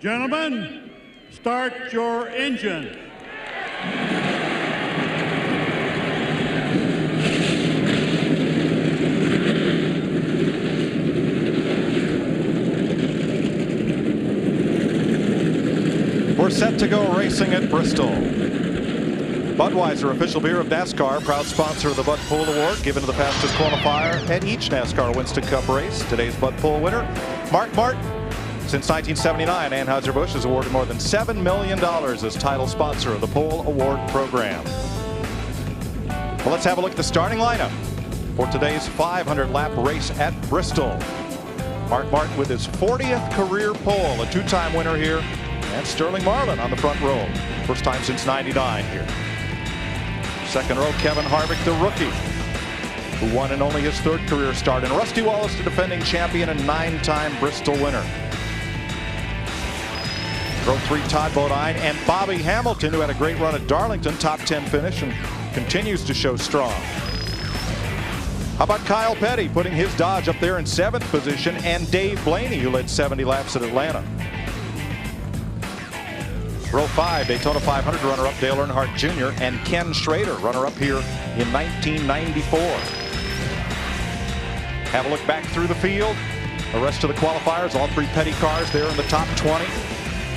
Gentlemen, start your engine. We're set to go racing at Bristol. Budweiser, official beer of NASCAR, proud sponsor of the Bud Pool Award, given to the fastest qualifier at each NASCAR Winston Cup race. Today's Bud Pool winner, Mark Martin. Since 1979, Anheuser-Busch has awarded more than $7 million as title sponsor of the Pool Award program. Well, let's have a look at the starting lineup for today's 500-lap race at Bristol. Mark Martin with his 40th career pole, a two-time winner here, and Sterling Marlin on the front row. First time since '99 here. Second row, Kevin Harvick, the rookie, who won in only his third career start. And Rusty Wallace, the defending champion and 9-time Bristol winner. Row 3, Todd Bodine and Bobby Hamilton, who had a great run at Darlington, top 10 finish, and continues to show strong. How about Kyle Petty putting his Dodge up there in 7th position, and Dave Blaney, who led 70 laps at Atlanta. Row 5, Daytona 500 runner-up Dale Earnhardt Jr. and Ken Schrader, runner-up here in 1994. Have a look back through the field. The rest of the qualifiers, all 3 Petty cars there in the top 20.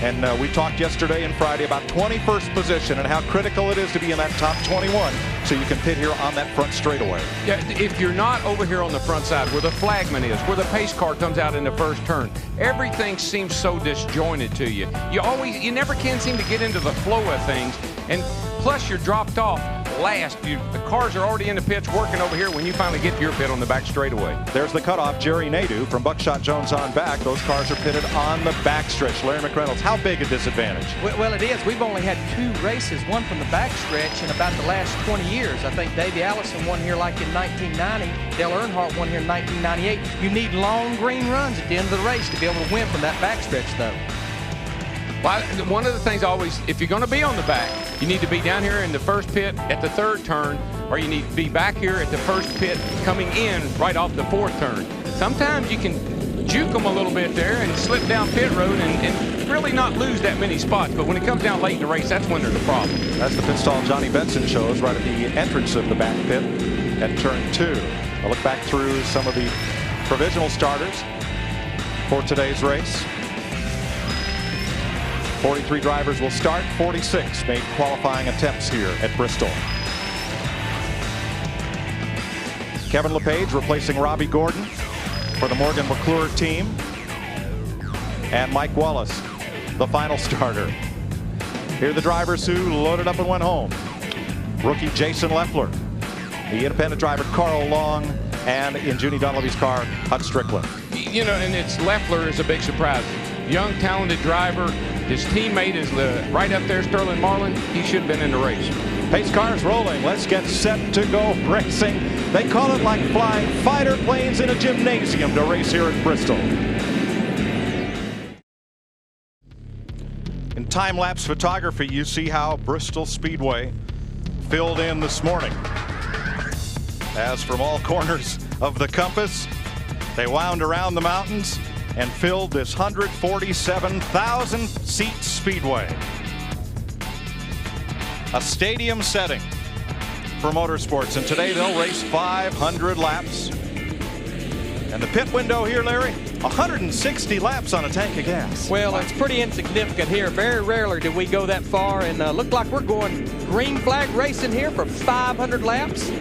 And we talked yesterday and Friday about 21st position and how critical it is to be in that top 21 so you can pit here on that front straightaway. Yeah, if you're not over here on the front side where the flagman is, where the pace car comes out in the first turn, everything seems so disjointed to you. You never can seem to get into the flow of things, and plus you're dropped off last. The cars are already in the pits working over here when you finally get to your pit on the back straightaway. There's the cutoff, Jerry Nadeau from Buckshot Jones on back. Those cars are pitted on the backstretch. Larry McReynolds, how big a disadvantage? Well, it is. We've only had 2 races, one from the backstretch in about the last 20 years. I think Davey Allison won here like in 1990. Dale Earnhardt won here in 1998. You need long green runs at the end of the race to be able to win from that backstretch, though. Well, one of the things always, if you're going to be on the back, you need to be down here in the first pit at the 3rd turn, or you need to be back here at the first pit coming in right off the 4th turn. Sometimes you can juke them a little bit there and slip down pit road and really not lose that many spots. But when it comes down late in the race, that's when there's a problem. That's the pit stall Johnny Benson shows right at the entrance of the back pit at turn 2. I'll look back through some of the provisional starters for today's race. 43 drivers will start. 46 made qualifying attempts here at Bristol. Kevin LePage replacing Robbie Gordon for the Morgan McClure team. And Mike Wallace, the final starter. Here are the drivers who loaded up and went home. Rookie Jason Leffler, the independent driver Carl Long, and in Junie Dunleavy's car, Hut Strickland. You know, and it's Leffler is a big surprise. Young, talented driver. His teammate is right up there, Sterling Marlin. He should have been in the race. Pace cars rolling. Let's get set to go racing. They call it like flying fighter planes in a gymnasium to race here at Bristol. In time-lapse photography, you see how Bristol Speedway filled in this morning. As from all corners of the compass, they wound around the mountains and filled this 147,000 seat speedway. A stadium setting for motorsports, and today they'll race 500 laps. And the pit window here, Larry, 160 laps on a tank of gas. Well, it's pretty insignificant here. Very rarely do we go that far, and look like we're going green flag racing here for 500 laps.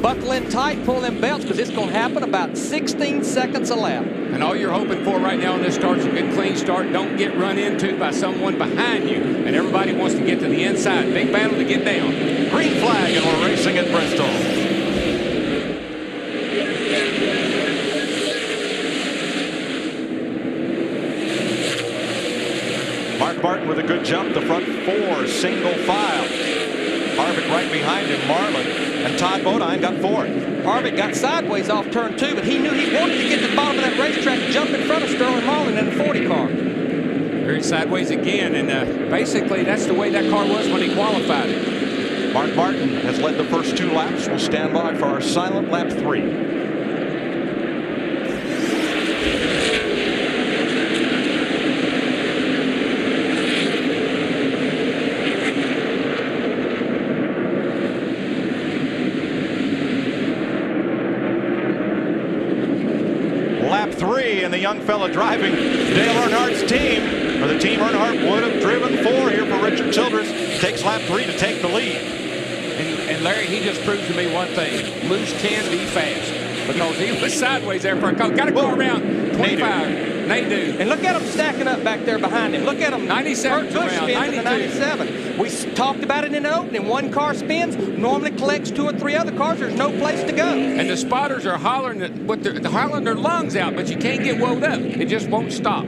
Buckle in tight, pull them belts, because it's going to happen about 16 seconds a lap. And all you're hoping for right now in this start is a good clean start. Don't get run into by someone behind you. And everybody wants to get to the inside. Big battle to get down. Green flag, and we're racing at Bristol. Mark Martin with a good jump. The front 4 single file. Harvick right behind him, Marlin. And Todd Bodine got 4th. Harvick got sideways off turn 2, but he knew he wanted to get to the bottom of that racetrack and jump in front of Sterling Marlin in the 40 car. Very sideways again, and basically that's the way that car was when he qualified it. Mark Martin has led the first 2 laps. We'll stand by for our silent lap 3. a young fella driving Dale Earnhardt's team, or the team Earnhardt would have driven for here for Richard Childress. Takes lap 3 to take the lead. And Larry, he just proves to me one thing. Moose can be fast because he was sideways there for a couple. Got to go around 25. Nadeau. And look at them stacking up back there behind him. Look at them. 97 Kurt Busch around, spins in the 92. 97. We talked about it in the opening. One car spins, normally collects 2 or 3 other cars. There's no place to go. And the spotters are hollering, they're hollering their lungs out, but you can't get wound up. It just won't stop.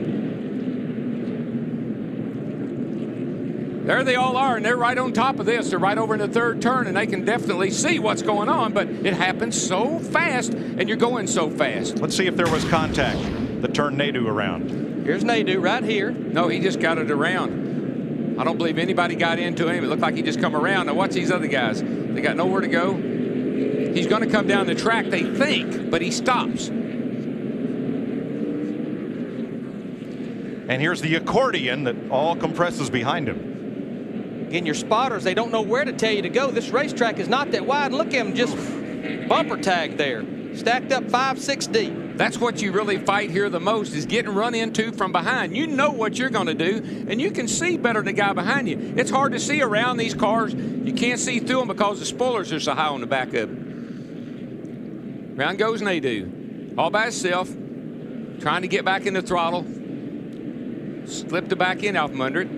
There they all are, and they're right on top of this. They're right over in the third turn, and they can definitely see what's going on, but it happens so fast, and you're going so fast. Let's see if there was contact that turned Nadeau around. Here's Nadeau right here. No, he just got it around. I don't believe anybody got into him. It looked like he just come around. Now watch these other guys. They got nowhere to go. He's going to come down the track, they think, but he stops. And here's the accordion that all compresses behind him. Again, your spotters, they don't know where to tell you to go. This racetrack is not that wide. Look at them just bumper tag there. Stacked up 5, 6 deep. That's what you really fight here the most, is getting run into from behind. You know what you're going to do, and you can see better than the guy behind you. It's hard to see around these cars. You can't see through them because the spoilers are so high on the back of them. Round goes Nadeau, all by himself, trying to get back in the throttle. Slipped the back end out from under it.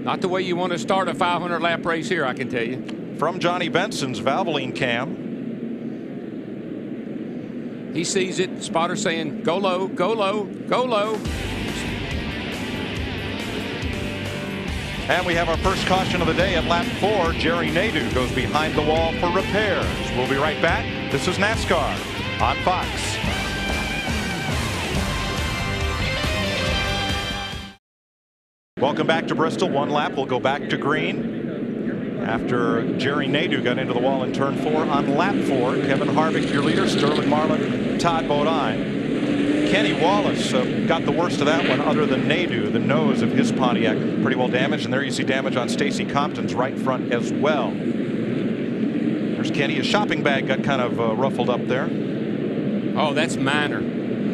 Not the way you want to start a 500-lap race here, I can tell you. From Johnny Benson's Valvoline cam. He sees it. Spotter saying, go low, go low, go low. And we have our first caution of the day at lap 4. Jerry Nadeau goes behind the wall for repairs. We'll be right back. This is NASCAR on Fox. Welcome back to Bristol. One lap will go back to green after Jerry Nadeau got into the wall in turn 4 on lap 4. Kevin Harvick, your leader, Sterling Marlin, Todd Bodine. Kenny Wallace got the worst of that one other than Nadeau. The nose of his Pontiac pretty well damaged, and there you see damage on Stacy Compton's right front as well. There's Kenny. His shopping bag got kind of ruffled up there. Oh, that's minor.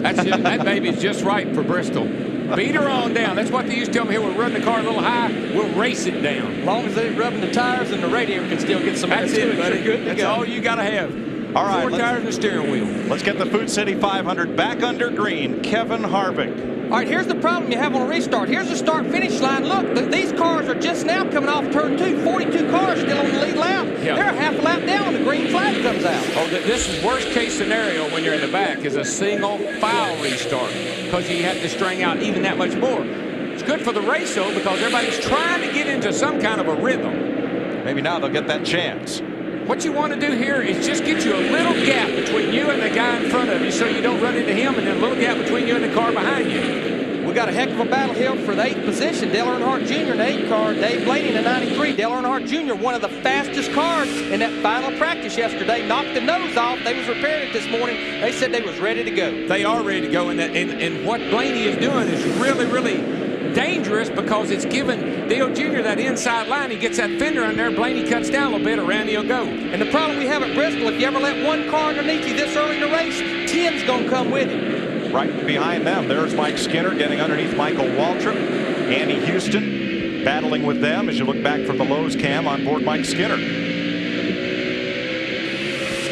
That's just, that baby's just right for Bristol. Beat her on down. That's what they used to tell me here. We'll run the car a little high. We'll race it down. As long as they're rubbing the tires and the radiator can still get some air. That's it, buddy. Good. That's all you got to have. All right. 4 tires and a steering wheel. Let's get the Food City 500 back under green. Kevin Harvick. All right, here's the problem you have on a restart. Here's the start-finish line. Look, these cars are just now coming off turn 2. 42 cars still on the lead lap. Yeah. They're a half a lap down when the green flag comes out. Oh, this is worst-case scenario when you're in the back is a single foul restart because you have to string out even that much more. It's good for the race, though, because everybody's trying to get into some kind of a rhythm. Maybe now they'll get that chance. What you want to do here is just get you a little gap between you and the guy in front of you so you don't run into him, and then a little gap between you and the car behind you. We got a heck of a battle here for the 8th position. Dale Earnhardt Jr. in the 8 car, Dave Blaney in the 93. Dale Earnhardt Jr., one of the fastest cars in that final practice yesterday, knocked the nose off. They was repairing it this morning. They said they was ready to go. They are ready to go, and what Blaney is doing is really, really dangerous because it's giving Dale Jr. that inside line. He gets that fender in there. Blaney cuts down a little bit. Around he'll go. And the problem we have at Bristol, if you ever let one car underneath you this early in the race, 10's going to come with him. Right behind them, there's Mike Skinner getting underneath Michael Waltrip. Andy Houston battling with them as you look back from the Lowe's cam on board Mike Skinner.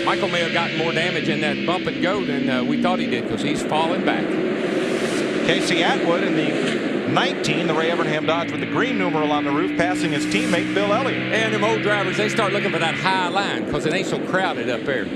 Michael may have gotten more damage in that bump and go than we thought he did because he's falling back. Casey Atwood in the 19, the Ray Evernham Dodge with the green numeral on the roof, passing his teammate Bill Elliott. And them old drivers, they start looking for that high line because it ain't so crowded up there.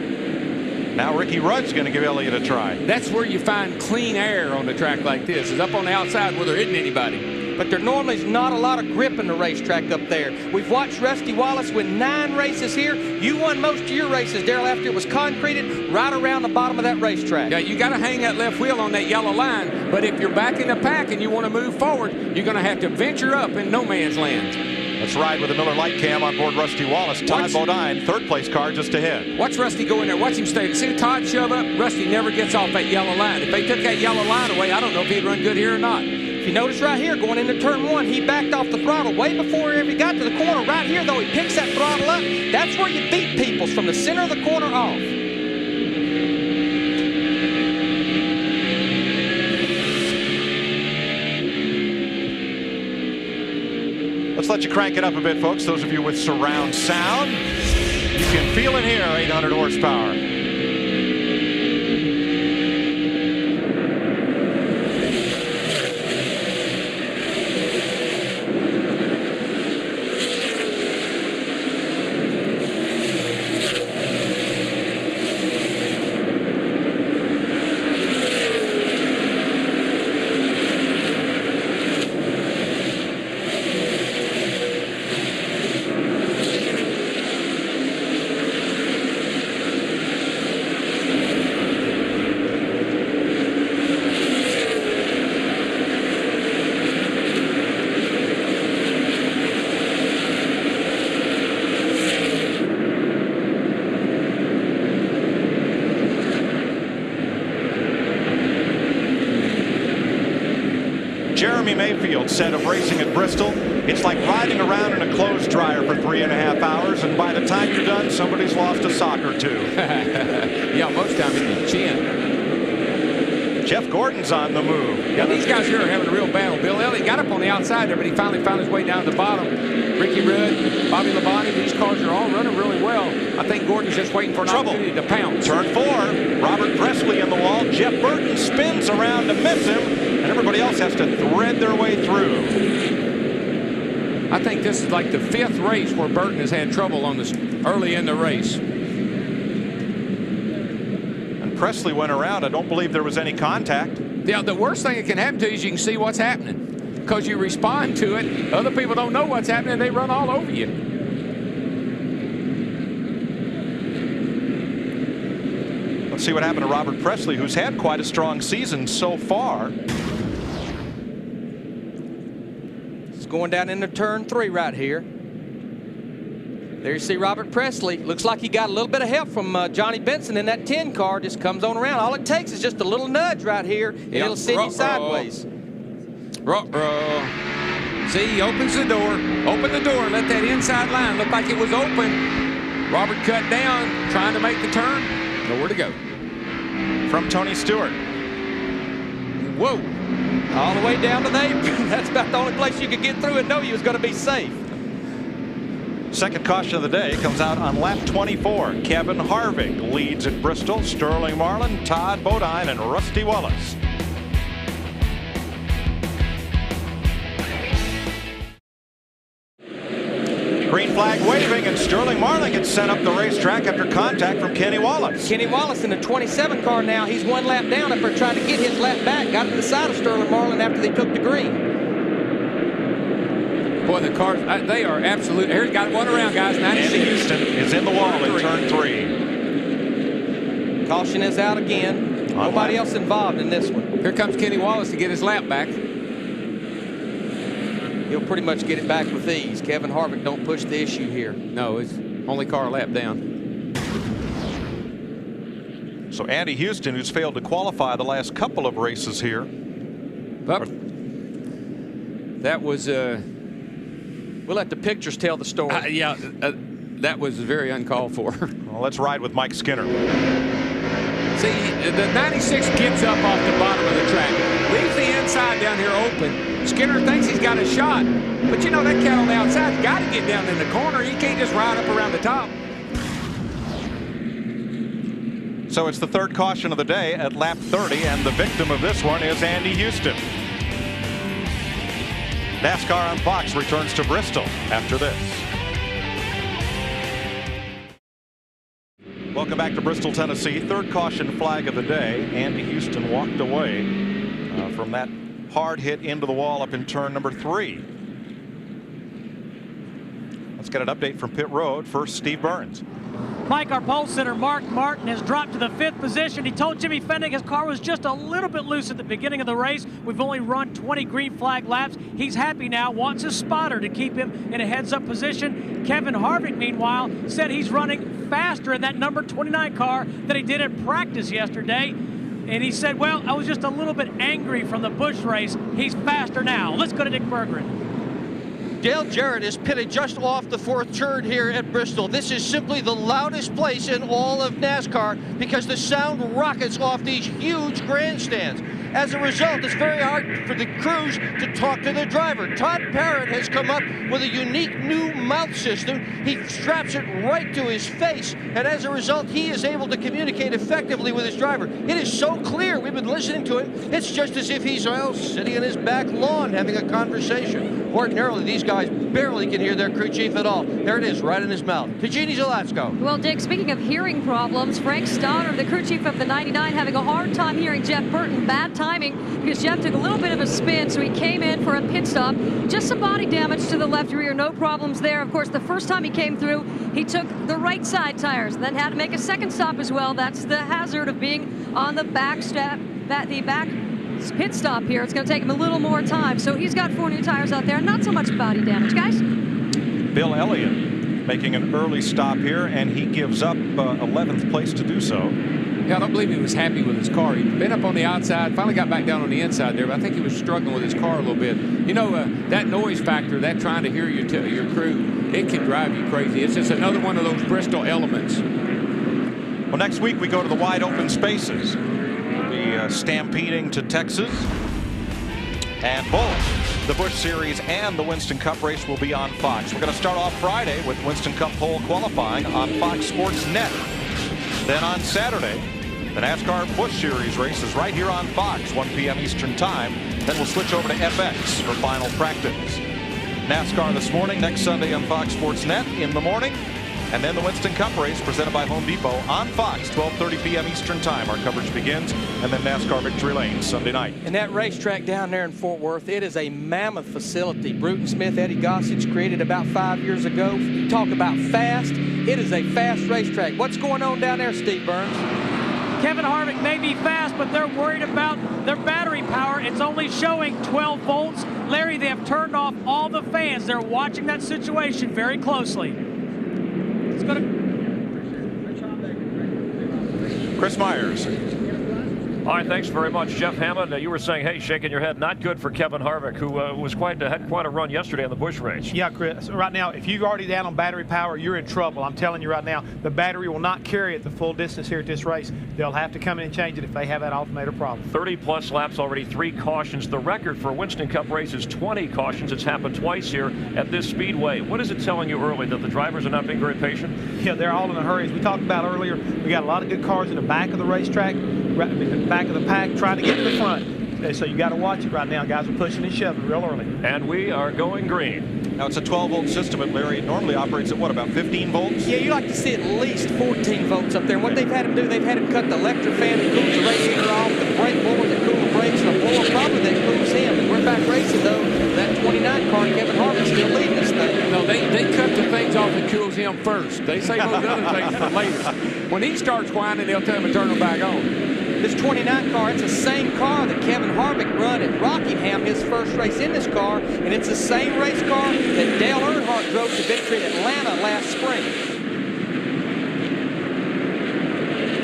Now Ricky Rudd's going to give Elliott a try. That's where you find clean air on a track like this, is up on the outside where there isn't anybody. But there normally is not a lot of grip in the racetrack up there. We've watched Rusty Wallace win 9 races here. You won most of your races, Darrell, after it was concreted right around the bottom of that racetrack. Yeah, you got to hang that left wheel on that yellow line, but if you're back in the pack and you want to move forward, you're going to have to venture up in no man's land. Let's ride with the Miller Lite cam on board Rusty Wallace. Todd Bodine, 3rd place car just ahead. Watch Rusty go in there. Watch him stay. See Todd shove up. Rusty never gets off that yellow line. If they took that yellow line away, I don't know if he'd run good here or not. If you notice right here, going into turn 1, he backed off the throttle way before he ever got to the corner. Right here, though, he picks that throttle up. That's where you beat people, from the center of the corner off. Let's let you crank it up a bit, folks. Those of you with surround sound, you can feel it here, 800 horsepower. Jeremy Mayfield said of racing at Bristol, it's like riding around in a clothes dryer for 3.5 hours, and by the time you're done, somebody's lost a sock or two. Yeah, most time in the chin. Jeff Gordon's on the move. Yeah, these guys here are having a real battle. Bill Elliott got up on the outside there, but he finally found his way down to the bottom. Ricky Rudd, Bobby Labonte, these cars are all running really well. I think Gordon's just waiting for an opportunity to pounce. Turn 4, Robert Presley in the wall. Jeff Burton spins around to miss him, and everybody else has to thread their way through. I think this is like the 5th race where Burton has had trouble on this early in the race. And Presley went around. I don't believe there was any contact. Yeah, the worst thing that can happen to you is you can see what's happening. Because you respond to it. Other people don't know what's happening. They run all over you. Let's see what happened to Robert Presley, who's had quite a strong season so far. It's going down into turn 3 right here. There you see Robert Presley. Looks like he got a little bit of help from Johnny Benson in that 10 car. Just comes on around. All it takes is just a little nudge right here, and it'll send you sideways. See, he opens the door. Open the door. Let that inside line look like it was open. Robert cut down, trying to make the turn. Nowhere to go. From Tony Stewart. Whoa. All the way down to the apron. That's about the only place you could get through and know you was going to be safe. Second caution of the day comes out on lap 24. Kevin Harvick leads at Bristol. Sterling Marlin, Todd Bodine, and Rusty Wallace. Green flag waving, and Sterling Marlin gets sent up the racetrack after contact from Kenny Wallace. Kenny Wallace in the 27 car now. He's one lap down after trying to get his lap back. Got to the side of Sterling Marlin after they took the green. Boy, the cars, they are absolute. Here's got one around, guys. Andy Houston is in the wall in turn 3. Caution is out again. Nobody else involved in this one. Here comes Kenny Wallace to get his lap back. He'll pretty much get it back with ease. Kevin Harvick don't push the issue here. No, it's only car a lap down. So Andy Houston, who's failed to qualify the last couple of races here. But that was... we'll let the pictures tell the story. That was very uncalled for. Well, let's ride with Mike Skinner. See, the 96 gets up off the bottom of the track. Leaves the inside down here open. Skinner thinks he's got a shot. But you know, that cat on the outside's got to get down in the corner. He can't just ride up around the top. So it's the third caution of the day at lap 30, and the victim of this one is Andy Houston. NASCAR on Fox returns to Bristol after this. Welcome back to Bristol, Tennessee. Third caution flag of the day. Andy Houston walked away from that hard hit into the wall up in turn number 3. Let's get an update from pit road. First, Steve Burns. Mike, our pole sitter, Mark Martin, has dropped to the 5th position. He told Jimmy Fennick his car was just a little bit loose at the beginning of the race. We've only run 20 green flag laps. He's happy now, wants his spotter to keep him in a heads-up position. Kevin Harvick, meanwhile, said he's running faster in that number 29 car than he did in practice yesterday. And he said, well, I was just a little bit angry from the Busch race. He's faster now. Let's go to Dick Berggren. Dale Jarrett is pitted just off the 4th turn here at Bristol. This is simply the loudest place in all of NASCAR because the sound rockets off these huge grandstands. As a result, it's very hard for the crews to talk to the driver. Todd Parrott has come up with a unique new mouth system. He straps it right to his face, and as a result, he is able to communicate effectively with his driver. It is so clear. We've been listening to him. It's just as if he's sitting in his back lawn having a conversation. Ordinarily, these guys barely can hear their crew chief at all. There it is, right in his mouth. To Jeannie Zalatzko. Well, Dick, speaking of hearing problems, Frank Stoddard, the crew chief of the 99, having a hard time hearing Jeff Burton. Bad timing because Jeff took a little bit of a spin, so he came in for a pit stop. Just some body damage to the left rear, no problems there. Of course, the first time he came through, he took the right side tires, then had to make a second stop as well. That's the hazard of being on the back step, the back pit stop here. It's going to take him a little more time. So he's got 4 new tires out there. Not so much body damage, guys. Bill Elliott making an early stop here, and he gives up 11th place to do so. Yeah, I don't believe he was happy with his car. He'd been up on the outside, finally got back down on the inside there, but I think he was struggling with his car a little bit. You know, that noise factor, that trying to hear your crew, it can drive you crazy. It's just another one of those Bristol elements. Well, next week we go to the wide open spaces. We'll be stampeding to Texas. And both the Busch Series and the Winston Cup race will be on Fox. We're going to start off Friday with Winston Cup pole qualifying on Fox Sports Net. Then on Saturday, the NASCAR Busch Series race is right here on Fox, 1 p.m. Eastern Time. Then we'll switch over to FX for final practice. NASCAR this morning, next Sunday on Fox Sports Net in the morning. And then the Winston Cup race presented by Home Depot on Fox, 12:30 p.m. Eastern Time. Our coverage begins, and then NASCAR Victory Lane Sunday night. And that racetrack down there in Fort Worth, it is a mammoth facility. Bruton Smith, Eddie Gossage created about 5 years ago. You talk about fast, it is a fast racetrack. What's going on down there, Steve Burns? Kevin Harvick may be fast, but they're worried about their battery power. It's only showing 12 volts. Larry, they have turned off all the fans. They're watching that situation very closely. It's going to... Chris Myers. All right, thanks very much, Jeff Hammond. You were saying, hey, shaking your head, not good for Kevin Harvick, who had quite a run yesterday in the Busch race. Yeah, Chris. Right now, if you're already down on battery power, you're in trouble. I'm telling you right now, the battery will not carry it the full distance here at this race. They'll have to come in and change it if they have that alternator problem. 30-plus laps already, 3 cautions. The record for Winston Cup race is 20 cautions. It's happened twice here at this speedway. What is it telling you early, that the drivers are not being very patient? Yeah, they're all in a hurry. As we talked about earlier, we got a lot of good cars in the back of the racetrack, right in the back of the pack, trying to get to the front. So you got to watch it right now. Guys are pushing and shoving real early. And we are going green. Now it's a 12-volt system at Larry. It normally operates at what, about 15 volts? Yeah, you like to see at least 14 volts up there. And what they've had him do, they've had him cut the electric fan that cools the radiator off, the brake blower that cools the brakes, and a blower probably that cools him. And we're back racing, though. That 29 car, Kevin Harvick, still leading this thing. No, they cut the things off that cools him first. They save those other things for later. When he starts whining, they'll tell him to turn them back on. This 29 car, it's the same car that Kevin Harvick run at Rockingham, his first race in this car, and it's the same race car that Dale Earnhardt drove to victory at Atlanta last spring.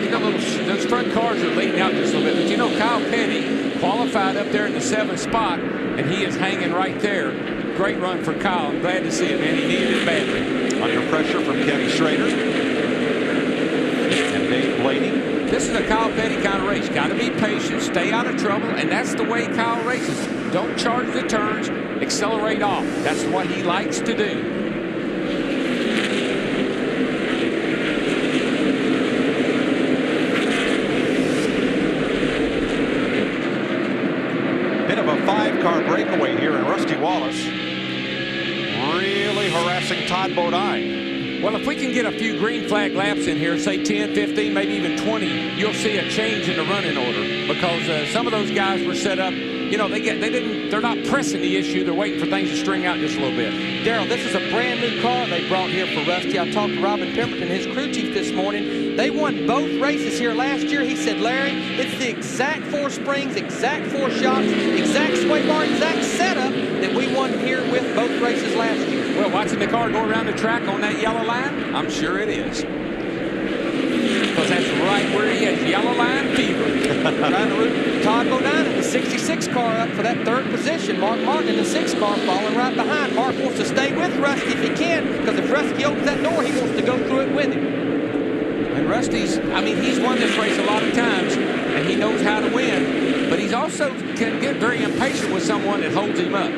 You know, those front cars are leading out just a little bit, but you know, Kyle Petty qualified up there in the 7th spot, and he is hanging right there. Great run for Kyle. I'm glad to see it, man. He needed it badly. Under pressure from Kenny Schrader and Dave Blaney. This is a Kyle Petty kind of race. Got to be patient, stay out of trouble, and that's the way Kyle races. Don't charge the turns, accelerate off. That's what he likes to do. Bit of a 5-car breakaway here, and Rusty Wallace really harassing Todd Bodine. Well, if we can get a few green flag laps in here, say 10, 15, maybe even 20, you'll see a change in the running order, because some of those guys were set up. You know, they're not pressing the issue. They're waiting for things to string out just a little bit. Daryl, this is a brand new car they brought here for Rusty. I talked to Robin Pemberton, his crew chief, this morning. They won both races here last year. He said, Larry, it's the exact 4 springs, exact 4 shocks, exact sway bar, exact setup that we won here with both races last year. Well, watching the car go around the track on that yellow line, I'm sure it is. Because that's right where he has yellow line fever. Trying to root Todd Bodine in the 66 car up for that 3rd position. Mark Martin in the 6th car following right behind. Mark wants to stay with Rusty if he can, because if Rusty opens that door, he wants to go through it with him. And Rusty's, I mean, he's won this race a lot of times, and he knows how to win, but he's also can get very impatient with someone that holds him up.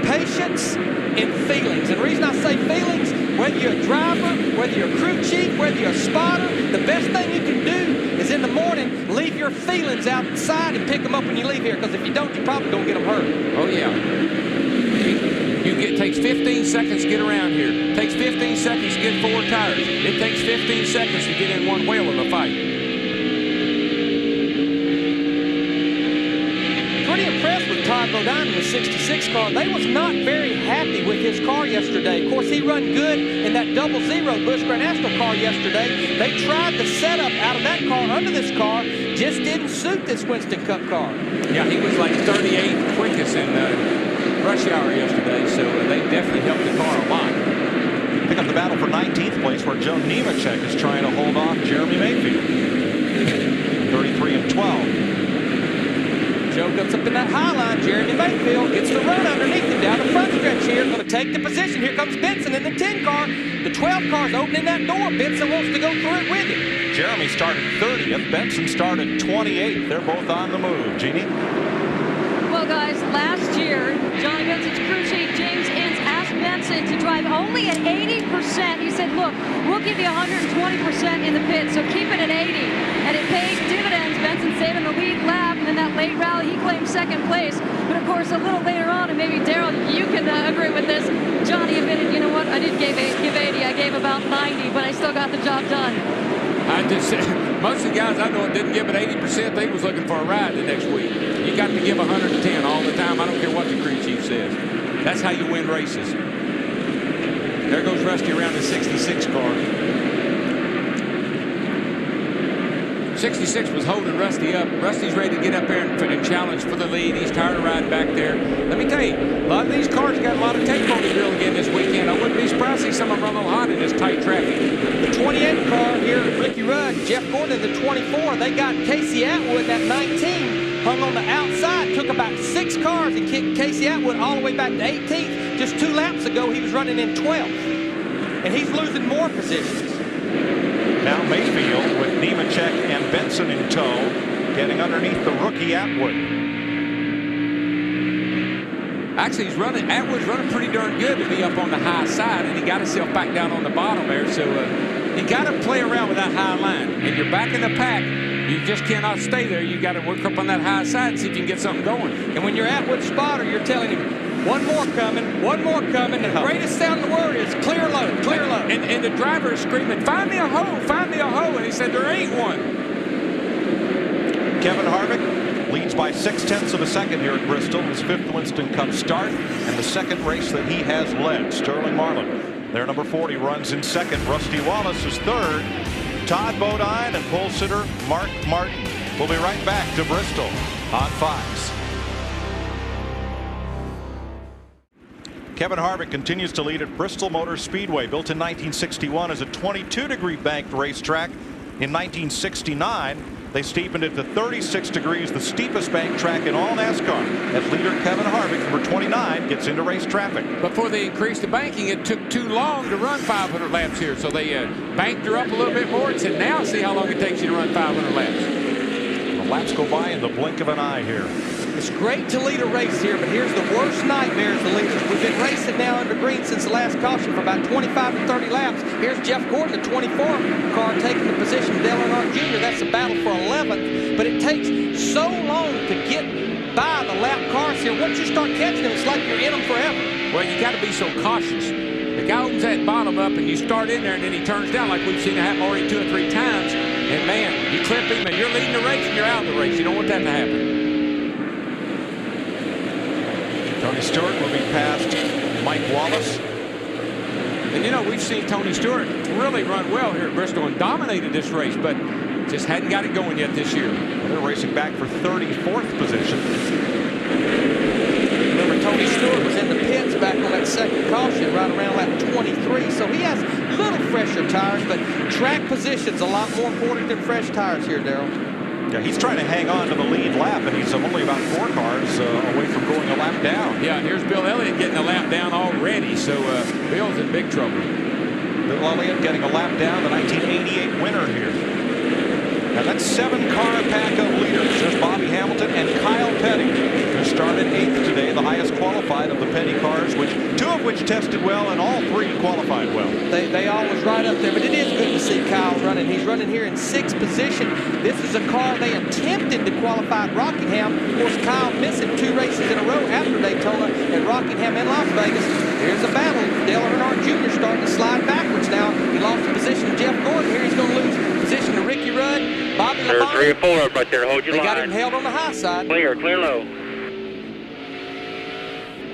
Patience and feelings. And the reason I say feelings, whether you're a driver, whether you're a crew chief, whether you're a spotter, the best thing you can do is in the morning, leave your feelings outside and pick them up when you leave here, because if you don't, you're probably going to get them hurt. Oh, yeah. It takes 15 seconds to get around here. It takes 15 seconds to get 4 tires. It takes 15 seconds to get in one wheel of a fight. Pretty impressed with Todd Bodine in the 66 car. They was not very happy with his car yesterday. Of course, he run good in that 00 Busch Grand National car yesterday. They tried the setup out of that car under this car, just didn't suit this Winston Cup car. Yeah, he was like 38 quickest in rush hour yesterday, so they definitely helped the car a lot. Pick up the battle for 19th place, where Joe Nemechek is trying to hold off Jeremy Mayfield. 33 and 12. Joe gets up in that high line. Jeremy Mayfield gets the run underneath him down the front stretch here. Going to take the position. Here comes Benson in the 10 car. The 12 car's opening that door. Benson wants to go through it with him. Jeremy started 30th. Benson started 28th. They're both on the move. Jeannie? Well, guys, last year, Johnny Benson's crew chief, James Ince, asked Benson to drive only at 80%. He said, look, we'll give you 120% in the pit, so keep it at 80. And it paid dividends. Benson saving the lead lap, and in that late rally, he claimed second place. But, of course, a little later on, and maybe, Darrell, you can agree with this, Johnny admitted, you know what, I didn't give 80. I gave about 90, but I still got the job done. I just most of the guys I know that didn't give it 80%, they was looking for a ride the next week. You got to give 110 all the time. I don't care what the crew chief says. That's how you win races. There goes Rusty around the 66 car. 66 was holding Rusty up. Rusty's ready to get up there and challenge for the lead. He's tired of riding back there. Let me tell you, a lot of these cars got a lot of tape on the grill again this weekend. I wouldn't be surprised to see some of them run a little hot in this tight traffic. The 28 car here at Ricky Rudd, Jeff Gordon in the 24. They got Casey Atwood at 19, hung on the outside, took about 6 cars and kicked Casey Atwood all the way back to 18th. Just 2 laps ago, he was running in 12th. And he's losing more positions. Now Mayfield with Nemechek and Benson in tow, getting underneath the rookie Atwood. Actually, Atwood's running pretty darn good to be up on the high side, and he got himself back down on the bottom there. So you got to play around with that high line. If you're back in the pack, you just cannot stay there. You got to work up on that high side and see if you can get something going. And when you're Atwood spotter, you're telling him, one more coming, one more coming. The greatest sound in the world is clear low, clear low. And the driver is screaming, find me a hole, find me a hole. And he said, there ain't one. Kevin Harvick leads by 0.6 of a second here at Bristol. His 5th Winston Cup start and the 2nd race that he has led. Sterling Marlin, their number 40, runs in 2nd. Rusty Wallace is 3rd. Todd Bodine and pole sitter Mark Martin. We'll be right back to Bristol on Fox. Kevin Harvick continues to lead at Bristol Motor Speedway, built in 1961 as a 22-degree banked racetrack. In 1969, they steepened it to 36 degrees, the steepest banked track in all NASCAR. As leader Kevin Harvick, number 29, gets into race traffic. Before they increased the banking, it took too long to run 500 laps here, so they banked her up a little bit more and said, now see how long it takes you to run 500 laps. The laps go by in the blink of an eye here. It's great to lead a race here, but here's the worst nightmare as the leaders. We've been racing now under green since the last caution for about 25 to 30 laps. Here's Jeff Gordon, the 24 car, taking the position of Dale Earnhardt Jr. That's a battle for 11th, but it takes so long to get by the lap cars here. Once you start catching them, it's like you're in them forever. Well, you got to be so cautious. The guy opens that bottom up and you start in there and then he turns down, like we've seen it happen already 2 or 3 times. And man, you clip him and you're leading the race and you're out of the race. You don't want that to happen. Tony Stewart will be past Mike Wallace. And you know, we've seen Tony Stewart really run well here at Bristol and dominated this race, but just hadn't got it going yet this year. They're racing back for 34th position. Remember, Tony Stewart was in the pits back on that 2nd caution right around lap 23, so he has a little fresher tires, but track position's a lot more important than fresh tires here, Darrell. Yeah, he's trying to hang on to the lead lap, and he's only about 4 cars away from going a lap down. Yeah, and here's Bill Elliott getting a lap down already, so Bill's in big trouble. Bill Elliott getting a lap down, the 1988 winner here. Now that's 7-car pack of leaders. There's Bobby Hamilton and Kyle Petty, who started 8th today, the highest qualified of the Petty cars, which 2 of which tested well and all 3 qualified well. They always right up there, but it is good to see Kyle running. He's running here in 6th position. This is a car they attempted to qualify at Rockingham. Of course, Kyle missing 2 races in a row after Daytona at Rockingham and Las Vegas. Here's a battle. Dale Earnhardt Jr. starting to slide backwards now. He lost the position to Jeff Gordon. Here he's going to lose position to Ricky Rudd. Bobby Labonte. 3 or 4 up right there. Hold your line. They got him held on the high side. Clear low.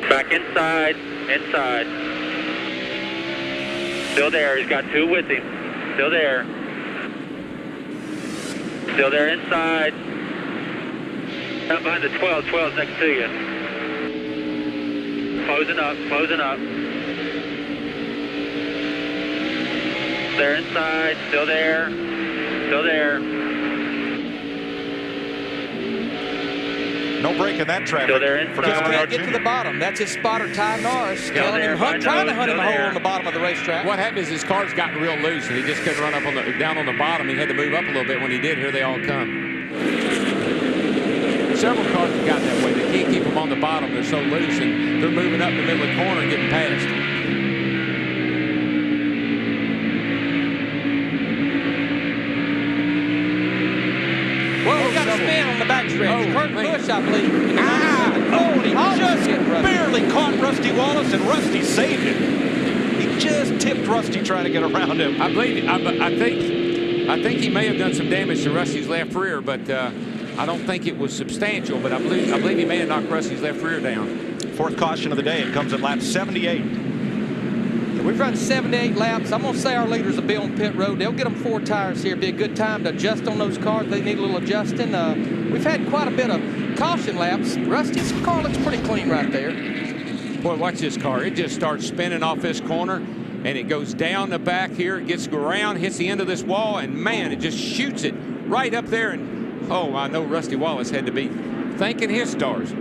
Back inside. Still there. He's got 2 with him. Still there. Still there inside. Up behind the 12. 12's next to you. Closing up. There inside. Still there. No break in that traffic. Still there inside. For Dale Can't Earnhardt get to Jr. the bottom. That's his spotter, Ty Norris, telling him, trying to hunt him a hole on the bottom of the racetrack. What happened is his car's gotten real loose, and he just couldn't run up down on the bottom. He had to move up a little bit. When he did, here they all come. Several cars have gotten that way. They can't keep them on the bottom. They're so loose, and they're moving up the middle of the corner and getting past. Well, we got a spin on the backstretch. Kurt Busch, I believe. He just barely caught Rusty Wallace, and Rusty saved it. He just tipped Rusty trying to get around him. I think he may have done some damage to Rusty's left rear, but I don't think it was substantial. But I believe he may have knocked Rusty's left rear down. 4th caution of the day. It comes at lap 78. We've run 78 laps. I'm going to say our leaders will be on pit road. They'll get them 4 tires here. Be a good time to adjust on those cars. They need a little adjusting. We've had quite a bit of caution laps. Rusty's car looks pretty clean right there. Boy, watch this car. It just starts spinning off this corner, and it goes down the back here. It gets around, hits the end of this wall, and man, it just shoots it right up there. And oh, I know Rusty Wallace had to be thanking his stars.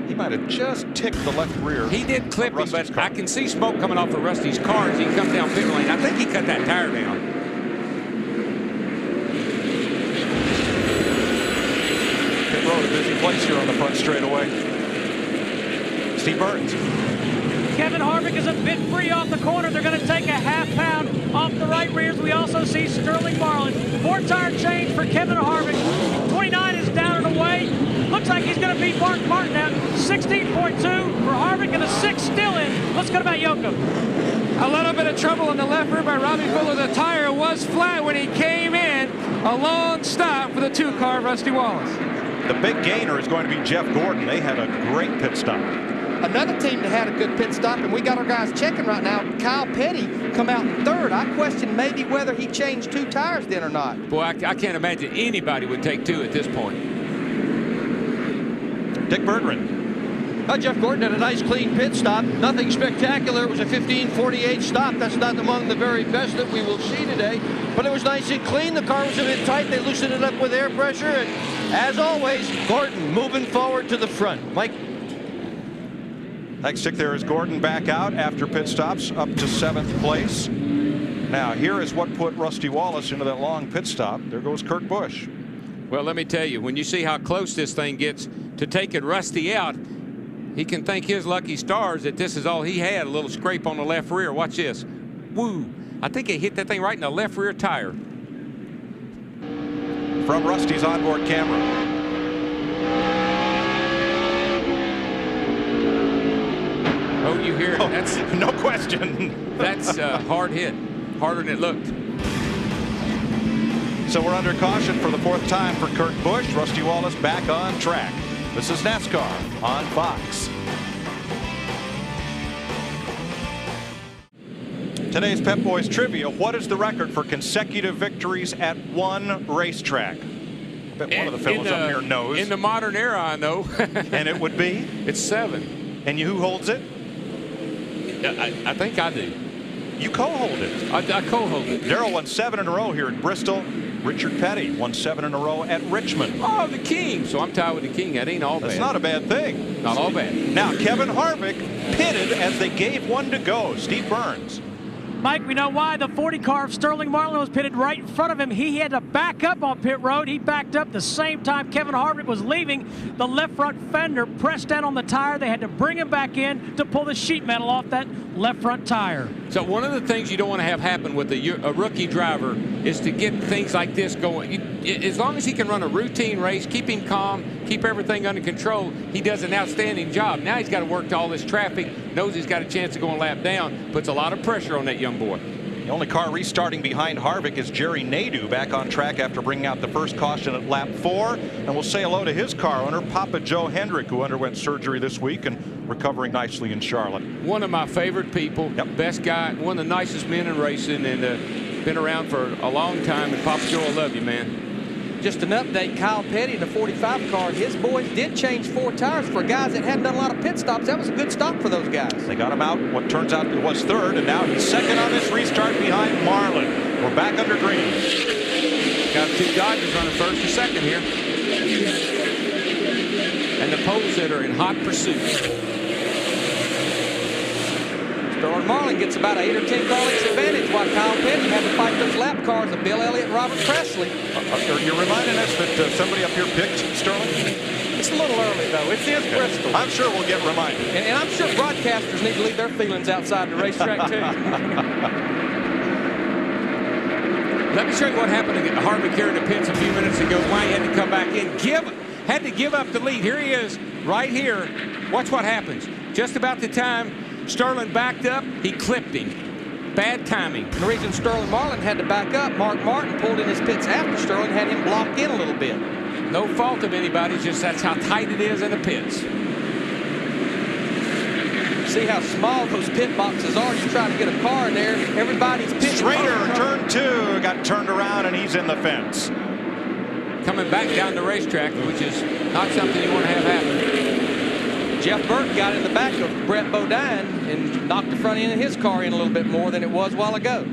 He might have just ticked the left rear. He did clip him, but I can see smoke coming off of Rusty's car as he comes down pit lane. I think he cut that tire down. Pit road, a busy place here on the front straightaway. Steve Burns. Kevin Harvick is a bit free off the corner. They're going to take a ½ pound off the right rears. We also see Sterling Marlin. 4-tire change for Kevin Harvick. 29 is down and away. Looks like he's going to beat Mark Martin out. 16.2 for Harvick and a 6 still in. Let's go to Matt Yoakum. A little bit of trouble in the left rear by Robbie Fuller. The tire was flat when he came in. A long stop for the 2-car Rusty Wallace. The big gainer is going to be Jeff Gordon. They had a great pit stop. Another team that had a good pit stop, and we got our guys checking right now. Kyle Petty come out in 3rd. I question maybe whether he changed 2 tires then or not. Boy, I can't imagine anybody would take 2 at this point. Dick Berggren. Jeff Gordon had a nice clean pit stop. Nothing spectacular. It was a 15:48 stop. That's not among the very best that we will see today. But it was nice and clean. The car was a bit tight. They loosened it up with air pressure. And as always, Gordon moving forward to the front. Mike. Thanks, Dick. There is Gordon back out after pit stops, up to 7th place. Now, here is what put Rusty Wallace into that long pit stop. There goes Kurt Busch. Well, let me tell you, when you see how close this thing gets to taking Rusty out, he can thank his lucky stars that this is all he had, a little scrape on the left rear. Watch this. Woo. I think he hit that thing right in the left rear tire. From Rusty's onboard camera. Oh, you hear it. That's no question. That's hard hit. Harder than it looked. So we're under caution for the 4th time for Kurt Busch. Rusty Wallace back on track. This is NASCAR on Fox. Today's Pep Boys Trivia. What is the record for consecutive victories at one racetrack? I bet one of the fellows up here knows. In the modern era, I know. And it would be? It's 7. And who holds it? I think I do. You co-hold it. I co-hold it. Darrell won 7 in a row here at Bristol. Richard Petty won 7 in a row at Richmond. Oh, the king. So I'm tied with the king. That ain't all bad. That's not a bad thing. Not all bad. Now, Kevin Harvick pitted as they gave one to go. Steve Burns. Mike, we know why. The 40 car of Sterling Marlin was pitted right in front of him. He had to back up on pit road. He backed up the same time Kevin Harvick was leaving. The left front fender pressed down on the tire. They had to bring him back in to pull the sheet metal off that left front tire. So one of the things you don't want to have happen with a rookie driver is to get things like this going. As long as he can run a routine race, keep him calm, keep everything under control, he does an outstanding job. Now he's got to work to all this traffic, knows he's got a chance to go and lap down, puts a lot of pressure on that young boy. The only car restarting behind Harvick is Jerry Nadeau, back on track after bringing out the first caution at lap 4. And we'll say hello to his car owner, Papa Joe Hendrick, who underwent surgery this week and recovering nicely in Charlotte. One of my favorite people, best guy, one of the nicest men in racing, and been around for a long time. And Papa Joe, I love you, man. Just an update, Kyle Petty in the 45 car, his boys did change 4 tires for guys that hadn't done a lot of pit stops. That was a good stop for those guys. They got him out what turns out it was 3rd, and now he's 2nd on this restart behind Marlin. We're back under green. Got 2 Dodgers running 1st and 2nd here. And the pole sitter in hot pursuit. Sterling Marlin gets about an 8 or 10 car lengths advantage, while Kyle Petty had to fight those lap cars of Bill Elliott and Robert Presley. You're reminding us that somebody up here picked Sterling? It's a little early, though. It's in Bristol. I'm sure we'll get reminded. And I'm sure broadcasters need to leave their feelings outside the racetrack, too. Let me show you what happened to Harvick here in the pits a few minutes ago. Why he had to come back in. Had to give up the lead. Here he is right here. Watch what happens. Just about the time Sterling backed up, he clipped him. Bad timing. The reason Sterling Marlin had to back up, Mark Martin pulled in his pits after Sterling, had him blocked in a little bit. No fault of anybody, just that's how tight it is in the pits. See how small those pit boxes are. You try to get a car in there, everybody's pitting. Schrader, turn 2, got turned around, and he's in the fence. Coming back down the racetrack, which is not something you want to have happen. Jeff Burton got in the back of Brett Bodine and knocked the front end of his car in a little bit more than it was a while ago.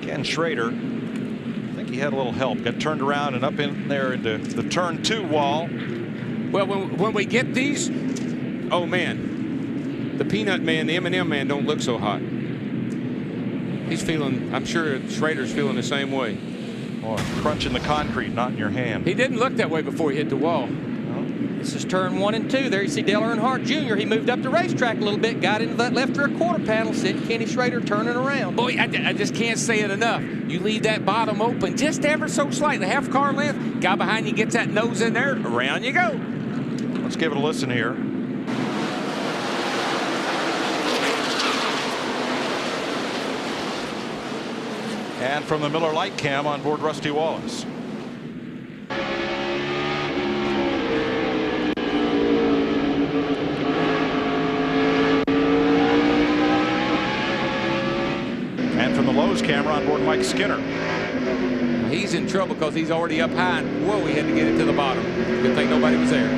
Ken Schrader, I think he had a little help, got turned around and up in there into the turn 2 wall. Well, when we get these, oh man, the Peanut Man, the M&M Man don't look so hot. He's feeling, I'm sure Schrader's feeling the same way. Oh, crunching the concrete, not in your hand. He didn't look that way before he hit the wall. This is turn 1 and 2. There you see Dale Earnhardt Jr. He moved up the racetrack a little bit, got into that left rear quarter panel, sitting Kenny Schrader turning around. Boy, I just can't say it enough. You leave that bottom open just ever so slightly, half car length. Guy behind you gets that nose in there, around you go. Let's give it a listen here. And from the Miller Lite cam on board Rusty Wallace. And from the Lowe's camera on board Mike Skinner. He's in trouble because he's already up high, and whoa, he had to get it to the bottom. Good thing nobody was there.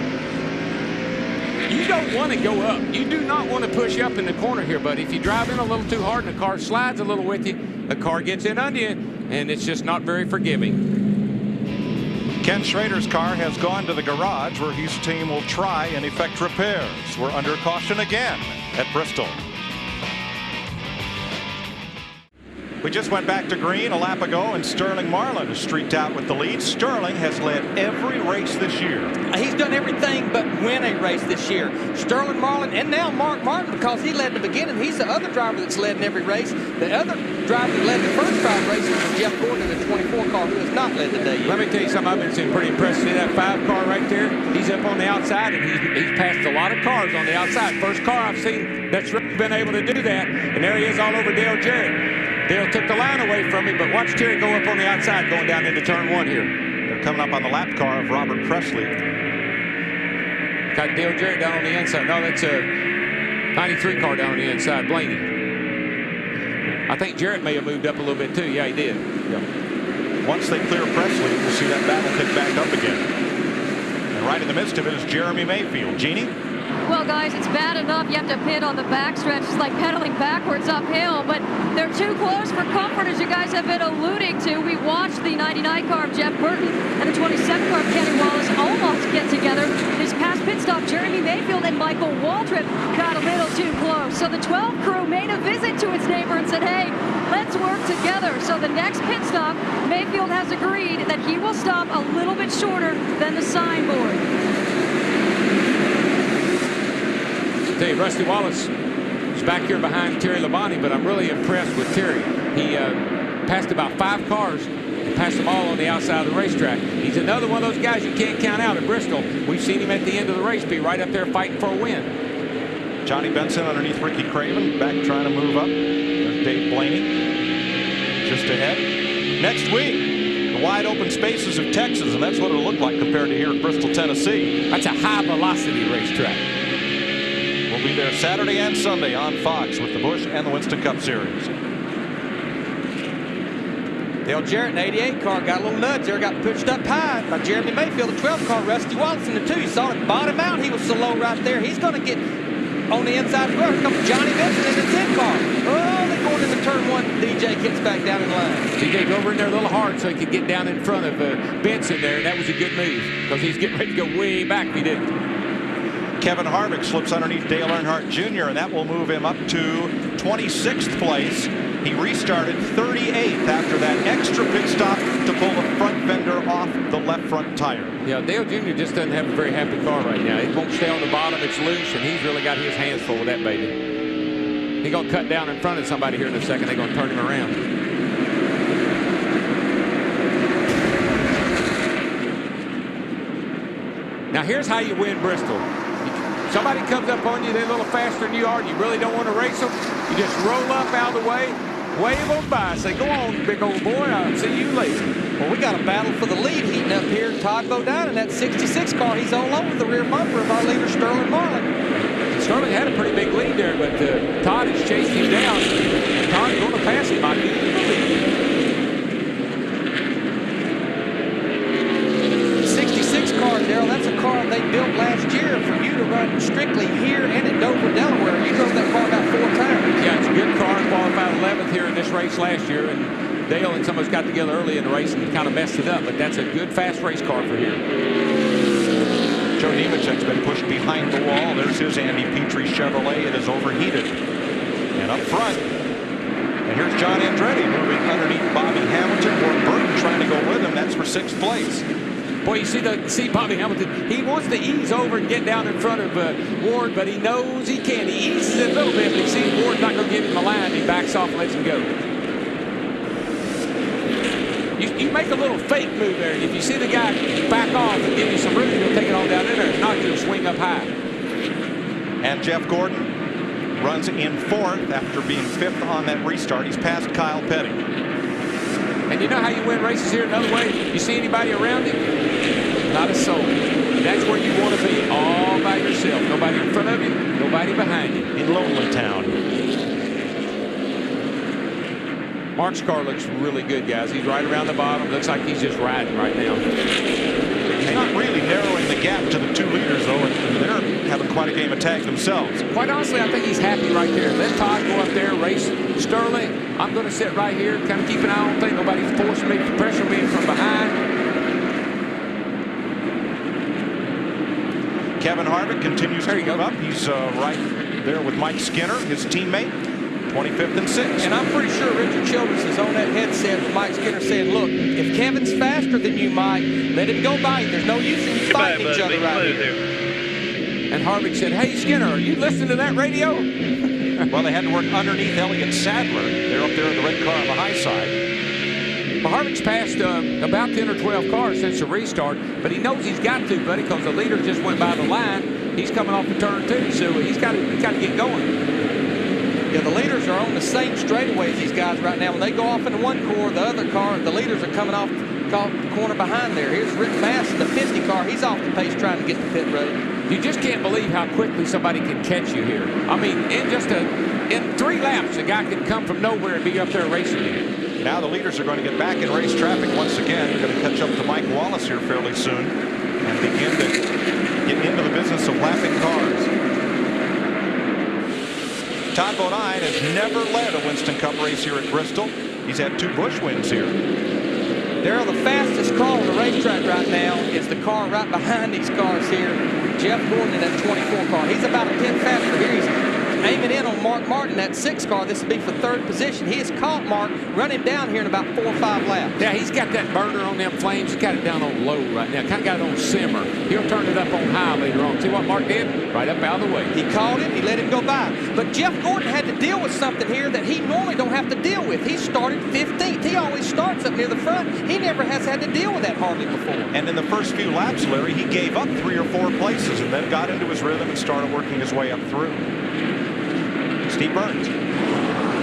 You don't want to go up. You do not want to push up in the corner here, buddy. If you drive in a little too hard and the car slides a little with you, the car gets in under you, and it's just not very forgiving. Ken Schrader's car has gone to the garage where his team will try and effect repairs. We're under caution again at Bristol. We just went back to green a lap ago, and Sterling Marlin is streaked out with the lead. Sterling has led every race this year. He's done everything but win a race this year. Sterling Marlin, and now Mark Martin, because he led the beginning. He's the other driver that's led in every race. The other driver that led the first 5 races was Jeff Gordon in the 24 car, who has not led today yet. Let me tell you something I've been pretty impressed. See that 5 car right there? He's up on the outside, and he's passed a lot of cars on the outside. First car I've seen that's been able to do that, and there he is all over Dale Jarrett. Dale took the line away from him, but watch Terry go up on the outside going down into turn 1 here. They're coming up on the lap car of Robert Presley. Got Dale Jarrett down on the inside. No, that's a 93 car down on the inside, Blaney. I think Jarrett may have moved up a little bit too. Yeah, he did. Yeah. Once they clear Presley, we'll see that battle pick back up again. And right in the midst of it is Jeremy Mayfield. Jeannie? Well, guys, it's bad enough you have to pit on the backstretch. It's like pedaling backwards uphill, but they're too close for comfort, as you guys have been alluding to. We watched the 99 car of Jeff Burton and the 27 car of Kenny Wallace almost get together. His past pit stop, Jeremy Mayfield Mayfield and Michael Waltrip got a little too close. So the 12 crew made a visit to its neighbor and said, hey, let's work together. So the next pit stop, Mayfield has agreed that he will stop a little bit shorter than the signboard. Tell you, Rusty Wallace is back here behind Terry Labonte, but I'm really impressed with Terry. He passed about 5 cars and passed them all on the outside of the racetrack. He's another one of those guys you can't count out at Bristol. We've seen him at the end of the race be right up there fighting for a win. Johnny Benson underneath Ricky Craven, back trying to move up. There's Dave Blaney just ahead. Next week, the wide open spaces of Texas, and that's what it'll look like compared to here at Bristol, Tennessee. That's a high velocity racetrack. We'll be there Saturday and Sunday on Fox with the Busch and the Winston Cup Series. Dale Jarrett in the 88 car got a little nudge there, got pushed up high by Jeremy Mayfield. The 12 car, Rusty Wallace in the 2. You saw it bottom out. He was so low right there. He's going to get on the inside as well. Here comes Johnny Benson in the 10 car. Oh, they're going into turn 1. DJ gets back down in line. DJ go over in there a little hard so he could get down in front of Benson there. And that was a good move because he's getting ready to go way back if he didn't. Kevin Harvick slips underneath Dale Earnhardt Jr., and that will move him up to 26th place. He restarted 38th after that extra pit stop to pull the front fender off the left front tire. Yeah, Dale Jr. just doesn't have a very happy car right now. It won't stay on the bottom. It's loose, and he's really got his hands full with that baby. He's going to cut down in front of somebody here in a second. They're going to turn him around. Now, here's how you win Bristol. Somebody comes up on you, they're a little faster than you are, and you really don't want to race them. You just roll up out of the way, wave them by, say, go on, big old boy, I'll see you later. Well, we got a battle for the lead heating up here. Todd Bodine in that 66 car. He's all over the rear bumper of our leader, Sterling Marlin. Sterling had a pretty big lead there, but Todd has chased him down. And Todd's going to pass him, I do believe. 66 car, Darrell, that's a car they built last year for you to run strictly here and at Dover, Delaware. You drove that car about 4 times. Yeah, it's a good car. Qualified 11th here in this race last year, and Dale and some of us got together early in the race and kind of messed it up, but that's a good, fast race car for here. Joe Nemechek's been pushed behind the wall. There's his Andy Petrie Chevrolet. It is overheated. And up front, and here's John Andretti moving underneath Bobby Hamilton. Ward Burton trying to go with him. That's for 6th place. Boy, you see Bobby Hamilton. He wants to ease over and get down in front of Ward, but he knows he can. He eases it a little bit, but he sees Ward's not going to give him the line. He backs off and lets him go. You make a little fake move there, and if you see the guy back off and give you some room, he'll take it all down in there. It's not going to swing up high. And Jeff Gordon runs in 4th after being 5th on that restart. He's past Kyle Petty. And you know how you win races here another way? You see anybody around him? Not a soul. That's where you want to be, all by yourself. Nobody in front of you, nobody behind you. In Lonely Town. Mark's car looks really good, guys. He's right around the bottom. Looks like he's just riding right now. He's not really narrowing the gap to the 2 leaders, though, and they're having quite a game of tag themselves. Quite honestly, I think he's happy right there. Let Todd go up there, race Sterling. I'm going to sit right here, kind of keep an eye on things. Nobody's forcing me, pressure me from behind. Kevin Harvick continues to move up. He's right there with Mike Skinner, his teammate. 25th and 6th. And I'm pretty sure Richard Childress is on that headset with Mike Skinner saying, look, if Kevin's faster than you, Mike, let him go by you. There's no use in you fighting each other right here. And Harvick said, hey, Skinner, are you listening to that radio? Well, they had to work underneath Elliott Sadler. They're up there in the red car on the high side. Well, Harvick's passed about 10 or 12 cars since the restart, but he knows he's got to, buddy, because the leader just went by the line. He's coming off the turn 2, so he's got to get going. Yeah, the leaders are on the same straightaway as these guys right now. When they go off into one car, the other car, the leaders are coming off the corner behind there. Here's Rick Mass in the 50 car. He's off the pace trying to get the pit road. You just can't believe how quickly somebody can catch you here. I mean, in 3 laps, a guy can come from nowhere and be up there racing you. Now the leaders are going to get back in race traffic once again. They're going to catch up to Mike Wallace here fairly soon and begin to get into the business of lapping cars. Todd Bodine has never led a Winston Cup race here at Bristol. He's had 2 Busch wins here. Darrell, the fastest car on the racetrack right now is the car right behind these cars here. Jeff Gordon in that 24 car. He's about a 10 faster. Here he's aiming in on Mark Martin, that 6 car. This will be for 3rd position. He has caught Mark, run him down here in about 4 or 5 laps. Yeah, he's got that burner on them flames. He's got it down on low right now. Kind of got it on simmer. He'll turn it up on high later on. See what Mark did? Right up out of the way. He caught him. He let him go by. But Jeff Gordon had to deal with something here that he normally don't have to deal with. He started 15th. He always starts up near the front. He never has had to deal with that hardly before. And in the first few laps, Larry, he gave up 3 or 4 places and then got into his rhythm and started working his way up through. Steve Burns.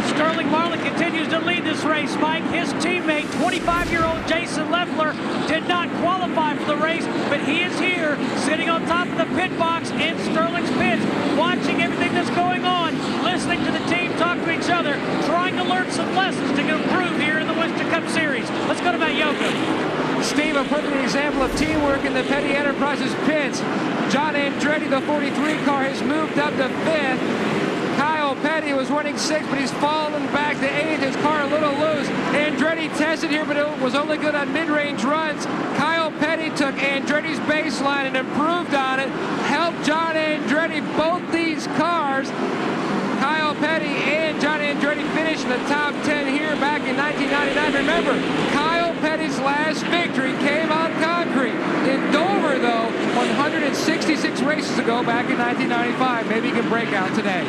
Sterling Marlin continues to lead this race, Mike. His teammate, 25-year-old Jason Leffler, did not qualify for the race, but he is here, sitting on top of the pit box in Sterling's pits, watching everything that's going on, listening to the team talk to each other, trying to learn some lessons to improve here in the Winston Cup Series. Let's go to Matt Yoakum. Steve, a perfect example of teamwork in the Petty Enterprises pits. John Andretti, the 43 car, has moved up to 5th. Kyle Petty was running 6th, but he's fallen back to 8th. His car a little loose. Andretti tested here, but it was only good on mid-range runs. Kyle Petty took Andretti's baseline and improved on it. Helped John Andretti. Both these cars, Kyle Petty and John Andretti, finished in the top 10 here back in 1999. Remember, Kyle Petty's last victory came on concrete. In Dover, though, 166 races ago back in 1995. Maybe he can break out today.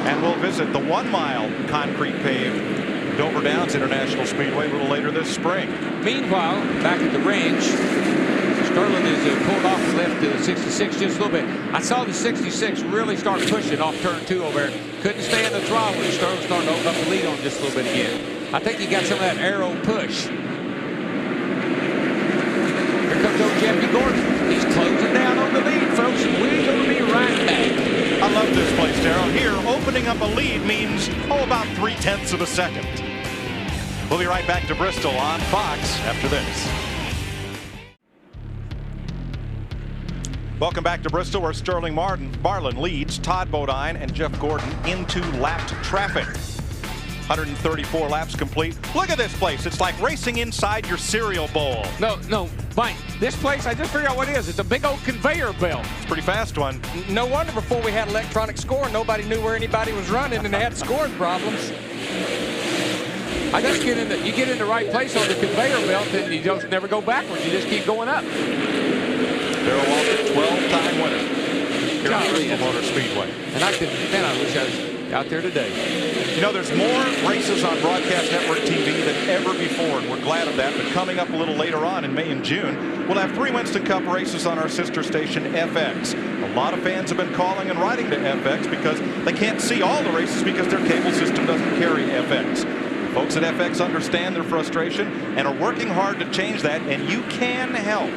And we'll visit the 1-mile concrete paved Dover Downs International Speedway a little later this spring. Meanwhile, back at the range, Sterling is pulled off and left the 66 just a little bit. I saw the 66 really start pushing off turn 2 over there. Couldn't stay in the throttle when Sterling started to open up the lead on just a little bit again. I think he got some of that arrow push. Here comes old Jeffy Gordon. He's closing down on the lead, folks. We're going to be right back. I love this place, Darryl. Here, opening up a lead means, about 0.3 of a second. We'll be right back to Bristol on Fox after this. Welcome back to Bristol, where Sterling Marlin leads Todd Bodine and Jeff Gordon into lapped traffic. 134 laps complete. Look at this place. It's like racing inside your cereal bowl. No, Mike, this place, I just figured out what it is. It's a big old conveyor belt. It's a pretty fast one. No wonder before we had electronic scoring, nobody knew where anybody was running, and they had scoring problems. I just you get in the right place on the conveyor belt, and you just never go backwards. You just keep going up. Darrell Waltrip, 12-time winner here at Bristol Motor Speedway. And I wish I was out there today. You know, there's more races on Broadcast Network TV than ever before, and we're glad of that. But coming up a little later on in May and June, we'll have 3 Winston Cup races on our sister station, FX. A lot of fans have been calling and writing to FX because they can't see all the races because their cable system doesn't carry FX. The folks at FX understand their frustration and are working hard to change that, and you can help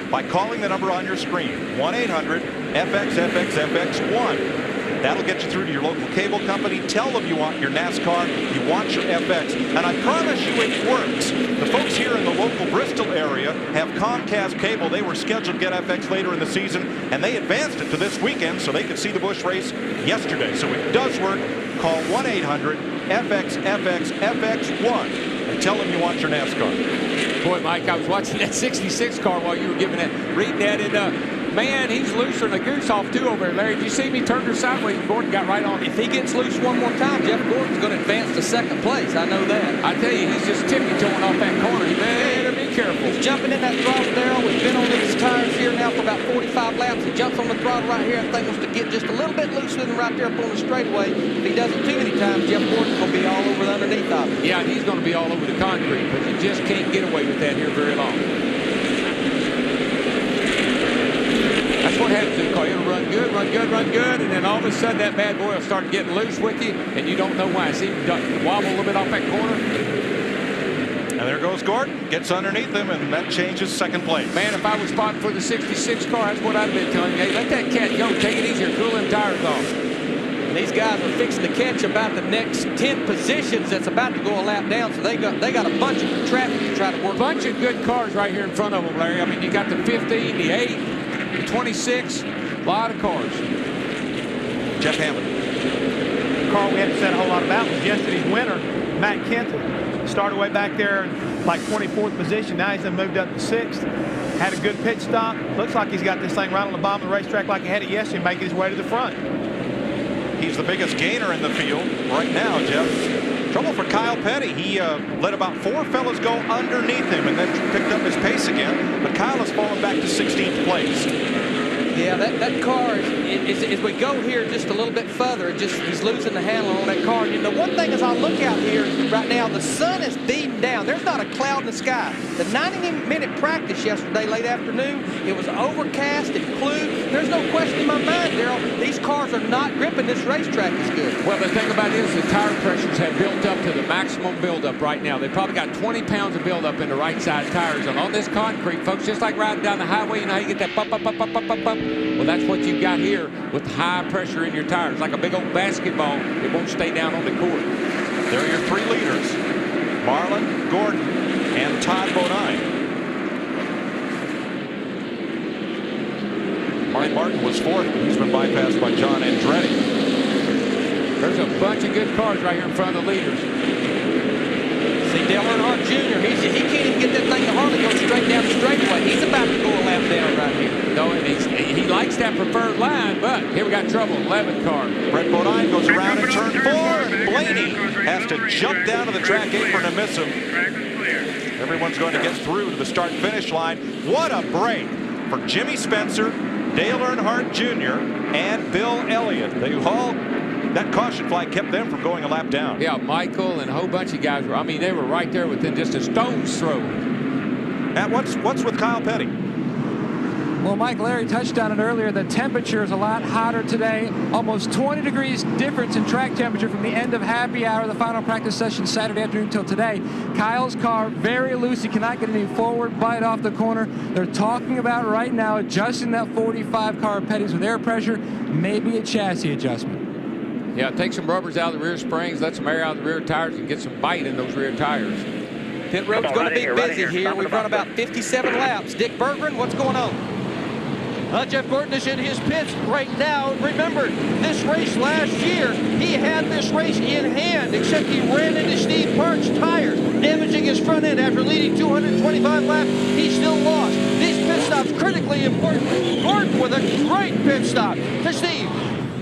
by calling the number on your screen, 1-800-FX-FX-FX-1. That'll get you through to your local cable company. Tell them you want your NASCAR, you want your FX, and I promise you it works. The folks here in the local Bristol area have Comcast cable. They were scheduled to get FX later in the season, and they advanced it to this weekend so they could see the Busch race yesterday. So it does work. Call 1-800-FX-FX-FX-1 and tell them you want your NASCAR. Boy, Mike, I was watching that 66 car while you were giving that, reading that, and man, he's looser than a goose off too over there, Larry. Did you see me turn her sideways? Gordon got right on him. If he gets loose one more time, Jeff Gordon's going to advance to 2nd place. I know that. I tell you, he's just tippy-toeing off that corner. You better be careful. He's jumping in that throttle, Darrell. We've been on these tires here now for about 45 laps. He jumps on the throttle right here. I think wants to get just a little bit looser than right there up on the straightaway. If he does it too many times, Jeff Gordon's going to be all over the underneath of him. Yeah, and he's going to be all over the concrete, but you just can't get away with that here very long. That's what happens in the car. It'll run good, and then all of a sudden that bad boy will start getting loose with you, and you don't know why. See him wobble a little bit off that corner. And there goes Gordon, gets underneath him, and that changes 2nd place. Man, if I was spotting for the 66 car, that's what I'd been telling you. Hey, let that cat go. Take it easier. Cool them tires off. And these guys are fixing to catch about the next 10 positions that's about to go a lap down, so they got a bunch of traffic to try to work. A bunch of good cars right here in front of them, Larry. I mean, you got the 15, the 8, the 26, a lot of cars. Jeff Hammond. The car we hadn't said a whole lot about was yesterday's winner, Matt Kenseth. Started way back there in like 24th position. Now he's moved up to 6th. Had a good pit stop. Looks like he's got this thing right on the bottom of the racetrack like he had it yesterday, making his way to the front. He's the biggest gainer in the field right now, Jeff. Trouble for Kyle Petty. He let about 4 fellas go underneath him and then picked up his pace again. But Kyle has fallen back to 16th place. Yeah, that car, as we go here just a little bit further, he's losing the handle on that car. And the one thing as I look out here right now, the sun is beating down. There's not a cloud in the sky. The 90-minute practice yesterday, late afternoon, it was overcast and blue. There's no question in my mind, Darrell, these cars are not gripping this racetrack as good. Well, the thing about it is the tire pressures have built up to the maximum buildup right now. They probably got 20 pounds of buildup in the right side tires. And on this concrete, folks, just like riding down the highway, you know how you get that bump, bump, bump, bump, bump, bump, bump. Well, that's what you've got here with high pressure in your tires. Like a big old basketball, it won't stay down on the court. There are your 3 leaders, Marlin, Gordon, and Todd Bodine. Mike Martin was 4th. He's been bypassed by John Andretti. There's a bunch of good cars right here in front of the leaders. See, Dale Earnhardt Jr., he can't even get that thing to hardly go straight down the straightaway. He's about to go a lap down right here. No, and he likes that preferred line, but here we got trouble. 11 car. Brett Bodine goes around in turn 4, and Blaney has to jump down to the track apron and miss him. Everyone's going to get through to the start-finish line. What a break for Jimmy Spencer, Dale Earnhardt Jr., and Bill Elliott. That caution flag kept them from going a lap down. Yeah, Michael and a whole bunch of guys were, they were right there within just a stone's throw. Matt, what's with Kyle Petty? Well, Mike Larry touched on it earlier. The temperature is a lot hotter today. Almost 20 degrees difference in track temperature from the end of happy hour, the final practice session Saturday afternoon till today. Kyle's car very loose. He cannot get any forward bite off the corner. They're talking about right now adjusting that 45 car Petty's with air pressure, maybe a chassis adjustment. Yeah, take some rubbers out of the rear springs, let some air out of the rear tires, and get some bite in those rear tires. Pit road's going to be busy here. We've run about 57 laps. Dick Berggren, what's going on? Jeff Gordon is in his pits right now. Remember, this race last year, he had this race in hand, except he ran into Steve Park's tires, damaging his front end after leading 225 laps. He still lost. These pit stops critically important. Gordon with a great pit stop to Steve.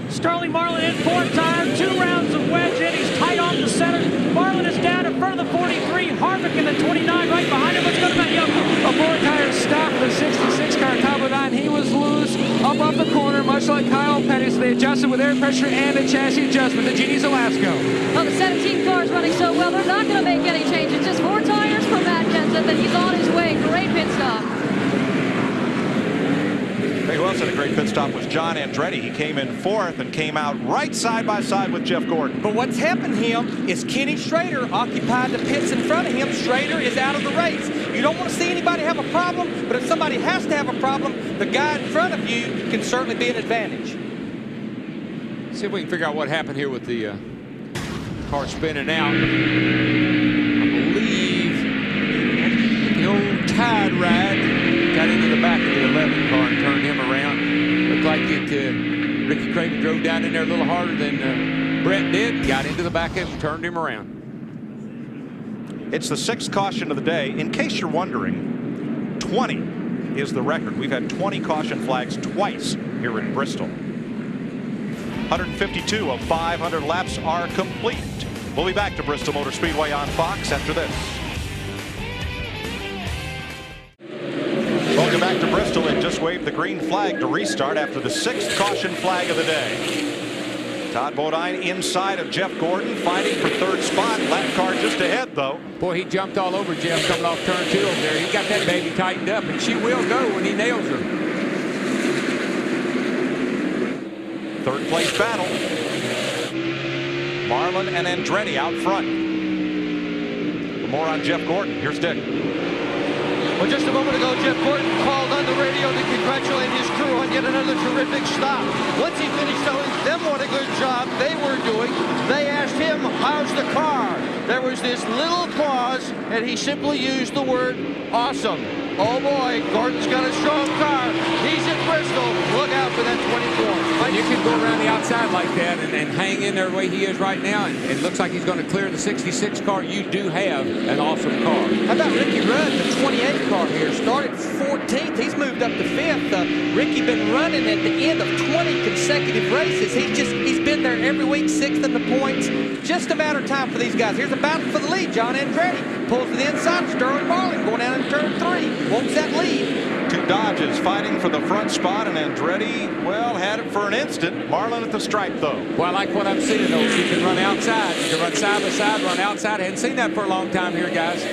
Sterling Marlin in 4th tire, 2 rounds of wedge in. He's tight off the center. Marlin is down in front of the 43. Harvick in the 29 right behind him. What's going to be a 4-tire stop for the 66 car Todd Bodine. He was loose up off the corner, much like Kyle Petty. So they adjusted with air pressure and a chassis adjustment. The Genie's Alaska. Well, the 17 car is running so well, they're not going to make any changes. Just 4 tires for Matt Kenseth, and he's on his way. Great pit stop. Who else had a great pit stop was John Andretti. He came in 4th and came out right side by side with Jeff Gordon. But what's happened to him is Kenny Schrader occupied the pits in front of him. Schrader is out of the race. You don't want to see anybody have a problem, but if somebody has to have a problem, the guy in front of you can certainly be an advantage. See if we can figure out what happened here with the car spinning out. I believe the old tide ride got into the back of the 11 car and turned him around. Looked like Ricky Craven drove down in there a little harder than Brett did. Got into the back of him and turned him around. It's the 6th caution of the day. In case you're wondering, 20 is the record. We've had 20 caution flags twice here in Bristol. 152 of 500 laps are complete. We'll be back to Bristol Motor Speedway on Fox after this. Welcome back to Bristol. It just waved the green flag to restart after the 6th caution flag of the day. Todd Bodine inside of Jeff Gordon, fighting for 3rd spot. Lap car just ahead, though. Boy, he jumped all over Jeff coming off turn 2 over there. He got that baby tightened up, and she will go when he nails her. 3rd place battle. Marlin and Andretti out front. For more on Jeff Gordon, here's Dick. Well, just a moment ago, Jeff Gordon called on the radio to congratulate his crew on yet another terrific stop. Once he finished telling them what a good job they were doing, they asked him, how's the car? There was this little pause, and he simply used the word awesome. Oh boy, Gordon's got a strong car. He's at Bristol. Look out for that 24. Mike you can go around the outside like that and hang in there the way he is right now, and it looks like he's going to clear the 66 car, you do have an awesome car. How about Ricky Rudd, the 28 car here? Started 14th. He's moved up to 5th. Ricky been running at the end of 20 consecutive races. He's been there every week, 6th in the points. Just a matter of time for these guys. Here's a battle for the lead. John Andretti pulls to the inside. Sterling Marlin going down in turn 3. Wants that lead. Two Dodges fighting for the front spot, and Andretti, well, had it for an instant. Marlin at the stripe, though. Well, I like what I'm seeing, though. You can run outside. You can run side by side, run outside. I hadn't seen that for a long time here, guys.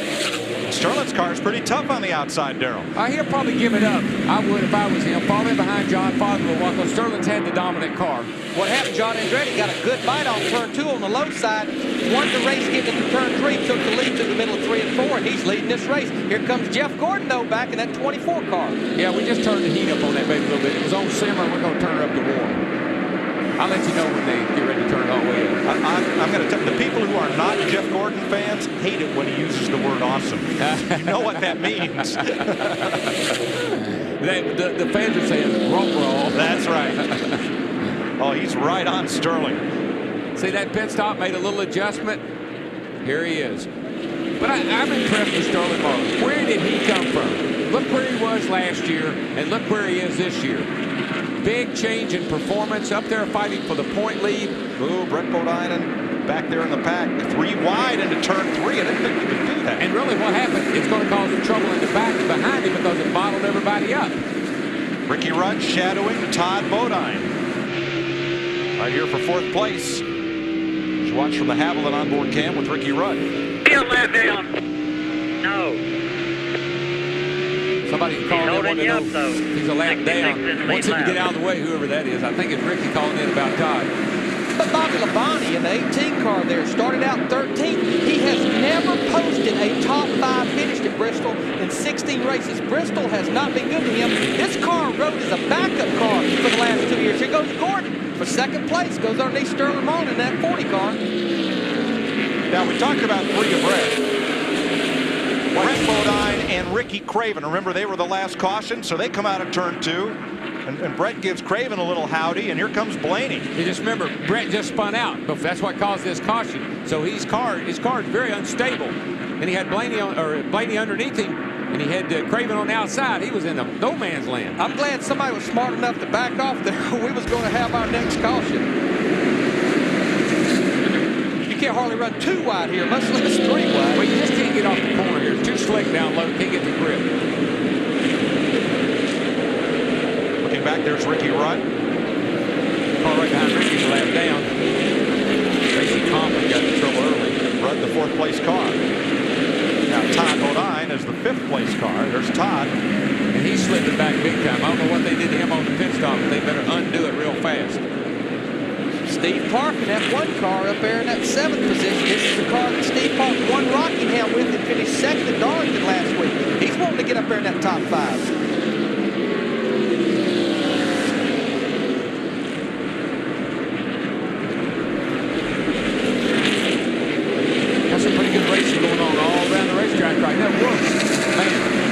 Sterling's car is pretty tough on the outside, Darrell. He'll probably give it up. I would if I was him. Fall in behind John Foswell, because Sterling's had the dominant car. What happened, John Andretti got a good bite on turn 2 on the low side. Won the race getting into turn 3, took the lead to the middle of 3 and 4, and he's leading this race. Here comes Jeff Gordon, though, back in that 24 car. Yeah, we just turned the heat up on that baby a little bit. It was on simmer. We're going to turn it up to warm. I'll let you know when they get ready to turn it all the way up. I'm going to tell the people who are not Jeff Gordon fans hate it when he uses the word awesome. You know what that means. The fans are saying roll. That's right. Oh, he's right on Sterling. See, that pit stop made a little adjustment. Here he is. But I'm impressed with Sterling Marlin. Where did he come from? Look where he was last year, and look where he is this year. Big change in performance, up there fighting for the point lead. Ooh, Brett Bodine back there in the pack. 3 wide into turn 3. I didn't think he could do that. And really what happened, it's going to cause him trouble in the back and behind him because it bottled everybody up. Ricky Rudd shadowing Todd Bodine. Right here for 4th place. You watch from the Haviland onboard cam with Ricky Rudd. Left down. No. Somebody called in, wanted to know if he's a lap down. Wants him to get out of the way, whoever that is. I think it's Ricky calling in about Todd. But Bobby Labonte in the 18 car there started out 13th. He has never posted a top 5 finish at Bristol in 16 races. Bristol has not been good to him. This car rode as a backup car for the last 2 years. Here goes Gordon for 2nd place. Goes underneath Sterling Marlin in that 40 car. Now, we talked about 3 abreast. Brett Bodine and Ricky Craven. Remember, they were the last caution, so they come out of turn 2. And Brett gives Craven a little howdy, and here comes Blaney. You just remember, Brett just spun out, but that's what caused this caution. So his car is very unstable. And he had Blaney underneath him, and he had Craven on the outside. He was in no man's land. I'm glad somebody was smart enough to back off there. We was going to have our next caution. You can't hardly run 2 wide here, much less 3 wide. Well, you just can't get off the corner here. It's too slick down low. Can't get the grip. Looking back, there's Ricky Rudd. Car right behind Ricky's lap down. Tracy Compton got in trouble early. Rudd, the 4th place car. Now Todd Bodine is the 5th place car. There's Todd. And he's slipping back big time. I don't know what they did to him on the pit stop, but they better undo it real fast. Steve Park in that 1 car up there in that 7th position. This is the car that Steve Park won Rockingham with and finished 2nd at Darlington last week. He's wanting to get up there in that top 5. Got some pretty good racing going on all around the racetrack right now. Man.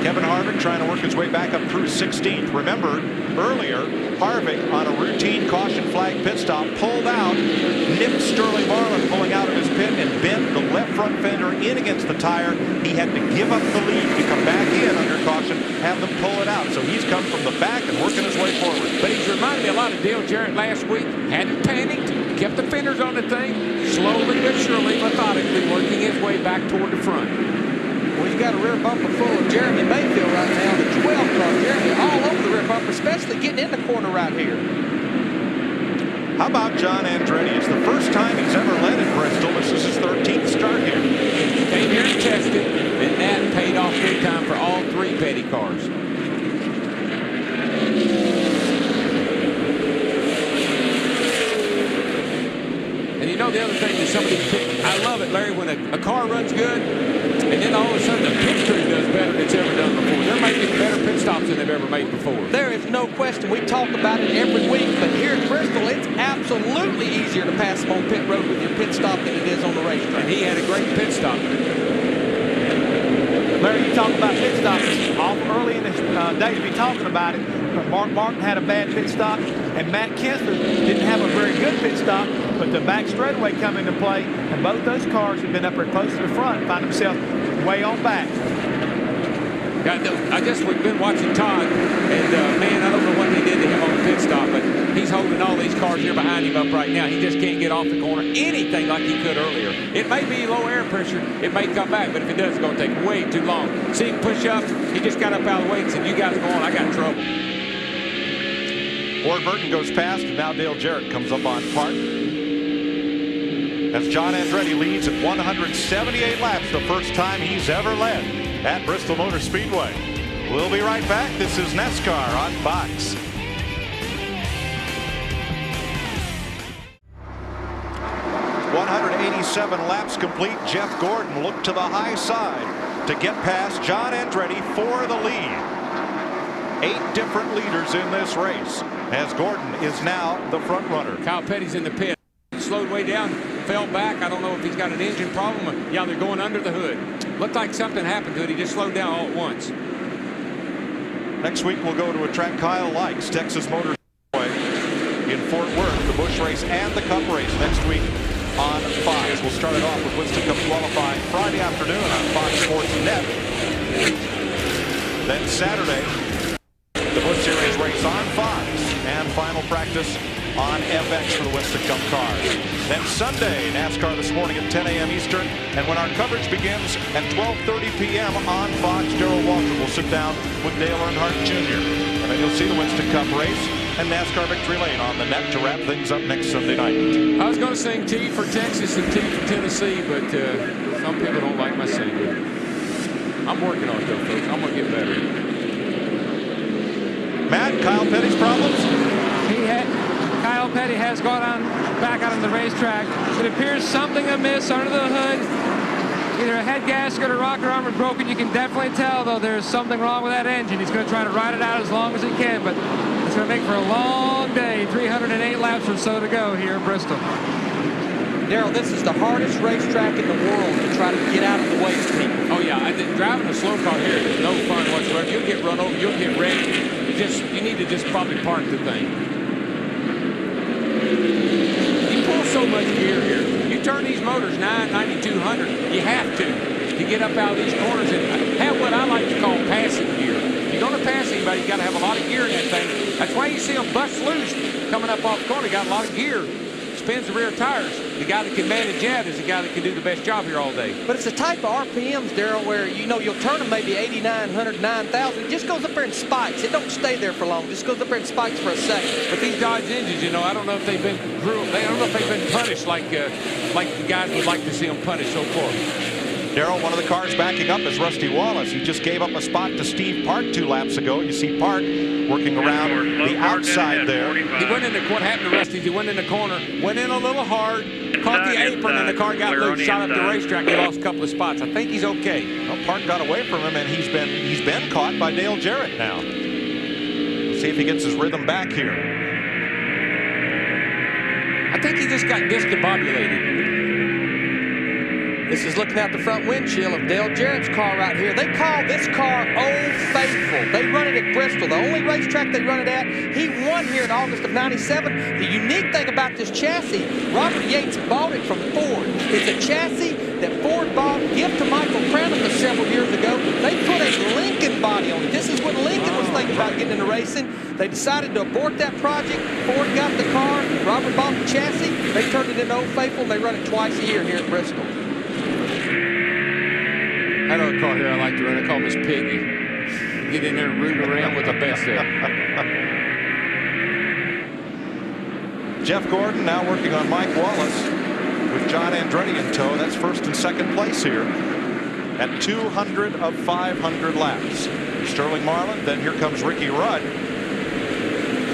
Kevin Harvick trying to work his way back up through 16th. Remember, earlier, Harvick on a routine caution flag pit stop pulled out, nipped Sterling Marlin pulling out of his pit and bent the left front fender in against the tire. He had to give up the lead to come back in under caution, have them pull it out. So he's come from the back and working his way forward. But he's reminded me a lot of Dale Jarrett last week. Hadn't panicked, kept the fenders on the thing, slowly but surely, methodically working his way back toward the front. Well, he's got a rear bumper full of Jeremy Mayfield right now, the 12 car. Jeremy all over the rear bumper, especially getting in the corner right here. How about John Andretti? It's the first time he's ever led at Bristol. This is his 13th start here. Came here and tested, and that paid off big time for all 3 Petty cars. And you know the other thing that somebody, I love it, Larry, when a car runs good, and then all of a sudden the pit crew does better than it's ever done before. They're making better pit stops than they've ever made before. There is no question. We talk about it every week, but here at Bristol, it's absolutely easier to pass them on pit road with your pit stop than it is on the racetrack. And he had a great pit stop. Larry, you talk about pit stops. Off early in this day to be talking about it. Mark Martin had a bad pit stop, and Matt Kenseth didn't have a very good pit stop, but the back straightaway come into play, and both those cars have been up there close to the front and find themselves way on back. We've been watching Todd, and man, I don't know what they did to him on the pit stop, but he's holding all these cars here behind him up right now. He just can't get off the corner anything like he could earlier. It may be low air pressure, it may come back, but if it does, it's going to take way too long. See him push up, he just got up out of the way and said, "You guys go on, I got trouble." Ward Burton goes past, and now Dale Jarrett comes up on Park. As John Andretti leads at 178 laps, the first time he's ever led at Bristol Motor Speedway. We'll be right back. This is NASCAR on Fox. .187 laps complete. Jeff Gordon looked to the high side to get past John Andretti for the lead. 8 different leaders in this race, as Gordon is now the front runner. Kyle Petty's in the pit. Slowed way down, fell back. I don't know if he's got an engine problem. Yeah, they're going under the hood. Looked like something happened to it. He just slowed down all at once. Next week we'll go to a track Kyle likes, Texas Motor Speedway in Fort Worth, the Busch race and the Cup race next week on Fox. We'll start it off with Winston Cup qualifying Friday afternoon on Fox Sports Net. Then Saturday, the Busch Series race on Fox and final practice on FX for the Winston Cup cars. Then Sunday, NASCAR This Morning at 10 a.m. Eastern. And when our coverage begins at 12:30 p.m. on Fox, Darrell Waltrip will sit down with Dale Earnhardt Jr. And then you'll see the Winston Cup race and NASCAR Victory Lane on the net to wrap things up next Sunday night. I was going to sing T for Texas and T for Tennessee, but some people don't like my singing. I'm working on it though, folks. I'm going to get better. Matt, Kyle Petty's problems? Kyle Petty has gone back out on the racetrack. It appears something amiss under the hood. Either a head gasket or rocker arm is broken. You can definitely tell, though, there's something wrong with that engine. He's going to try to ride it out as long as he can, but it's going to make for a long day. 308 laps or so to go here in Bristol. Darrell, this is the hardest racetrack in the world to try to get out of the way of people. Oh, yeah. Driving a slow car here is no fun whatsoever. You'll get run over. You'll get wrecked. You need to just probably park the thing. You pull so much gear here. You turn these motors 9,200. You have to get up out of these corners and have what I like to call passing gear. If you're going to pass anybody, you got to have a lot of gear in that thing. That's why you see them bust loose coming up off the corner. Got a lot of gear. Spins the rear tires. The guy that can manage that is the guy that can do the best job here all day. But it's a type of RPMs, Darrell, where you'll turn them maybe 8,900, 9,000. It just goes up there and spikes. It don't stay there for long. It just goes up there and spikes for a second. But these Dodge engines, I don't know if they've been groomed. I don't know if they've been punished like the guys would like to see them punished so far. Darrell, one of the cars backing up is Rusty Wallace. He just gave up a spot to Steve Park 2 laps ago. You see Park working around the outside there. He went in what happened to Rusty? He went in the corner, went in a little hard, caught the apron, and the car got loose, shot up the racetrack. He lost a couple of spots. I think he's okay. Well, Park got away from him, and he's been caught by Dale Jarrett now. Let's see if he gets his rhythm back here. I think he just got discombobulated. This is looking out the front windshield of Dale Jarrett's car right here. They call this car Old Faithful. They run it at Bristol, the only racetrack they run it at. He won here in August of '97. The unique thing about this chassis, Robert Yates bought it from Ford. It's a chassis that Ford bought, gift to Michael Kranefa several years ago. They put a Lincoln body on it. This is when Lincoln was thinking about getting into racing. They decided to abort that project. Ford got the car. Robert bought the chassis. They turned it into Old Faithful, and they run it twice a year here at Bristol. I know a car here I like to run. I call Miss Piggy. Get in there and root around with the best of it. Jeff Gordon now working on Mike Wallace with John Andretti in tow. That's first and second place here at 200 of 500 laps. Sterling Marlin, then here comes Ricky Rudd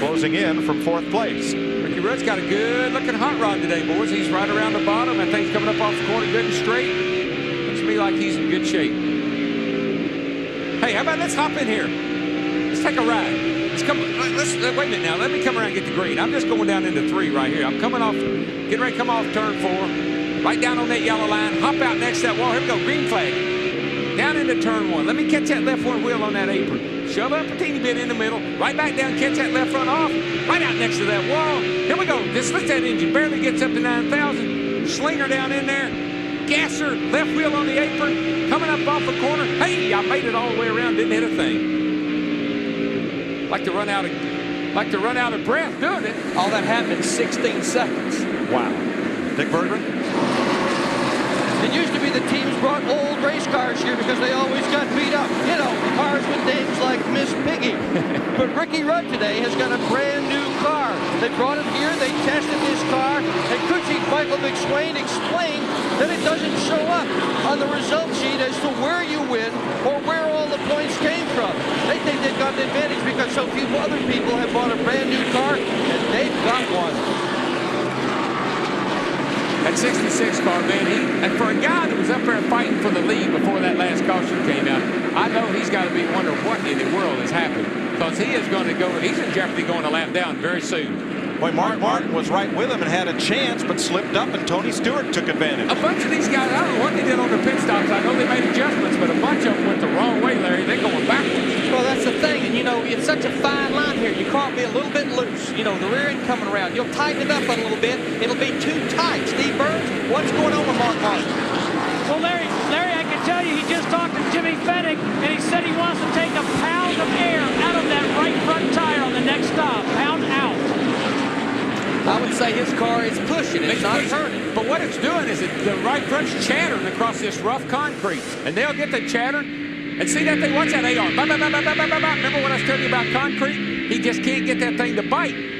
closing in from fourth place. Ricky Rudd's got a good looking hot rod today, boys. He's right around the bottom. That thing's coming up off the corner good and straight. Me like he's in good shape. Hey, how about let's hop in here? Let's take a ride. Let's wait a minute now. Let me come around and get the green. I'm just going down into 3 right here. I'm coming off, getting ready to come off turn 4. Right down on that yellow line. Hop out next to that wall. Here we go. Green flag. Down into turn 1. Let me catch that left one wheel on that apron. shove up a teeny bit in the middle, right back down, catch that left front off, right out next to that wall. Here we go. Just let that engine barely gets up to 9,000. Slinger down in there. Gasser, left wheel on the apron, coming up off the corner. Hey, I made it all the way around, didn't hit a thing. Like to run out of breath doing it. All that happened in 16 seconds. Wow. Dick Berggren? It used to be the teams brought old race cars here because they always got beat up. You know, cars with names like Miss Piggy. But Ricky Rudd today has got a brand new car. They brought it here, they tested this car, and crew chief Michael McSwain explained that it doesn't show up on the result sheet as to where you win or where all the points came from. They think they've got an advantage because so few other people have bought a brand new car, and they've got one. That 66 car, man, and for a guy that was up there fighting for the lead before that last caution came out, I know he's got to be wondering what in the world has happened, because he is going to go, he's in jeopardy going a lap down very soon. Boy, Mark Martin was right with him and had a chance, but slipped up, and Tony Stewart took advantage. A bunch of these guys, I don't know what they did on their pit stops. I know they made adjustments, but a bunch of them went the wrong way, Larry. They're going backwards. Well, that's the thing, and you know, it's such a fine line here. You can't be a little bit loose. You know, the rear end coming around. You'll tighten it up a little bit. It'll be too tight. Steve Burns, what's going on with Mark Martin? Well, Larry, I can tell you, he just talked to Jimmy Fennick, and he said he wants to take a pound of air out of that right front tire on the next stop. Pound out. I would say his car is pushing. It's not turning. But what it's doing is the right front's chattering across this rough concrete. And they'll get the chatter. And see that thing? Watch that AR. Remember what I was telling you about concrete? He just can't get that thing to bite.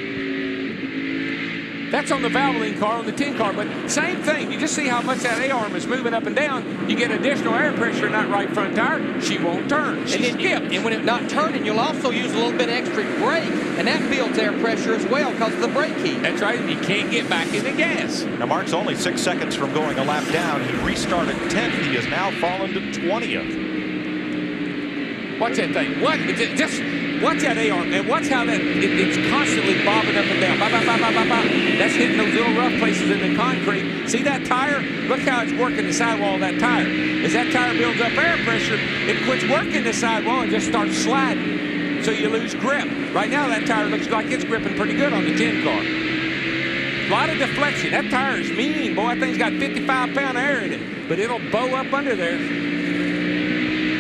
That's on the Valvoline car, on the 10 car, but same thing. You just see how much that A-arm is moving up and down. You get additional air pressure in that right front tire. She won't turn. She skips. And when it's not turning, you'll also use a little bit extra brake, and that builds air pressure as well because of the brake heat. That's right. You can't get back in the gas. Now, Mark's only 6 seconds from going a lap down. He restarted 10th. He has now fallen to 20th. Watch that thing. What? Just watch that A-arm, and watch how it's constantly bobbing up and down. That's hitting those little rough places in the concrete. See that tire? Look how it's working the sidewall of that tire. As that tire builds up air pressure, it quits working the sidewall and just starts sliding. So you lose grip. Right now, that tire looks like it's gripping pretty good on the 10 car. A lot of deflection. That tire is mean, boy. That thing's got 55-pound air in it, but it'll bow up under there.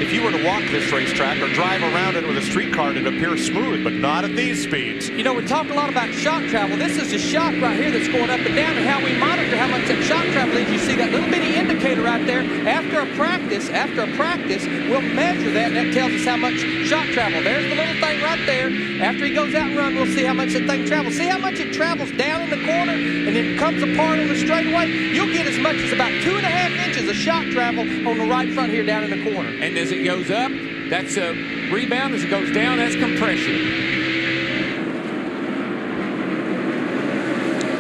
If you were to walk this racetrack or drive around it with a street car, it'd appear smooth, but not at these speeds. You know, we talked a lot about shock travel. This is the shock right here that's going up and down, and how we monitor how much that shock travel is. You see that little bitty indicator right there. After a practice, we'll measure that, and that tells us how much shock travel. There's the little thing right there. After he goes out and runs, we'll see how much that thing travels. See how much it travels down in the corner, and then comes apart on the straightaway? You'll get as much as about 2.5 inches of shock travel on the right front here down in the corner. And as it goes up, that's a rebound. As it goes down, that's compression.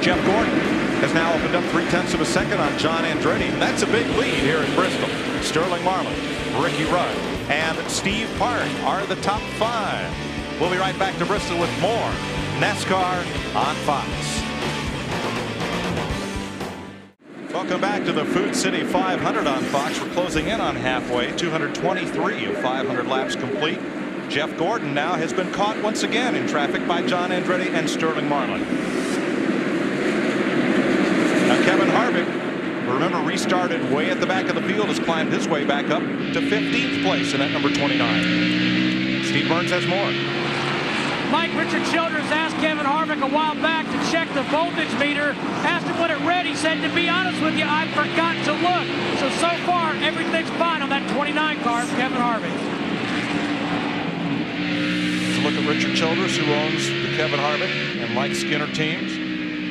Jeff Gordon has now opened up 0.3 of a second on John Andretti. That's a big lead here in Bristol. Sterling Marlin, Ricky Rudd, and Steve Park are the top 5. We'll be right back to Bristol with more NASCAR on Fox. Welcome back to the Food City 500 on Fox. We're closing in on halfway. 223 of 500 laps complete. Jeff Gordon now has been caught once again in traffic by John Andretti and Sterling Marlin. Now Kevin Harvick, remember, restarted way at the back of the field, has climbed his way back up to 15th place in that number 29. Steve Burns has more. Mike, Richard Childress asked Kevin Harvick a while back to check the voltage meter, asked him when it read. He said, to be honest with you, I forgot to look. So far, everything's fine on that 29 car for Kevin Harvick. Let's look at Richard Childress, who owns the Kevin Harvick and Mike Skinner teams.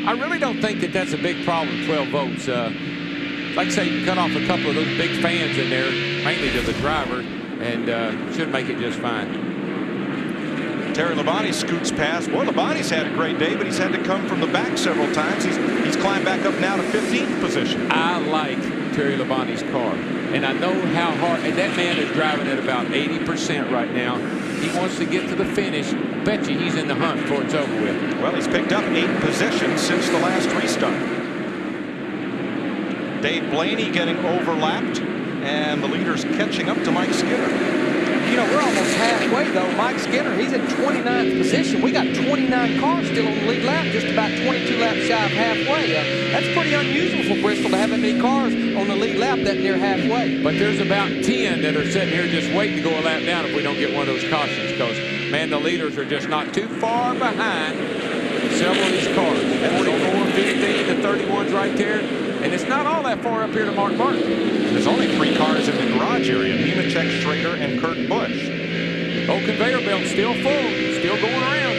I really don't think that that's a big problem, 12 volts. Like I say, you cut off a couple of those big fans in there, mainly to the driver, and should make it just fine. Terry Labonte scoots past. Boy, Labonte's had a great day, but he's had to come from the back several times. He's climbed back up now to 15th position. I like Terry Labonte's car, and I know how hard, and that man is driving at about 80% right now. He wants to get to the finish. Bet you he's in the hunt before it's over with. Well, he's picked up 8 positions since the last restart. Dave Blaney getting overlapped, and the leader's catching up to Mike Skinner. You know, we're almost halfway, though. Mike Skinner, he's in 29th position. We got 29 cars still on the lead lap, just about 22 laps shy of halfway. That's pretty unusual for Bristol to have that many cars on the lead lap that near halfway. But there's about 10 that are sitting here just waiting to go a lap down if we don't get one of those cautions, because, man, the leaders are just not too far behind several of these cars. 44, 15, the 31's right there. And it's not all that far up here to Mark Martin. There's only 3 cars in the garage area, Nemechek, Schrader, and Kurt Busch. Old conveyor belt still full, still going around.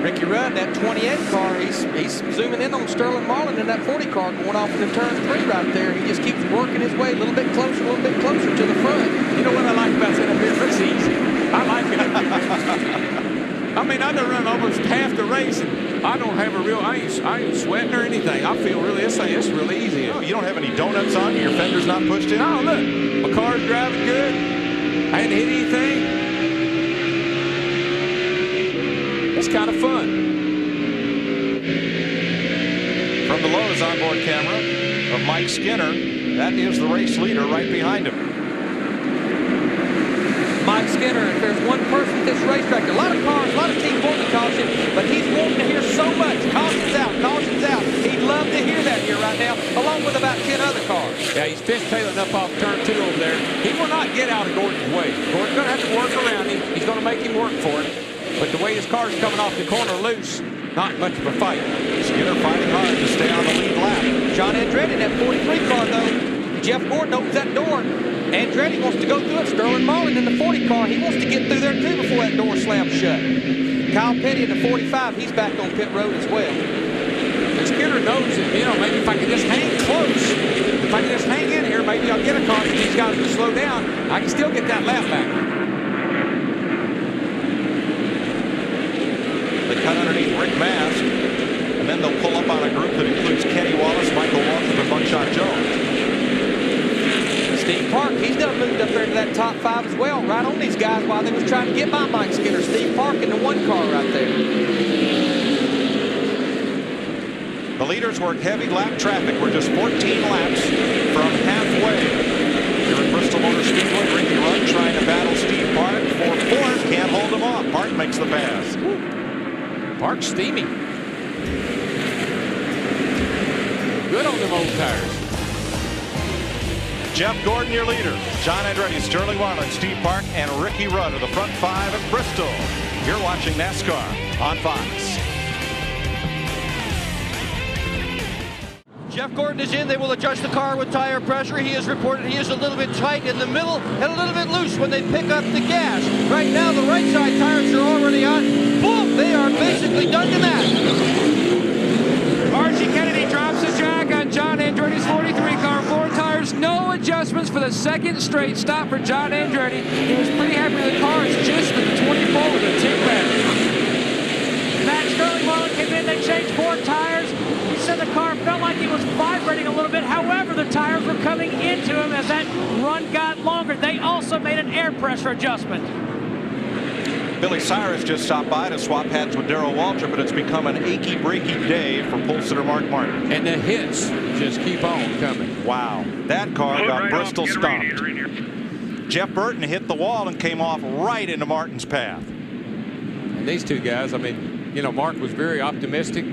Ricky Rudd, that 28 car, he's zooming in on Sterling Marlin in that 40 car going off into turn 3 right there. He just keeps working his way a little bit closer to the front. You know what I like about sitting up here? It's easy. I like it up here. I mean, I done run almost half the race, and I don't have a real, I ain't sweating or anything. I feel really, it's really easy. No, you don't have any donuts on? Your fender's not pushed in? No, look, my car's driving good. I hadn't hit anything. It's kind of fun. From the Lowe's onboard camera of Mike Skinner, that is the race leader right behind him. Mike Skinner, if there's one person at this racetrack, a lot of cars, a lot of teams want to caution, but he's wanting to hear so much. Caution's out, caution's out. He'd love to hear that here right now, along with about 10 other cars. Yeah, he's fishtailing up off turn 2 over there. He will not get out of Gordon's way. Gordon's going to have to work around him. He's going to make him work for it. But the way his car's coming off the corner loose, not much of a fight. Skinner fighting hard to stay on the lead lap. John Andretti in that 43 car, though. Jeff Gordon opens that door. Andretti wants to go through it. Sterling Marlin in the 40 car, he wants to get through there too before that door slams shut. Kyle Petty in the 45, he's back on pit road as well. And Skinner knows that, you know, maybe if I can just hang close, if I can just hang in here, maybe I'll get a car. If these guys will slow down, I can still get that lap back. They cut underneath Rick Mast, and then they'll pull up on a group that includes Kenny Wallace, Michael Waltrip, and Buckshot Jones. Steve Park, he's done moved up there into that top 5 as well, right on these guys while they was trying to get by Mike Skinner. Steve Park in the 1 car right there. The leaders work heavy lap traffic. We're just 14 laps from halfway. Here at Bristol Motor Speedway, Ricky Rudd trying to battle Steve Park for 4th. Can't hold him off. Park makes the pass. Park's steamy. Good on them old tires. Jeff Gordon, your leader. John Andretti, Sterling Marlin, Steve Park, and Ricky Rudd are the front 5 at Bristol. You're watching NASCAR on Fox. Jeff Gordon is in. They will adjust the car with tire pressure. He has reported he is a little bit tight in the middle and a little bit loose when they pick up the gas. Right now, the right side tires are already on. Boom! They are basically done to that. Archie Kennedy drops the jack on John Andretti's 43 car. 4 tires, no adjustments for the 2nd straight stop for John Andretti. He was pretty happy with the cars, just with the 24 with a tick back. Matt Sterling Marlin came in, they changed 4 tires. He said the car felt like he was vibrating a little bit. However, the tires were coming into him as that run got longer. They also made an air pressure adjustment. Billy Cyrus just stopped by to swap heads with Darrell Waltrip, but it's become an achy, breaky day for pole sitter Mark Martin. And the hits just keep on coming. Wow. That car got Bristol stomped. Jeff Burton hit the wall and came off right into Martin's path. And these 2 guys, I mean, you know, Mark was very optimistic.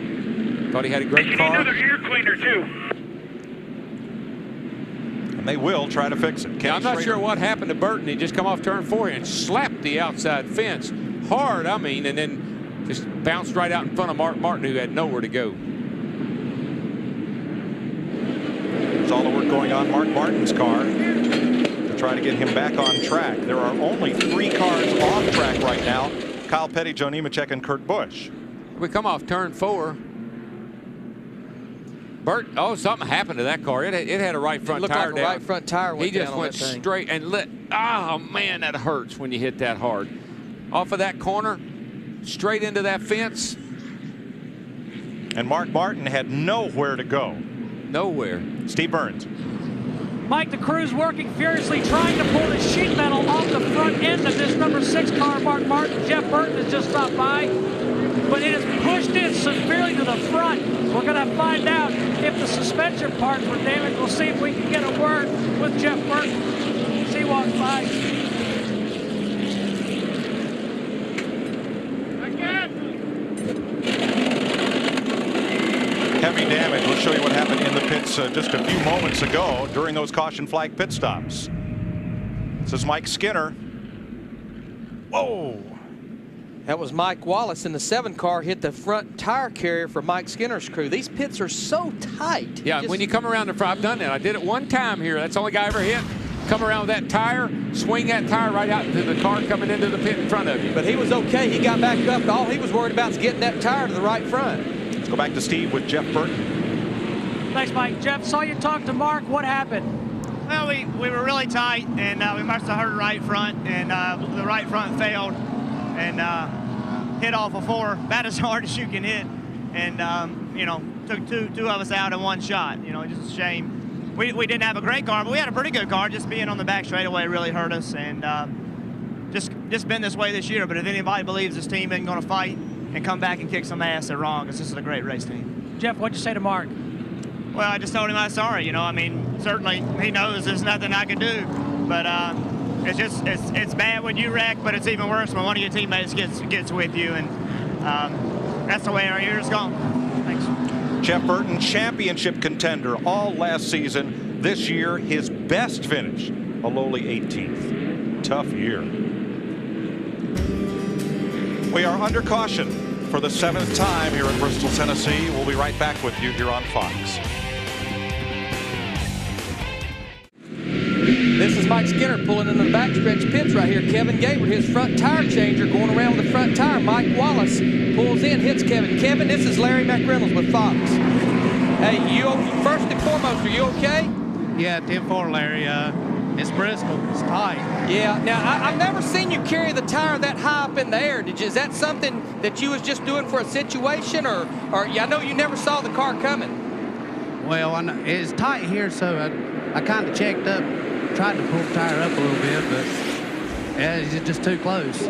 Thought he had a great car. Another air cleaner, too. And they will try to fix it. I'm not sure what happened to Burton. He just come off turn 4 and slapped the outside fence hard, I mean, and then just bounced right out in front of Mark Martin, who had nowhere to go. There's all the work going on Mark Martin's car to try to get him back on track. There are only 3 cars off track right now. Kyle Petty, Joe Nemechek, and Kurt Busch. We come off turn 4. Oh, something happened to that car. It had a right front tire like down. A right front tire went he just down went on that thing. straight and lit. Oh, man, that hurts when you hit that hard. Off of that corner, straight into that fence. And Mark Martin had nowhere to go. Nowhere. Steve Burns. Mike, the crew's working furiously, trying to pull the sheet metal off the front end of this number 6 car, Mark Martin. Jeff Burton has just stopped by, but it has pushed in severely to the front. We're going to find out if the suspension parts were damaged. We'll see if we can get a word with Jeff Burton. See he walks by. Heavy damage. We'll show you what happened in the pits just a few moments ago during those caution flag pit stops. This is Mike Skinner. Whoa. That was Mike Wallace in the 7 car, hit the front tire carrier for Mike Skinner's crew. These pits are so tight. Yeah, when you come around the front, I've done that. I did it one time here. That's the only guy I ever hit. Come around with that tire, swing that tire right out into the car coming into the pit in front of you. But he was okay. He got back up. All he was worried about is getting that tire to the right front. Let's go back to Steve with Jeff Burton. Thanks, Mike. Jeff, saw you talk to Mark. What happened? Well, we were really tight, and we must have hurt right front, and the right front failed, and hit off of 4, about as hard as you can hit, and you know, took two of us out in one shot. You know, just a shame. We didn't have a great car, but we had a pretty good car. Just being on the back straightaway really hurt us, and just been this way this year. But if anybody believes this team isn't going to fight and come back and kick some ass, they're wrong, because this is a great race team. Jeff, what'd you say to Mark? Well, I just told him I was sorry. You know, I mean, certainly he knows there's nothing I can do, but it's just it's bad when you wreck, but it's even worse when one of your teammates gets with you, and that's the way our year's gone. Thanks. Jeff Burton, championship contender all last season. This year, his best finish, a lowly 18th. Tough year. We are under caution for the 7th time here at Bristol, Tennessee. We'll be right back with you here on Fox. This is Mike Skinner pulling into the backstretch pits right here. Kevin Gayward, his front tire changer, going around with the front tire. Mike Wallace pulls in, hits Kevin. Kevin, this is Larry McReynolds with Fox. Hey, you first and foremost, are you okay? Yeah, 10-4, Larry. It's Bristol. It's tight. Yeah. Now, I've never seen you carry the tire that high up in the air. Is that something that you was just doing for a situation, or I know you never saw the car coming? Well, I know it's tight here, so I kind of checked up, tried to pull the tire up a little bit, but yeah, it's just too close.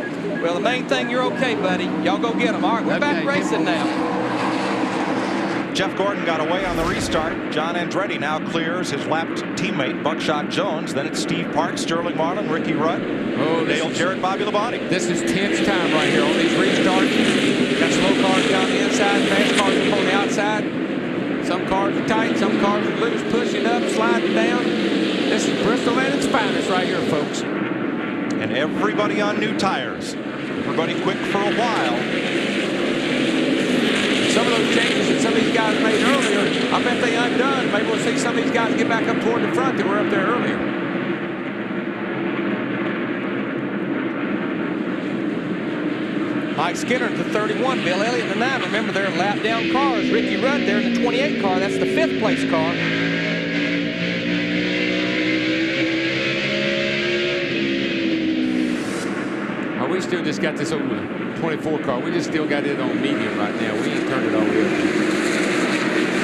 Well, the main thing, you're okay, buddy. Y'all go get them. All right, we're back racing now. Jeff Gordon got away on the restart. John Andretti now clears his lapped teammate, Buckshot Jones. Then it's Steve Park, Sterling Marlin, Ricky Rudd, Dale Jarrett, Bobby Labonte. This is tense time right here on these restarts. Got slow cars down the inside, fast cars up on the outside. Some cars are tight, some cars are loose, pushing up, sliding down. This is Bristol at its finest right here, folks. And everybody on new tires. Everybody quick for a while. Some of those changes that some of these guys made earlier, I bet they undone. Maybe we'll see some of these guys get back up toward the front that were up there earlier. Mike Skinner at the 31, Bill Elliott the 9. Remember, they're lap down cars. Ricky Rudd there in the 28 car. That's the 5th place car. We still just got this old 24 car. We just still got it on medium right now. We ain't turned it all the way up.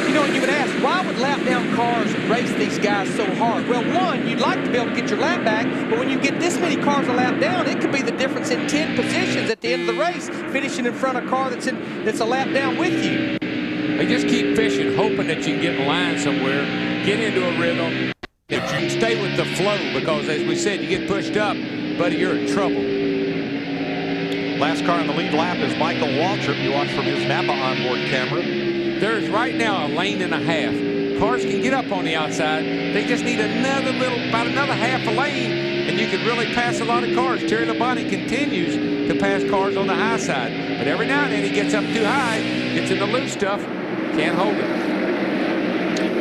You know, you would ask, why would lap down cars race these guys so hard? Well, one, you'd like to be able to get your lap back, but when you get this many cars a lap down, it could be the difference in 10 positions at the end of the race, finishing in front of a car that's a lap down with you. They just keep fishing, hoping that you can get in line somewhere, get into a rhythm, that you stay with the flow, because as we said, you get pushed up, buddy, you're in trouble. Last car on the lead lap is Michael Waltrip. You watch from his Napa onboard camera. There's right now a lane and a half. Cars can get up on the outside. They just need about another half a lane, and you can really pass a lot of cars. Terry Labonte continues to pass cars on the high side, but every now and then he gets up too high, gets in the loose stuff, can't hold it.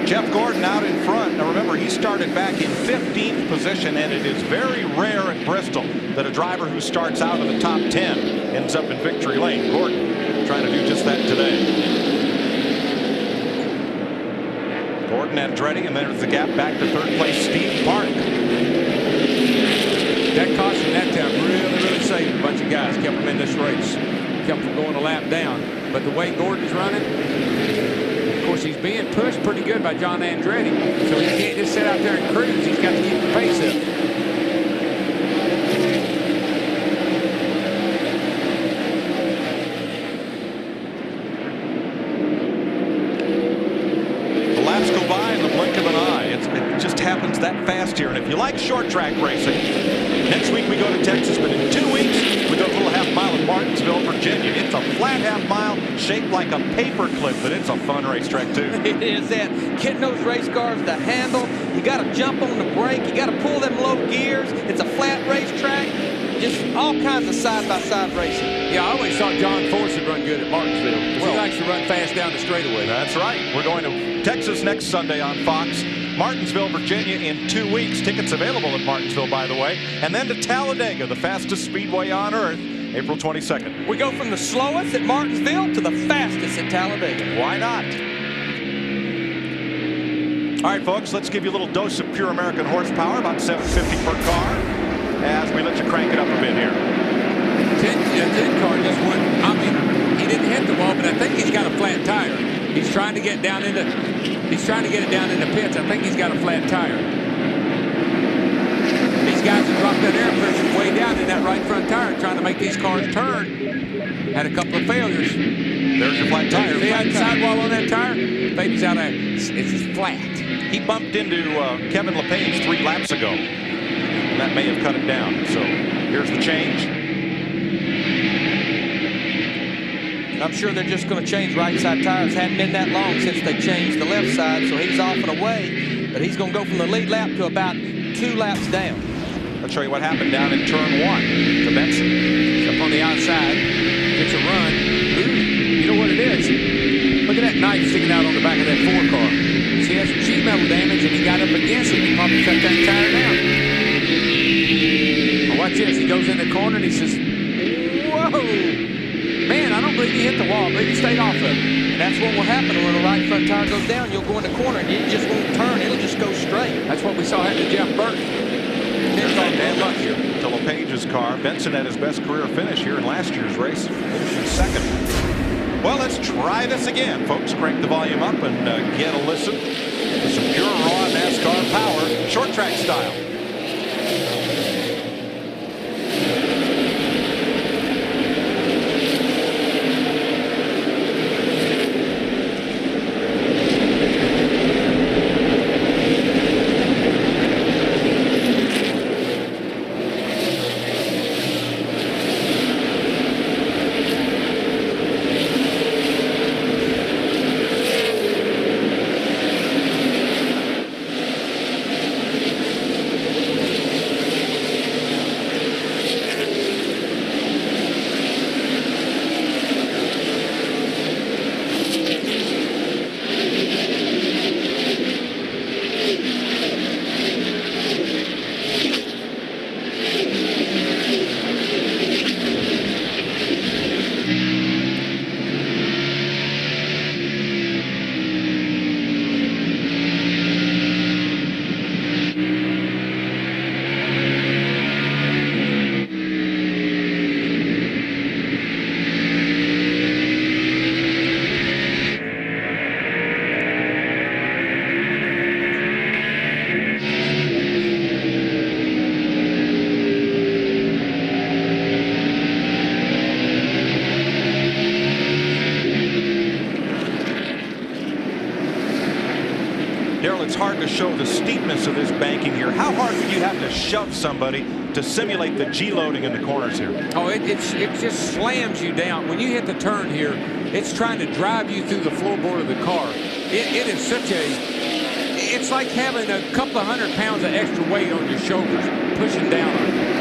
Jeff Gordon out in front. Now remember, he started back in 15th position, and it is very rare at Bristol that a driver who starts out in the top 10 ends up in victory lane. Gordon trying to do just that today. Gordon Andretti, and then there's the gap back to 3rd place, Steve Park. That caution that time really saved a bunch of guys, kept them in this race, kept them going a lap down. But the way Gordon's running, course, he's being pushed pretty good by John Andretti, so he can't just sit out there and cruise. He's got to keep the pace up. Happens that fast here. And if you like short track racing, next week we go to Texas, but in 2 weeks we go a little half mile in Martinsville, Virginia. It's a flat half mile shaped like a paper clip, but it's a fun racetrack too. It is that. Getting those race cars to handle, you got to jump on the brake, you got to pull them low gears. It's a flat racetrack. Just all kinds of side-by-side racing. Yeah, I always thought John Force would run good at Martinsville. Well, he likes to run fast down the straightaway. That's right. We're going to Texas next Sunday on Fox. Martinsville, Virginia in 2 weeks. Tickets available at Martinsville, by the way. And then to Talladega, the fastest speedway on earth, April 22nd. We go from the slowest at Martinsville to the fastest at Talladega. Why not? All right, folks, let's give you a little dose of pure American horsepower, about 750 per car, as we let you crank it up a bit here. 10 car just went, I mean, he didn't hit the wall, but I think he's got a flat tire. He's trying to get down into, he's trying to get it down in the pits. I think he's got a flat tire. These guys have dropped that air pressure way down in that right front tire, trying to make these cars turn. Had a couple of failures. There's your flat tire. See that sidewall on that tire? Baby's out of it's flat. He bumped into Kevin LePage 3 laps ago. And that may have cut it down. So here's the change. I'm sure they're just going to change right side tires. Hadn't been that long since they changed the left side, so he's off and away. But he's going to go from the lead lap to about 2 laps down. Let's show you what happened down in turn 1 to Benson. He's up on the outside, gets a run. Ooh, you know what it is? Look at that knife sticking out on the back of that 4 car. See, he has some sheet metal damage, and he got up against it. He probably cut that tire down. Well, watch this. He goes in the corner, and he says, whoa. Man, I don't believe he hit the wall. I believe he stayed off of it. And that's what will happen when the right front tire goes down. You'll go in the corner, and it just won't turn. It'll just go straight. That's what we saw happen to Jeff Burton. There's that damage to LePage's car. Benson had his best career finish here in last year's race, finishing second. Well, let's try this again, folks. Crank the volume up and get a listen to some pure raw NASCAR power, short track style. It's hard to show the steepness of this banking here. How hard would you have to shove somebody to simulate the G-loading in the corners here? Oh, it just slams you down. When you hit the turn here, it's trying to drive you through the floorboard of the car. It is such a, it's like having a couple of 100 pounds of extra weight on your shoulders, pushing down on you.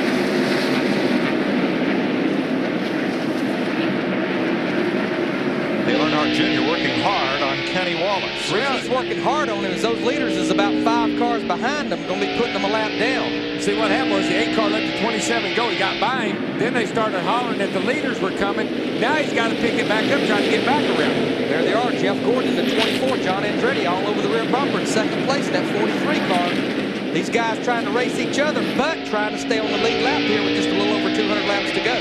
Dale Earnhardt Jr. working hard on Kenny Wallace. Well, he's working hard on him as those leaders is about 5 cars behind him, going to be putting them a lap down. See, what happened was the 8 car let the 27 go. He got by him. Then they started hollering that the leaders were coming. Now he's got to pick it back up, trying to get back around. There they are. Jeff Gordon, the 24. John Andretti all over the rear bumper in second place in that 43 car. These guys trying to race each other, but trying to stay on the lead lap here with just a little over 200 laps to go.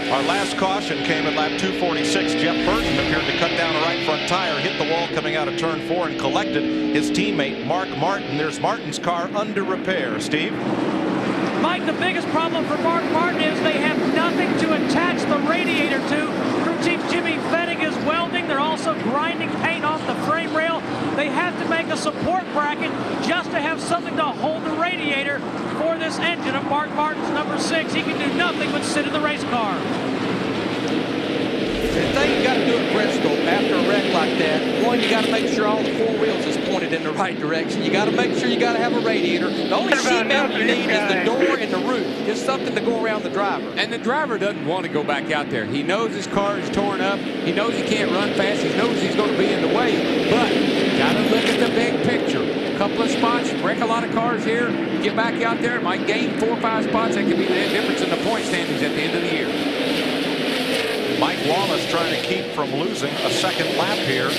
All Our last caution came at lap 246. Jeff Burton appeared to cut down a right front tire, hit the wall coming out of turn 4, and collected his teammate Mark Martin. There's Martin's car under repair. Steve? Mike, the biggest problem for Mark Martin is they have nothing to attach the radiator to. Crew Chief Jimmy Fennig is welding. They're also grinding paint off the frame rail. They have to make a support bracket just to have something to hold the radiator for this engine of Mark Martin's number 6. He can do nothing but sit in the race car. The thing you got to do at Bristol after a wreck like that, one, you got to make sure all the 4 wheels is pointed in the right direction. You got to make sure you got to have a radiator. The only seat mount you need is the door and the roof. Just something to go around the driver. And the driver doesn't want to go back out there. He knows his car is torn up. He knows he can't run fast. He knows he's going to be in the way. But got to look at the big picture. A couple of spots, wreck a lot of cars here. You get back out there, might gain 4 or 5 spots. That could be the difference in the point standings at the end of the year. Mike Wallace trying to keep from losing a second lap here,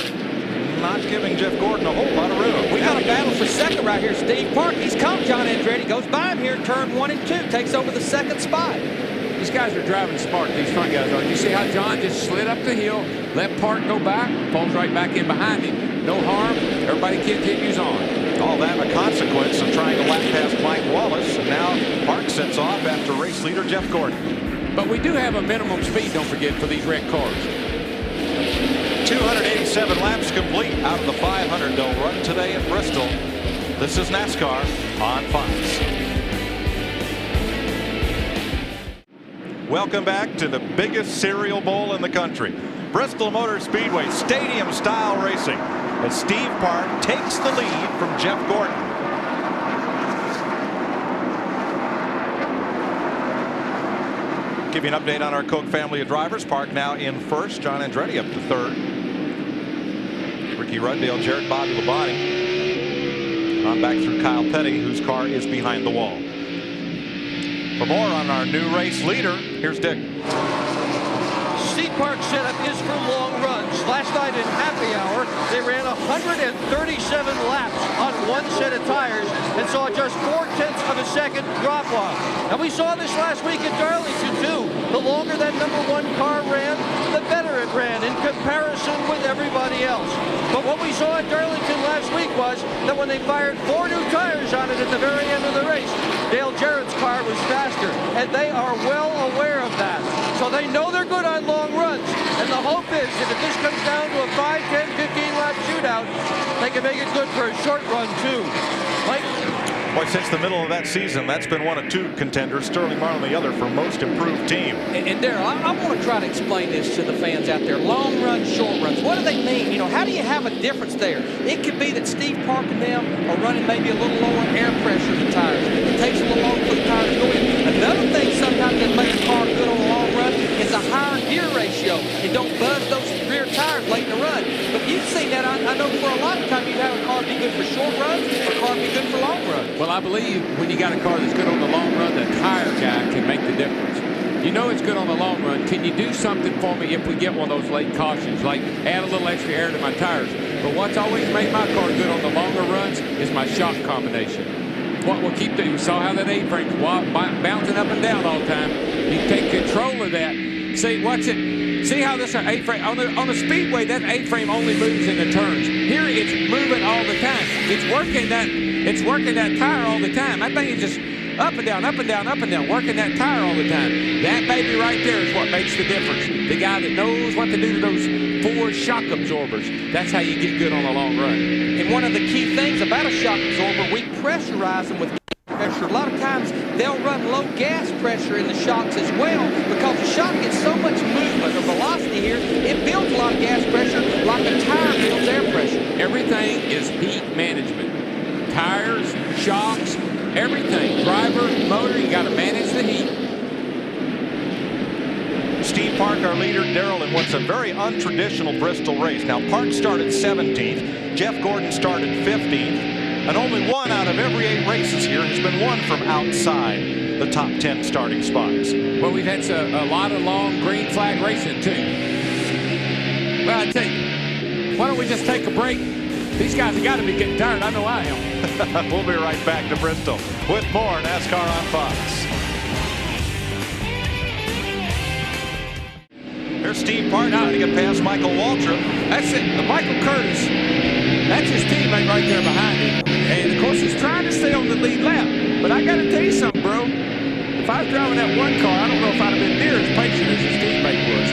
not giving Jeff Gordon a whole lot of room. We got a battle for second right here. Steve Park, he's caught John Andretti, goes by him here in turn 1 and 2, takes over the second spot. These guys are driving smart, these front guys are. You see how John just slid up the hill, let Park go back, falls right back in behind him. No harm, everybody continues on. All that a consequence of trying to lap past Mike Wallace, and now Park sets off after race leader Jeff Gordon. But we do have a minimum speed, don't forget, for these wrecked cars. 287 laps complete out of the 500 they'll run today at Bristol. This is NASCAR on Fox. Welcome back to the biggest cereal bowl in the country. Bristol Motor Speedway stadium style racing as Steve Park takes the lead from Jeff Gordon. Give you an update on our Koch family of drivers. Park now in first. John Andretti up to third. Ricky Ruddale, Jared Bobby Labonte. On back through Kyle Petty, whose car is behind the wall. For more on our new race leader, here's Dick. Steve Park's setup is for long runs. Last night in happy hour, they ran 137 laps on one set of tires and saw just 0.4 of a second drop off. Now we saw this last week at Darlington too. The longer that number 1 car ran, the better it ran in comparison with everybody else. But what we saw at Darlington last week was that when they fired 4 new tires on it at the very end of the race, Dale Jarrett's car was faster, and they are well aware of that. So they know they're good on long runs, and the hope is that if this comes down to a 5, 10, 15 lap shootout, they can make it good for a short run too. Mike? Boy, since the middle of that season, that's been one of 2 contenders, Sterling Marlin the other, for most improved team. And Darrell, I want to try to explain this to the fans out there. Long runs, short runs. What do they mean? You know, how do you have a difference there? It could be that Steve Park and them are running maybe a little lower air pressure in the tires. It takes a little longer for the tires to go in. Another thing sometimes that makes a car good on a long run is a higher gear ratio. It don't buzz those rear tires late in the run. But you've seen that. I know for a lot of times you'd have a car be good for short runs, or a car be good for long runs. Well, I believe when you got a car that's good on the long run, the tire guy can make the difference. You know it's good on the long run. Can you do something for me if we get one of those late cautions, like add a little extra air to my tires? But what's always made my car good on the longer runs is my shock combination. What will keep you saw how that A-frame's bouncing up and down all the time. You take control of that. See, watch it. See how this A-frame on a speedway, that A-frame only moves in the turns. Here it's moving all the time. It's working that tire all the time. That thing is just up and down, up and down, up and down, working that tire all the time. That baby right there is what makes the difference. The guy that knows what to do to those 4 shock absorbers. That's how you get good on a long run. And one of the key things about a shock absorber, we pressurize them with pressure. A lot of times they'll run low gas pressure in the shocks as well, because the shock gets so much movement or velocity here, it builds a lot of gas pressure like a tire builds air pressure. Everything is heat management. Tires, shocks, everything. Driver, motor, you got to manage the heat. Steve Park, our leader, Darrell, in what's a very untraditional Bristol race. Now, Park started 17th. Jeff Gordon started 15th. And only 1 out of every 8 races here has been won from outside the top 10 starting spots. Well, we've had a lot of long green flag racing, too. Well, I tell you, why don't we just take a break? These guys have got to be getting tired. I know I am. We'll be right back to Bristol with more NASCAR on Fox. There's Steve Park trying to get past Michael Waltrip. That's it. Michael Curtis, that's his teammate right there behind him. And, of course, he's trying to stay on the lead lap. But I got to tell you something, bro. If I was driving that one car, I don't know if I'd have been near as patient as his teammate was.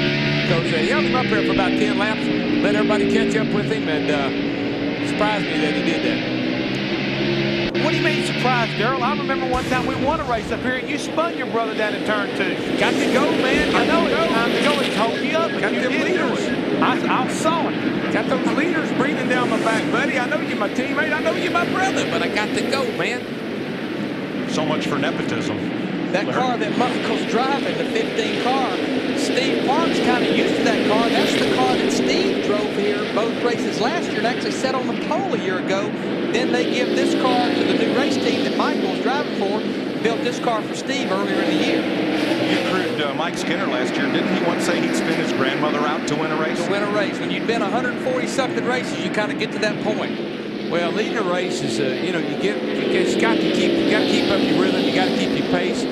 Because he held him up there for about 10 laps, let everybody catch up with him, and surprised me that he did that. What do you mean surprised, Daryl? I remember one time we won a race up here and you spun your brother down in turn 2. Got to go, man. I know it's time to go. He told you up. Got them leaders. I saw it. Got those leaders breathing down my back, buddy. I know you're my teammate. I know you're my brother, but I got to go, man. So much for nepotism. That car that Michael's driving, the 15 car, Steve Park's kind of used to that car. That's the car that Steve drove here both races last year and actually sat on the pole a year ago. Then they give this car to the new race team that Michael was driving for, built this car for Steve earlier in the year. You crewed Mike Skinner last year. Didn't he once say he'd spin his grandmother out to win a race? To win a race. When you've been 140-something races, you kind of get to that point. Well, leading a race is, you know, you got to keep up your rhythm. You got to keep your pace.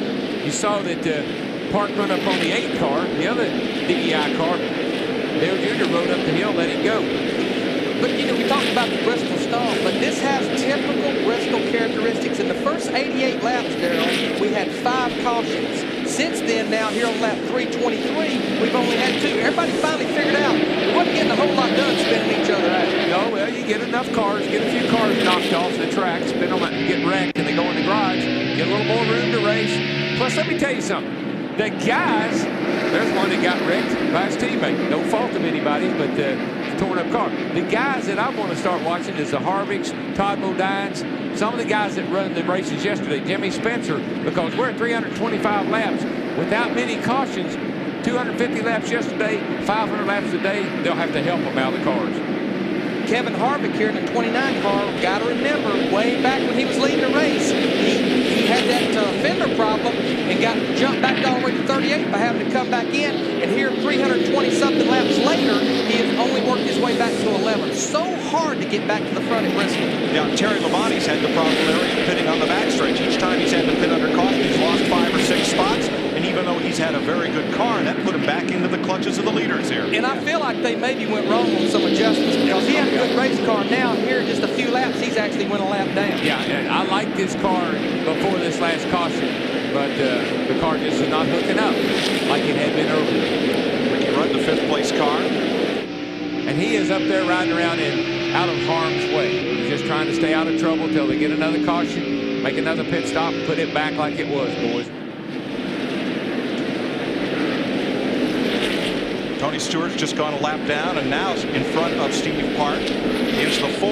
You saw that Park run up on the 8 car, the other DEI car. Dale Jr. rode up the hill, let it go. But, you know, we talked about the Bristol stall, but this has typical Bristol characteristics. In the first 88 laps, Daryl, we had 5 cautions. Since then, now here on lap 323, we've only had 2. Everybody finally figured out we wasn't getting a whole lot done spinning each other out. No, well, you get enough cars, get a few cars knocked off the track, spin them and get wrecked, and they go in the garage, get a little more room to race. Plus, let me tell you something. The guys, there's one that got wrecked by his teammate. No fault of anybody's, but torn up car. The guys that I want to start watching is the Harvicks, Todd Bodines, some of the guys that run the races yesterday, Jimmy Spencer, because we're at 325 laps without many cautions, 250 laps yesterday, 500 laps a day. They'll have to help them out of the cars. Kevin Harvick here in the 29 car, got to remember, way back when he was leading the race, he had that fender problem and got jumped back all the way to 38 by having to come back in. And here, 320-something laps later, he has only worked his way back to 11. So hard to get back to the front at Bristol. Yeah, Terry Labonte's had the problem there, pitting on the backstretch. Each time he's had to pit under caution, he's lost 5 or 6 spots. And even though he's had a very good car, that put him back into the clutches of the leaders here. And I feel like they maybe went wrong on some adjustments because he had a good race car. Now, here in just a few laps, he's actually went a lap down. Yeah, and I liked this car before this last caution, but the car just is not hooking up like it had been earlier. Ricky Rudd, the 5th place car. And he is up there riding around out of harm's way. He's just trying to stay out of trouble until they get another caution, make another pit stop, and put it back like it was, boys. Tony Stewart's just gone a lap down and now in front of Steve Park is the 4,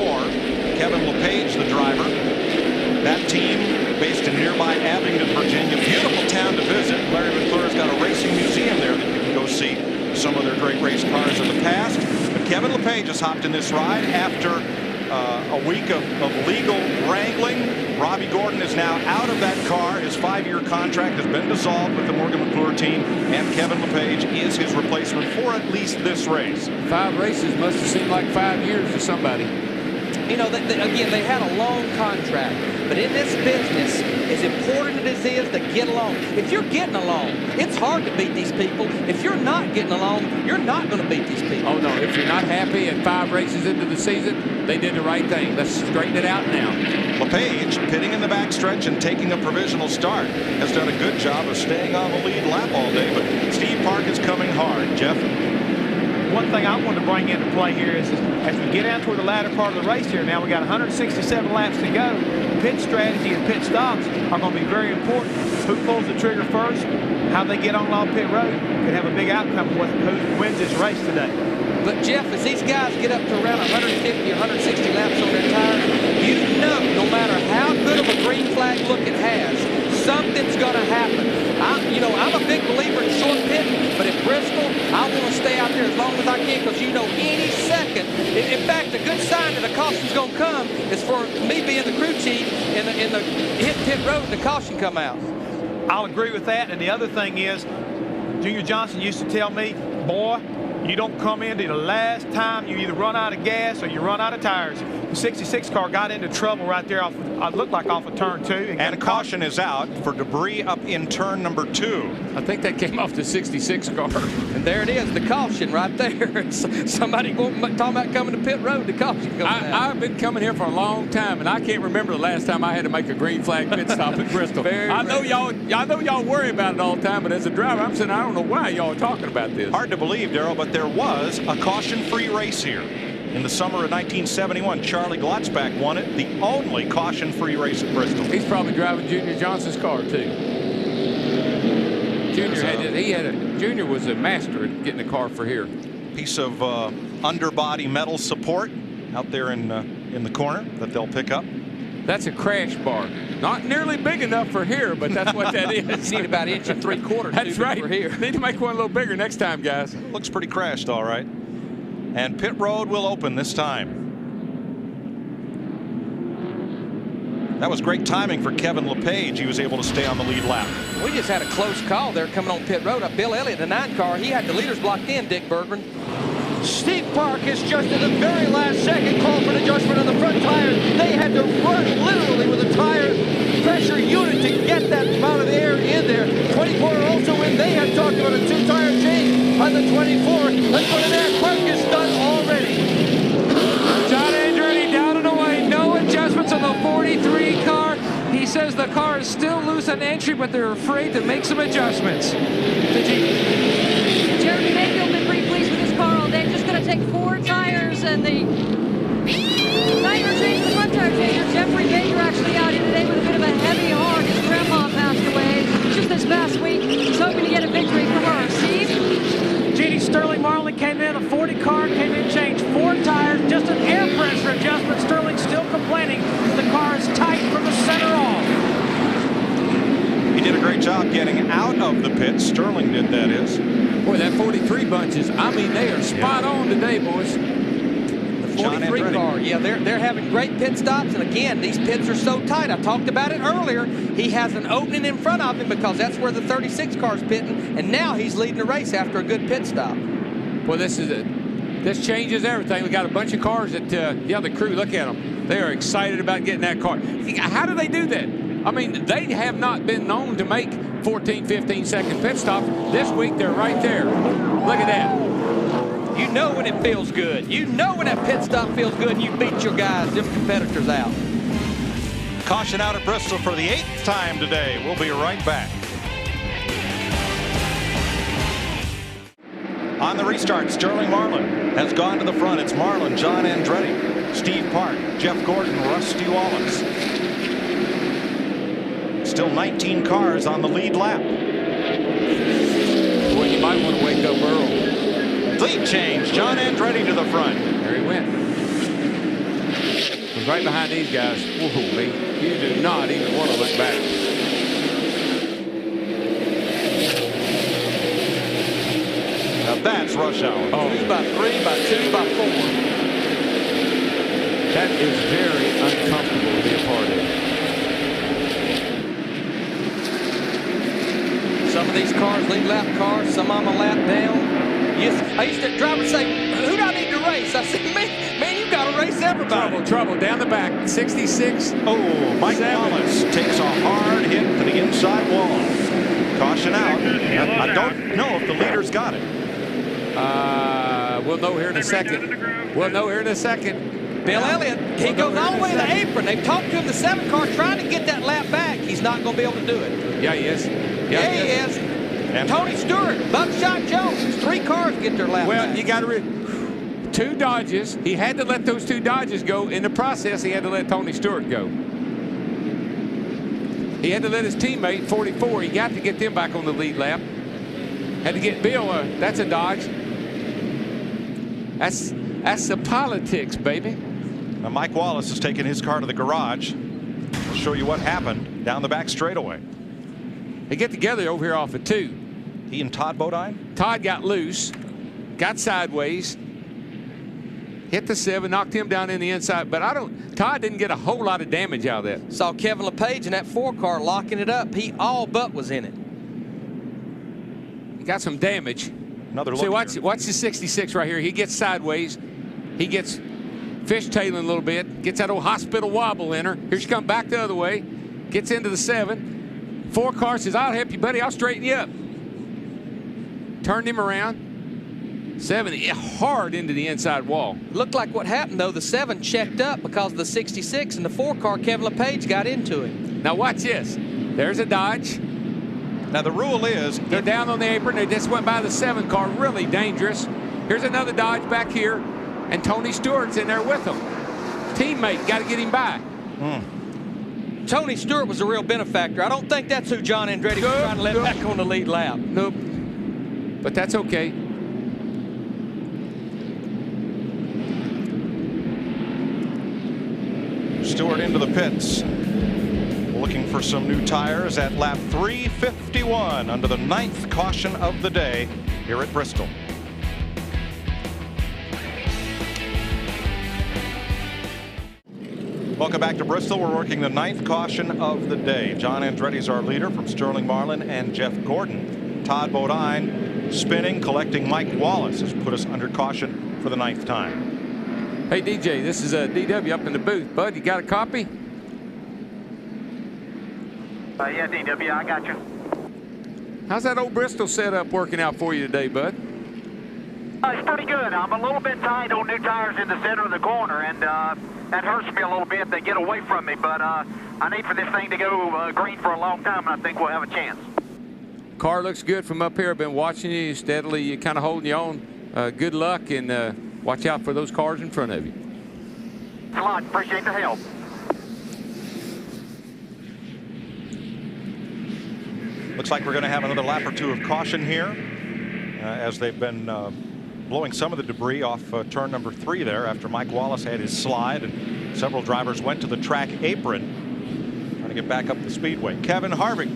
Kevin LePage, the driver. That team based in nearby Abingdon, Virginia. Beautiful town to visit. Larry McClure's got a racing museum there that you can go see some of their great race cars of the past. But Kevin LePage has hopped in this ride after a week of legal wrangling. Robbie Gordon is now out of that car. His 5-year contract has been dissolved with the Morgan McClure team, and Kevin LePage is his replacement for at least this race. 5 races must have seemed like 5 years to somebody. You know, again, they had a long contract. But in this business, as important as it is to get along, if you're getting along, it's hard to beat these people. If you're not getting along, you're not going to beat these people. Oh, no. If you're not happy at 5 races into the season, they did the right thing. Let's straighten it out now. LePage, pitting in the backstretch and taking a provisional start, has done a good job of staying on the lead lap all day. But Steve Park is coming hard. Jeff? One thing I want to bring into play here is as we get down toward the latter part of the race here, now we got 167 laps to go. Pit strategy and pit stops are going to be very important. Who pulls the trigger first, how they get on off pit road could have a big outcome of who wins this race today. But Jeff, as these guys get up to around 150 or 160 laps on their tires, you know no matter how good of a green flag look it has, something's going to happen. I'm a big believer in short pitting, but at Bristol, I want to stay out there as long as I can because you know any second. In fact, a good sign that a caution's going to come is for me being the crew chief and the hit pit road and the caution come out. I'll agree with that. And the other thing is, Junior Johnson used to tell me, boy, you don't come into the last time you either run out of gas or you run out of tires. The 66 car got into trouble right there off looked like off of turn 2. And caution is out for debris up in turn number 2. I think that came off the 66 car. And there it is, the caution right there. Somebody talking about coming to pit road, the caution goes down. I've been coming here for a long time, and I can't remember the last time I had to make a green flag pit stop at Bristol. I know y'all worry about it all the time, but as a driver, I'm saying I don't know why y'all are talking about this. Hard to believe, Darrell, but there was a caution-free race here. In the summer of 1971, Charlie Glotzbach won it, the only caution-free race at Bristol. He's probably driving Junior Johnson's car, too. Junior was a master at getting a car for here. Piece of underbody metal support out there in the corner that they'll pick up. That's a crash bar. Not nearly big enough for here, but that's what that is. You need about 1 3/4 inches. That's right. For here. Need to make one a little bigger next time, guys. Looks pretty crashed, all right. And pit road will open this time. That was great timing for Kevin LePage. He was able to stay on the lead lap. We just had a close call there coming on pit road. Bill Elliott, the 9 car, he had the leaders blocked in, Dick Bergman. Steve Park has just at the very last second called for an adjustment on the front tires. They had to run literally with a tire pressure unit to get that amount of air in there. 24 also when they had talked about a 2-tire change on the 24. Let's put an air Park is done already. John Andretti down and away. No adjustments on the 43 car. He says the car is still loose on entry, but they're afraid to make some adjustments. Jeremy Mayfield been pretty pleased with his car all day. Just going to take 4 tires and the tire change, the front tire changer. Jeffrey Baker actually out here today with a bit of a heavy heart. His grandma passed away just this past week. He's hoping to get a victory from her. Steve? Jeannie Sterling Marlin came in, a 40 car, came in, changed 4 tires, just an air pressure adjustment. Sterling still complaining the car is tight from the center off. He did a great job getting out of the pit. Sterling did, that is. Boy, that 43 bunches, I mean, they are spot on today, boys. The 43 car, yeah, they're having great pit stops. And again, these pits are so tight. I talked about it earlier. He has an opening in front of him because that's where the 36 car is pitting. And now he's leading the race after a good pit stop. Well, this changes everything. We got a bunch of cars that, the crew, look at them. They are excited about getting that car. How do they do that? I mean, they have not been known to make 14, 15-second pit stops. This week, they're right there. Look at that. You know when it feels good. You know when that pit stop feels good and you beat your guys, them competitors out. Caution out at Bristol for the 8th time today. We'll be right back. On the restart, Sterling Marlin has gone to the front. It's Marlin, John Andretti, Steve Park, Jeff Gordon, Rusty Wallace. Still 19 cars on the lead lap. Boy, you might want to wake up early. Lead change, John Andretti to the front. There he went. He's right behind these guys. Whoa, you do not even want to look back. Now that's rush hour. Oh, 2 by 3, by 2, by 4. That is very uncomfortable to be a part of. Some of these cars, lead lap cars, some on a lap down. Yes, I used to drivers say, who do I need to race? I said, man, you got to race everybody. Trouble down the back. 66. Oh, Mike Wallace takes a hard hit to the inside wall. Caution out. I don't know if the leader's got it. We'll know here in a second. Bill Elliott, he goes all the way to the apron. They've talked to him, the 7 car, trying to get that lap back. He's not going to be able to do it. Yeah, he is. Yeah, he is. And Tony Stewart, Buckshot Jones, 3 cars get their lap back. Well, you got to 2 Dodges. He had to let those 2 Dodges go. In the process, he had to let Tony Stewart go. He had to let his teammate, 44, he got to get them back on the lead lap. Had to get Bill, that's a Dodge. That's the politics, baby. Now Mike Wallace has taken his car to the garage. I'll show you what happened down the back straightaway. They get together over here off of 2. He and Todd Bodine? Todd got loose, got sideways, hit the 7, knocked him down in the inside. But Todd didn't get a whole lot of damage out of that. Saw Kevin LePage in that 4 car locking it up. He all but was in it. He got some damage. Another look. See, watch the 66 right here. He gets sideways. He gets fishtailing a little bit. Gets that old hospital wobble in her. Here she comes back the other way. Gets into the 7. 4 car says, I'll help you, buddy. I'll straighten you up. Turned him around. 7 hard into the inside wall. Looked like what happened, though. The 7 checked up because of the 66, and the 4 car, Kevin LePage, got into him. Now watch this. There's a Dodge. Now the rule is they're down on the apron. They just went by the 7 car. Really dangerous. Here's another Dodge back here, and Tony Stewart's in there with them. Teammate, got to get him by. Tony Stewart was a real benefactor. I don't think that's who John Andretti was trying to let back on the lead lap. Nope. But that's okay. Stewart into the pits. Looking for some new tires at lap 351 under the 9th caution of the day here at Bristol. Welcome back to Bristol. We're working the 9th caution of the day. John Andretti's our leader from Sterling Marlin and Jeff Gordon. Todd Bodine spinning, collecting Mike Wallace has put us under caution for the 9th time. Hey, DJ, this is DW up in the booth. Bud, you got a copy? Yeah, DW, I got you. How's that old Bristol setup working out for you today, Bud? It's pretty good. I'm a little bit tight on new tires in the center of the corner, and that hurts me a little bit. They get away from me, but I need for this thing to go green for a long time, and I think we'll have a chance. Car looks good from up here. I've been watching you steadily. You're kind of holding your own. Good luck, and watch out for those cars in front of you. Thanks a lot. Appreciate the help. Looks like we're going to have another lap or 2 of caution here as they've been blowing some of the debris off turn number 3 there after Mike Wallace had his slide, and several drivers went to the track apron trying to get back up the speedway. Kevin Harvick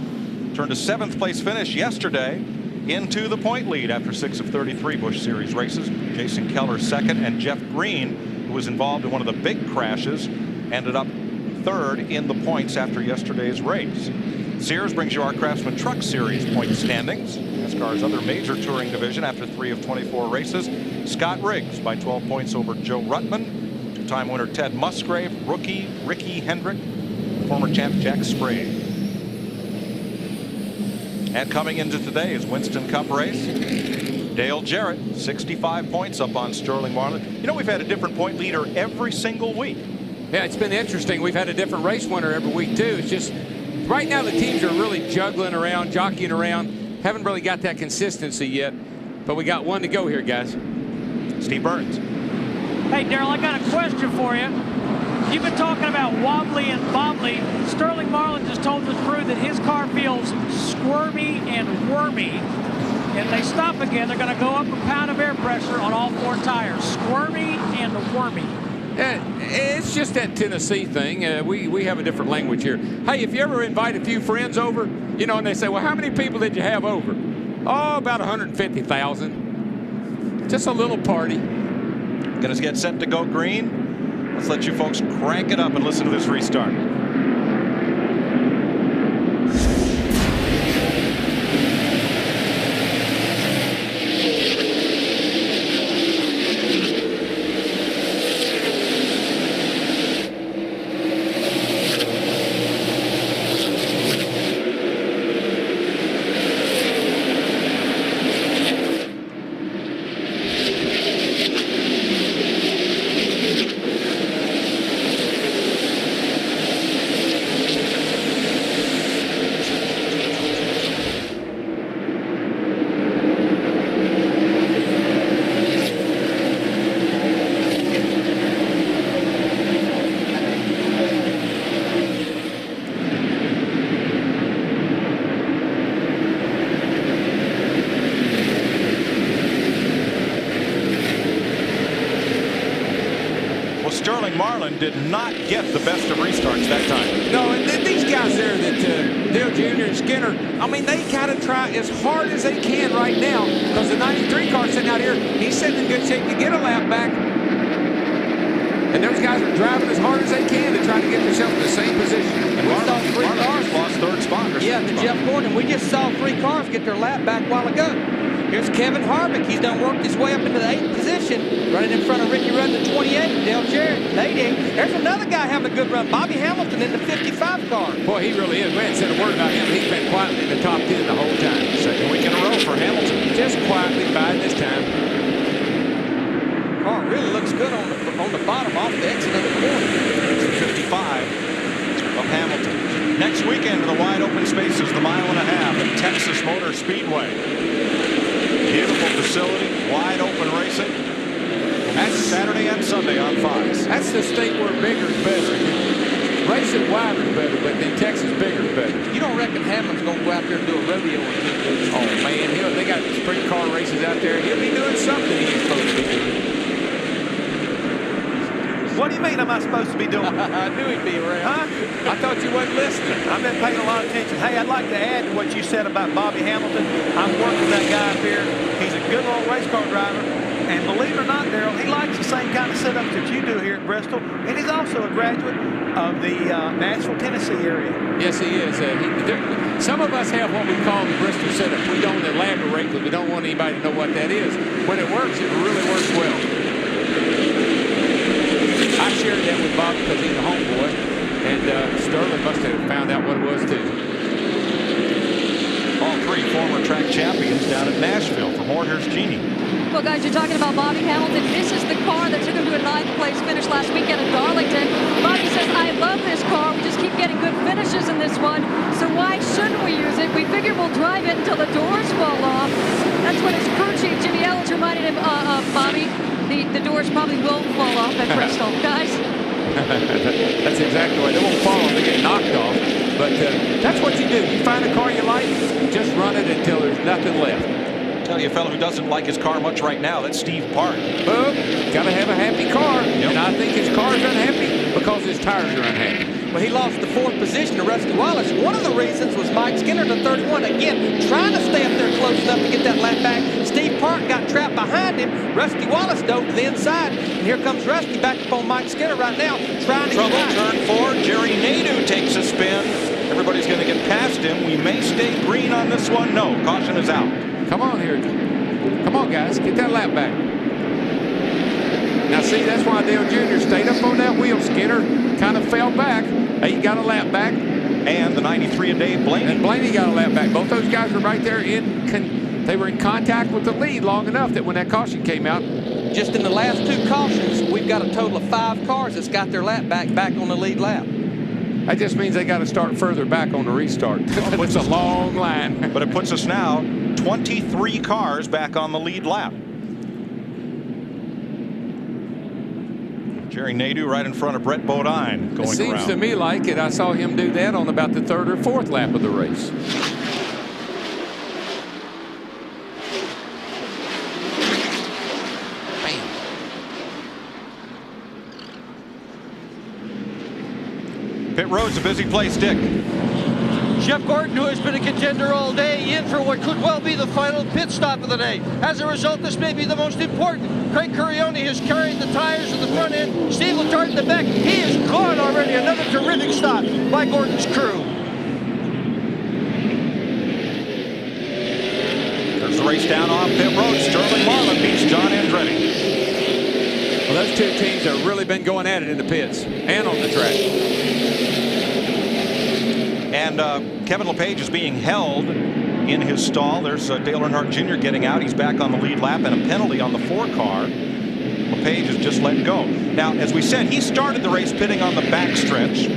turned a 7th place finish yesterday into the point lead after 6 of 33 Busch Series races. Jason Keller 2nd, and Jeff Green, who was involved in one of the big crashes, ended up 3rd in the points after yesterday's race. Sears brings you our Craftsman Truck Series point standings. NASCAR's other major touring division after 3 of 24 races. Scott Riggs by 12 points over Joe Ruttman. 2-time winner Ted Musgrave, rookie Ricky Hendrick, former champ Jack Sprague. And coming into today is Winston Cup race. Dale Jarrett, 65 points up on Sterling Marlin. You know, we've had a different point leader every single week. Yeah, it's been interesting. We've had a different race winner every week, too. It's just right now the teams are really juggling around, jockeying around. Haven't really got that consistency yet, but we got one to go here, guys. Steve Burns. Hey, Darrell, I got a question for you. You've been talking about wobbly and bobbly. Sterling Marlin just told the crew that his car feels squirmy and wormy. If they stop again, they're going to go up a pound of air pressure on all 4 tires. Squirmy and wormy. It's just that Tennessee thing. We have a different language here. Hey, if you ever invite a few friends over, you know, and they say, well, how many people did you have over? Oh, about 150,000. Just a little party. Going to get set to go green. Let's let you folks crank it up and listen to this restart. Sterling Marlin did not get the best of restarts that time. No, and these guys there, that Dale Jr. and Skinner, I mean, they got to try as hard as they can right now, because the 93 car sitting out here, he's sitting in good shape to get a lap back. And those guys are driving as hard as they can to try to get themselves in the same position. And we saw 3 cars lost 3rd spot. Yeah, to Jeff Gordon. We just saw 3 cars get their lap back a while ago. Here's Kevin Harvick. He's done worked his way up into the 8th position, running in front of Ricky Rudd in the 28, Dale Jarrett in the 88. There's another guy having a good run, Bobby Hamilton in the 55 car. Boy, he really is. We hadn't said a word about him. He's been quietly in the top 10 the whole time. Second week in a row for Hamilton. Just quietly biding his time. Car really looks good on the bottom off the exit of the corner. 55 of Hamilton. Next weekend in the wide open spaces, the 1.5 miles at Texas Motor Speedway. Beautiful facility, wide open racing. That's Saturday and Sunday on Fox. That's the state where bigger is better. Racing wider is better, but in Texas, bigger is better. You don't reckon Hamlin's going to go out there and do a rodeo or two? Oh, man, they got sprint car races out there. He'll be doing something he ain't supposed to be doing. What do you mean I'm not supposed to be doing? I knew he'd be around. Huh? I thought you wasn't listening. I've been paying a lot of attention. Hey, I'd like to add to what you said about Bobby Hamilton. I'm working that guy up here. He's a good little race car driver. And believe it or not, Darrell, he likes the same kind of setups that you do here at Bristol. And he's also a graduate of the Nashville, Tennessee area. Yes, he is. Some of us have what we call the Bristol setup. We don't elaborate because we don't want anybody to know what that is. When it works, it really works well. I shared that with Bob because he's a homeboy, and Sterling must have found out what it was too. All three former track champions down at Nashville from Horhurst Genie. Well, guys, you're talking about Bobby Hamilton. This is the car that took him to a 9th place finish last weekend at Darlington. Bobby says, I love this car. We just keep getting good finishes in this one. So why shouldn't we use it? We figure we'll drive it until the doors fall off. That's what his crew chief, Jimmy Ellis, reminded him of, Bobby. The doors probably will fall off at Bristol, guys. That's exactly right. They won't fall off. They get knocked off. But that's what you do. You find a car you like, just run it until there's nothing left. Tell you a fellow who doesn't like his car much right now, that's Steve Park. Well, got to have a happy car. Yep. And I think his car's unhappy because his tires are unhappy. Well, he lost the 4th position to Rusty Wallace. One of the reasons was Mike Skinner to 31. Again, trying to stay up there close enough to get that lap back. Steve Park got trapped behind him. Rusty Wallace dove to the inside. And here comes Rusty back up on Mike Skinner right now, trying to Trouble get by. turn 4. Jerry Nadeau takes a spin. Everybody's going to get past him. We may stay green on this one. No, caution is out. Come on here. Come on, guys. Get that lap back. Now, see, that's why Dale Jr. stayed up on that wheel. Skinner kind of fell back. He got a lap back. And the 93 a Dave Blaney. And Blaney got a lap back. Both those guys were right there they were in contact with the lead long enough that when that caution came out. Just in the last 2 cautions, we've got a total of 5 cars that's got their lap back on the lead lap. That just means they got to start further back on the restart. It's a long line. But it puts us now 23 cars back on the lead lap. Jerry Nadeau right in front of Brett Bodine going around. It seems to me like it. I saw him do that on about the 3rd or 4th lap of the race. Pit road's a busy place, Dick. Jeff Gordon, who has been a contender all day, in for what could well be the final pit stop of the day. As a result, this may be the most important. Craig Curioni has carried the tires at the front end. Steve Letarte in the back. He is gone already. Another terrific stop by Gordon's crew. There's the race down off pit road. Sterling Marlin beats John Andretti. Well, those two teams have really been going at it in the pits and on the track. And Kevin LePage is being held in his stall. There's Dale Earnhardt Jr. getting out. He's back on the lead lap, and a penalty on the 4 car. LePage is just let go. Now, as we said, he started the race pitting on the back stretch,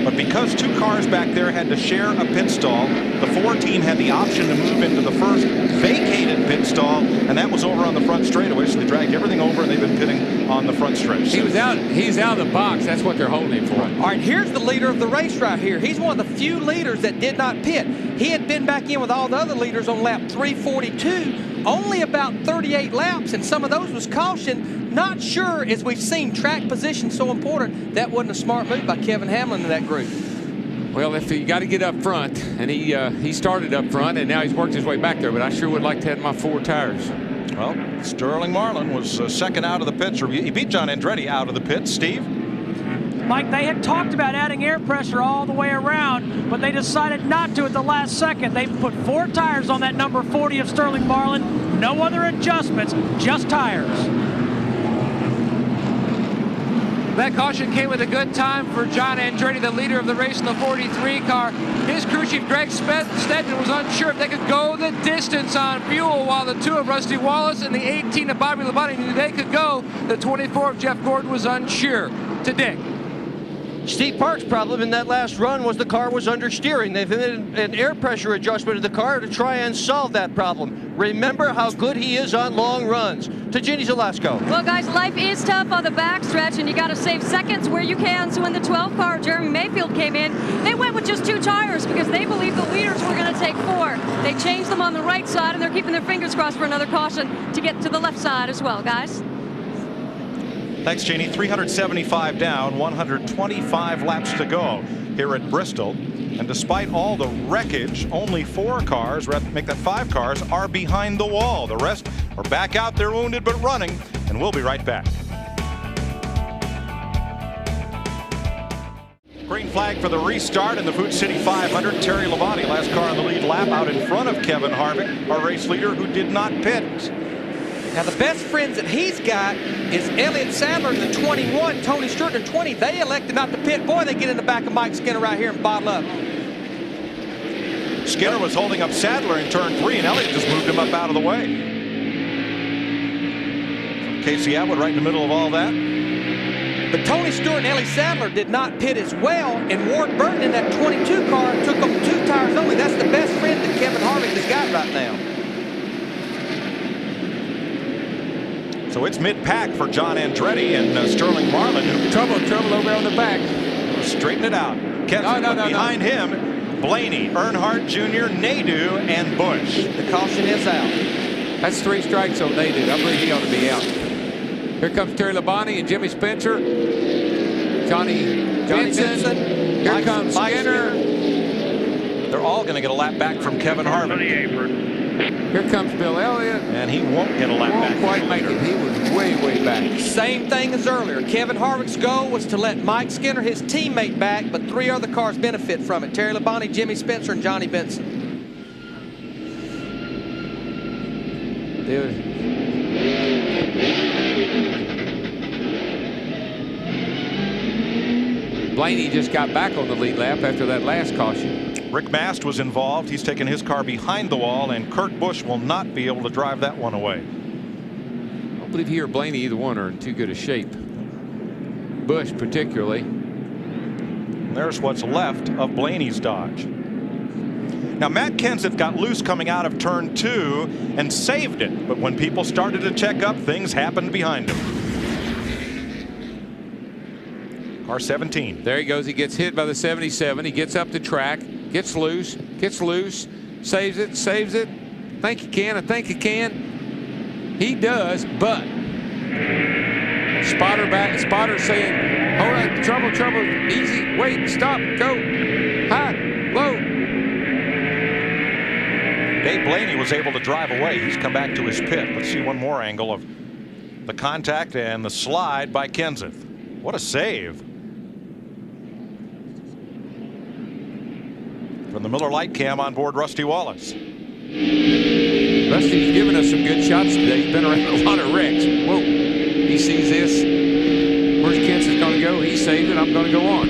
but because 2 cars back there had to share a pit stall, the 4 team had the option to move into the first vacated pit stall, and that was over on the front straightaway, so they dragged everything over, and they've been pitting on the front stretch. He's out of the box. That's what they're holding him for. All right, here's the leader of the race right here. He's one of the few leaders that did not pit. He had been back in with all the other leaders on lap 342, only about 38 laps, and some of those was caution. Not sure, as we've seen track position so important, that wasn't a smart move by Kevin Hamlin in that group. Well, if he got to get up front, and he started up front, and now he's worked his way back there, but I sure would like to have my 4 tires. Well, Sterling Marlin was second out of the pits. He beat John Andretti out of the pits. Steve? Mike, they had talked about adding air pressure all the way around, but they decided not to at the last second. They put 4 tires on that number 40 of Sterling Marlin. No other adjustments, just tires. That caution came with a good time for John Andretti, the leader of the race in the 43 car. His crew chief, Greg Stedman, was unsure if they could go the distance on fuel, while the 2 of Rusty Wallace and the 18 of Bobby Labonte knew they could go. The 24 of Jeff Gordon was unsure. To Dick. Steve Park's problem in that last run was the car was understeering. They've made an air pressure adjustment of the car to try and solve that problem. Remember how good he is on long runs. To Ginny Zalasko. Well, guys, life is tough on the backstretch, and you got to save seconds where you can. So when the 12 car, Jeremy Mayfield, came in, they went with just 2 tires because they believed the leaders were going to take 4. They changed them on the right side, and they're keeping their fingers crossed for another caution to get to the left side as well, guys. Thanks, Jeannie. 375 down, 125 laps to go here at Bristol. And despite all the wreckage, only 4 cars, make that 5 cars, are behind the wall. The rest are back out there wounded but running, and we'll be right back. Green flag for the restart in the Food City 500. Terry Labonte, last car on the lead lap, out in front of Kevin Harvick, our race leader, who did not pit. Now, the best friends that he's got is Elliott Sadler in the 21, Tony Stewart in the 20. They elected not to pit. Boy, they get in the back of Mike Skinner right here and bottle up. Skinner was holding up Sadler in turn 3, and Elliott just moved him up out of the way. Casey Atwood right in the middle of all that. But Tony Stewart and Ellie Sadler did not pit as well, and Ward Burton in that 22 car took them 2 tires only. That's the best friend that Kevin Harvick has got right now. So it's mid-pack for John Andretti and Sterling Marlin. Trouble over on the back. Straighten it out. Behind him, Blaney, Earnhardt Jr., Nadeau, and Busch. The caution is out. That's 3 strikes on Nadeau. I believe he ought to be out. Here comes Terry Labonte and Jimmy Spencer. Johnny Benson. Here comes Skinner. They're all going to get a lap back from Kevin Harvick. Here comes Bill Elliott. And he won't get a lap back. Won't quite make it. He was way, way back. Same thing as earlier. Kevin Harvick's goal was to let Mike Skinner, his teammate, back, but 3 other cars benefit from it. Terry Labonte, Jimmy Spencer, and Johnny Benson. Blaney just got back on the lead lap after that last caution. Rick Mast was involved. He's taken his car behind the wall, and Kurt Busch will not be able to drive that one away. I don't believe he or Blaney, either one, are in too good a shape. Busch particularly. There's what's left of Blaney's Dodge. Now, Matt Kenseth got loose coming out of turn 2 and saved it, but when people started to check up, things happened behind him. Car 17. There he goes. He gets hit by the 77. He gets up the track, gets loose, saves it. Think you can. I think you can. He does, but Spotter saying, hold on, trouble, easy, wait, stop, go, high, low. Dave Blaney was able to drive away. He's come back to his pit. Let's see one more angle of the contact and the slide by Kenseth. What a save. From the Miller Lite Cam on board Rusty Wallace. Rusty's given us some good shots today. He's been around a lot of wrecks. Whoa. He sees this. Where's Kenseth going to go? He saved it. I'm going to go on.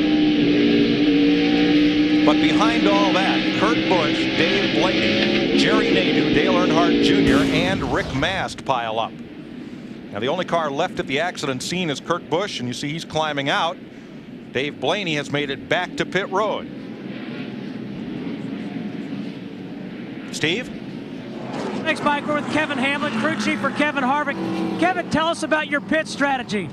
But behind all that, Kurt Busch, Dave Blaney, Jerry Nadeau, Dale Earnhardt Jr., and Rick Mast pile up. Now, the only car left at the accident scene is Kurt Busch, and you see he's climbing out. Dave Blaney has made it back to pit road. Steve? Thanks, Mike. We're with Kevin Hamlin, crew chief for Kevin Harvick. Kevin, tell us about your pit strategy.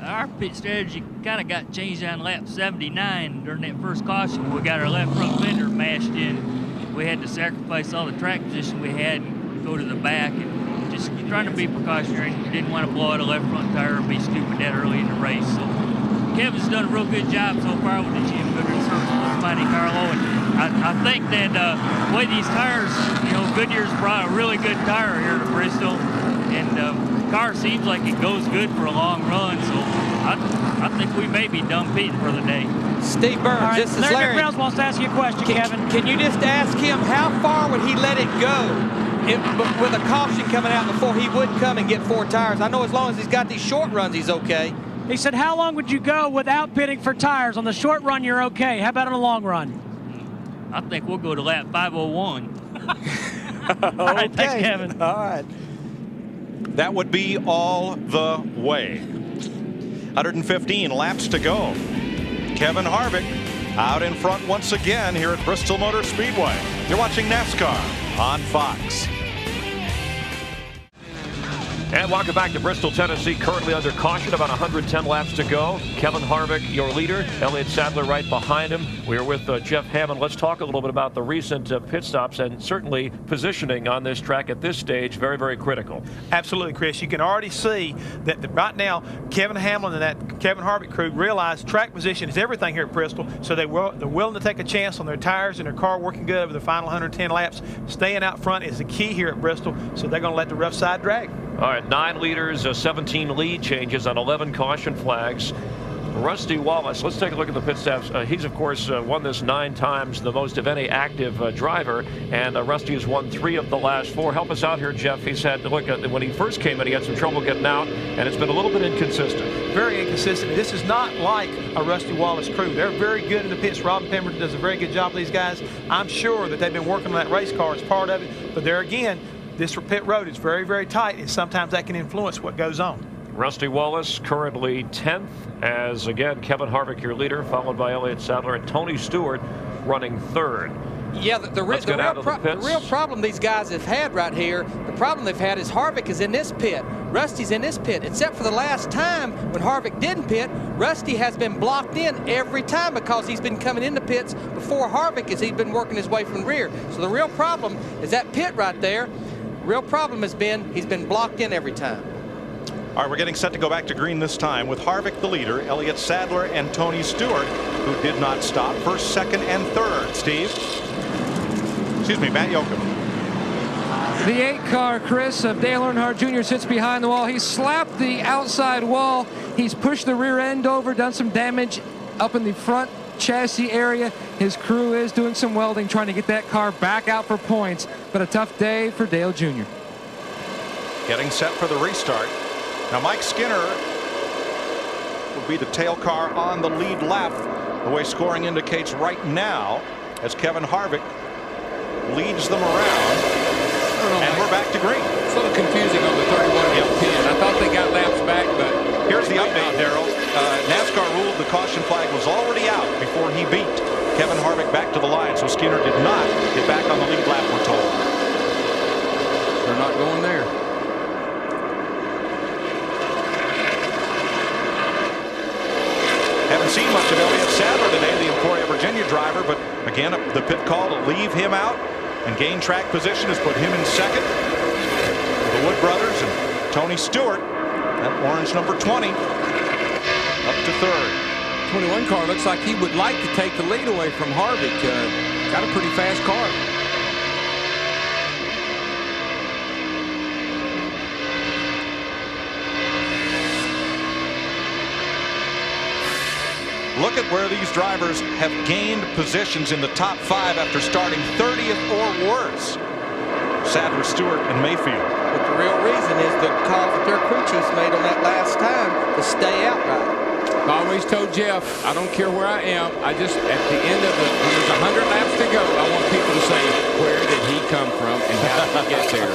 Our pit strategy kind of got changed on lap 79 during that first caution. We got our left front fender mashed in. We had to sacrifice all the track position we had and go to the back and just trying to be precautionary. We didn't want to blow out a left front tire and be stupid that early in the race. So Kevin's done a real good job so far with the GM Goodyear service for Monte Carlo. And I think that the way these tires, Goodyear's brought a really good tire here to Bristol, and the car seems like it goes good for a long run. So I think we may be done pitting for the day. Steve Burns, this is Larry. Larry McReynolds wants to ask you a question, Kevin. Can you just ask him how far would he let it go with a caution coming out before, he would come and get 4 tires. I know as long as he's got these short runs, he's okay. He said, how long would you go without pitting for tires? On the short run, you're okay. How about on the long run? I think we'll go to lap 501. All right, thanks, Kevin. All right. That would be all the way. 115 laps to go. Kevin Harvick out in front once again here at Bristol Motor Speedway. You're watching NASCAR on Fox. And welcome back to Bristol, Tennessee. Currently under caution, about 110 laps to go. Kevin Harvick, your leader. Elliott Sadler right behind him. We are with Jeff Hammond. Let's talk a little bit about the recent pit stops and certainly positioning on this track at this stage. Very, very critical. Absolutely, Chris. You can already see that right now, Kevin Hamlin and that Kevin Harvick crew realize track position is everything here at Bristol. So they're willing to take a chance on their tires and their car working good over the final 110 laps. Staying out front is the key here at Bristol. So they're going to let the rough side drag. All right, 9 leaders, 17 lead changes on 11 caution flags. Rusty Wallace, let's take a look at the pit stops. He's, of course, won this 9 times, the most of any active driver, and Rusty has won 3 of the last 4. Help us out here, Jeff. He's had, look, when he first came in, he had some trouble getting out, and it's been a little bit inconsistent. Very inconsistent. This is not like a Rusty Wallace crew. They're very good in the pits. Robin Pemberton does a very good job with these guys. I'm sure that they've been working on that race car as part of it, but there again, this pit road is very, very tight, and sometimes that can influence what goes on. Rusty Wallace currently 10th, as again Kevin Harvick your leader, followed by Elliott Sadler, and Tony Stewart running 3rd. Yeah, the real problem these guys have had right here, the problem they've had is Harvick is in this pit, Rusty's in this pit, except for the last time when Harvick didn't pit, Rusty has been blocked in every time because he's been coming into pits before Harvick as he's been working his way from the rear. So the real problem is that pit right there. Real problem has been he's been blocked in every time. All right, we're getting set to go back to green this time with Harvick the leader, Elliott Sadler and Tony Stewart, who did not stop, 1st, 2nd, and 3rd. Steve? Excuse me, Matt Yoakum. The 8 car, Chris, of Dale Earnhardt Jr. sits behind the wall. He slapped the outside wall. He's pushed the rear end over, done some damage up in the front chassis area. His crew is doing some welding, trying to get that car back out for points, but a tough day for Dale Jr. Getting set for the restart. Now Mike Skinner will be the tail car on the lead lap, the way scoring indicates right now, as Kevin Harvick leads them around. And we're back to green. It's a little confusing on the 31-10. I thought they got laps back, but here's the update, Darrell. NASCAR ruled the caution flag was already out before he beat Kevin Harvick back to the line, so Skinner did not get back on the lead lap, we're told. They're not going there. Haven't seen much of Elliott Sadler today, the Emporia, Virginia driver, but again, the pit call to leave him out and gain track position has put him in 2nd. The Wood brothers and Tony Stewart, that orange number 20, up to 3rd. 21 car looks like he would like to take the lead away from Harvick. Got a pretty fast car. Look at where these drivers have gained positions in the top 5 after starting 30th or worse. Sadler, Stewart, and Mayfield. But the real reason is the calls that their crew chiefs made on that last time to stay outright. I always told Jeff, I don't care where I am. I just, at the end of when there's 100 laps to go, I want people to say, where did he come from and how did he get there?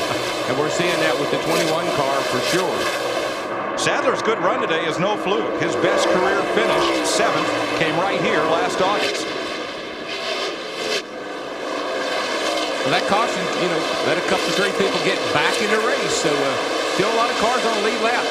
And we're seeing that with the 21 car for sure. Sadler's good run today is no fluke. His best career finish, 7th, came right here last August. Well, that caution, let a couple, 3 people get back in the race. So still a lot of cars on the lead lap.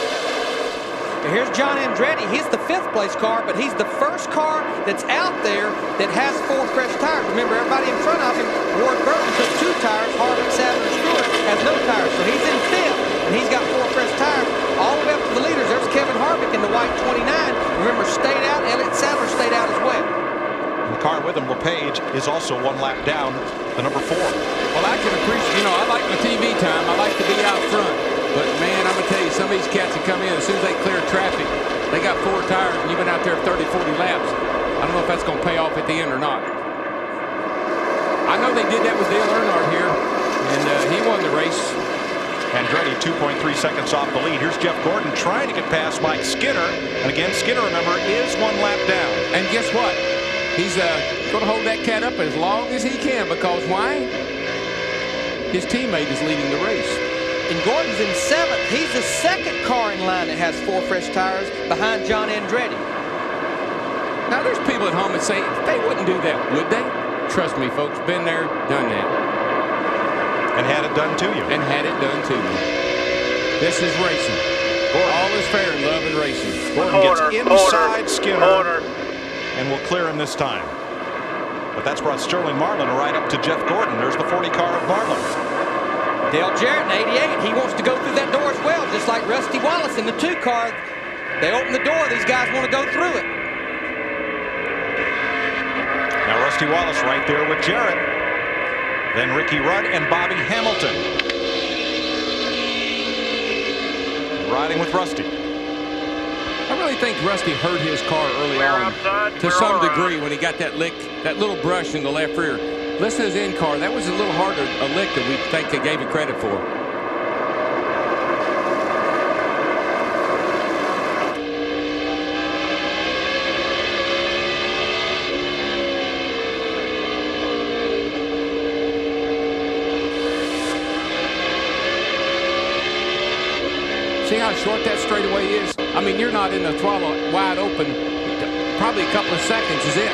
And here's John Andretti. He's the 5th place car, but he's the first car that's out there that has 4 fresh tires. Remember, everybody in front of him, Ward Burton took 2 tires. Harvick, Sadler, Stewart has no tires. So he's in 5th, and he's got 4 fresh tires. All the way up to the leaders, there's Kevin Harvick in the white 29. Remember, stayed out. Elliott Sadler stayed out as well. And the car with him, LePage, is also 1 lap down, the number 4. Well, I can appreciate, I like my TV time. I like to be out front. But, man, I'm going to tell you, some of these cats that come in, as soon as they clear traffic, they got 4 tires, and you've been out there 30, 40 laps. I don't know if that's going to pay off at the end or not. I know they did that with Dale Earnhardt here. and he won the race. Andretti 2.3 seconds off the lead. Here's Jeff Gordon trying to get past Mike Skinner. And again, Skinner, remember, is 1 lap down. And guess what? He's going to hold that cat up as long as he can, because why? His teammate is leading the race. And Gordon's in 7th. He's the 2nd car in line that has 4 fresh tires behind John Andretti. Now, there's people at home that say, they wouldn't do that, would they? Trust me, folks, been there, done that. And had it done to you. And had it done to you. This is racing. All is fair in love and racing. Gordon gets inside Skinner and will clear him this time. But that's brought Sterling Marlin right up to Jeff Gordon. There's the 40 car of Marlin. Dale Jarrett in 88, he wants to go through that door as well, just like Rusty Wallace in the 2 car. They open the door, these guys want to go through it. Now Rusty Wallace right there with Jarrett. Then Ricky Rudd and Bobby Hamilton. Riding with Rusty. I really think Rusty hurt his car early on to some degree when he got that lick, that little brush in the left rear. Listen to his in car. That was a little harder a lick than we think they gave him credit for. See how short that straightaway is? I mean, you're not in the throttle wide open. Probably a couple of seconds is it.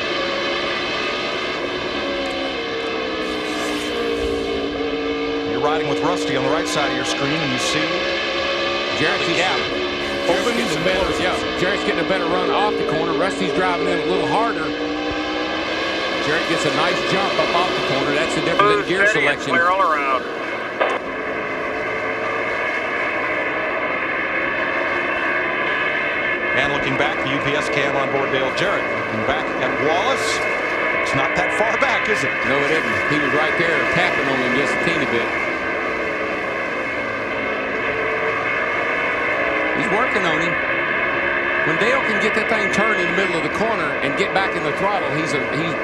You're riding with Rusty on the right side of your screen, and you see Jarrett's Jarrett's getting a better run off the corner. Rusty's driving in a little harder. Jarrett gets a nice jump up off the corner. That's the difference in gear selection. Clear all around. And looking back, the UPS cam on board Dale Jarrett. Looking back at Wallace. It's not that far back, is it? No, it isn't. He was right there tapping on him just a teeny bit. He's working on him. When Dale can get that thing turned in the middle of the corner and get back in the throttle, he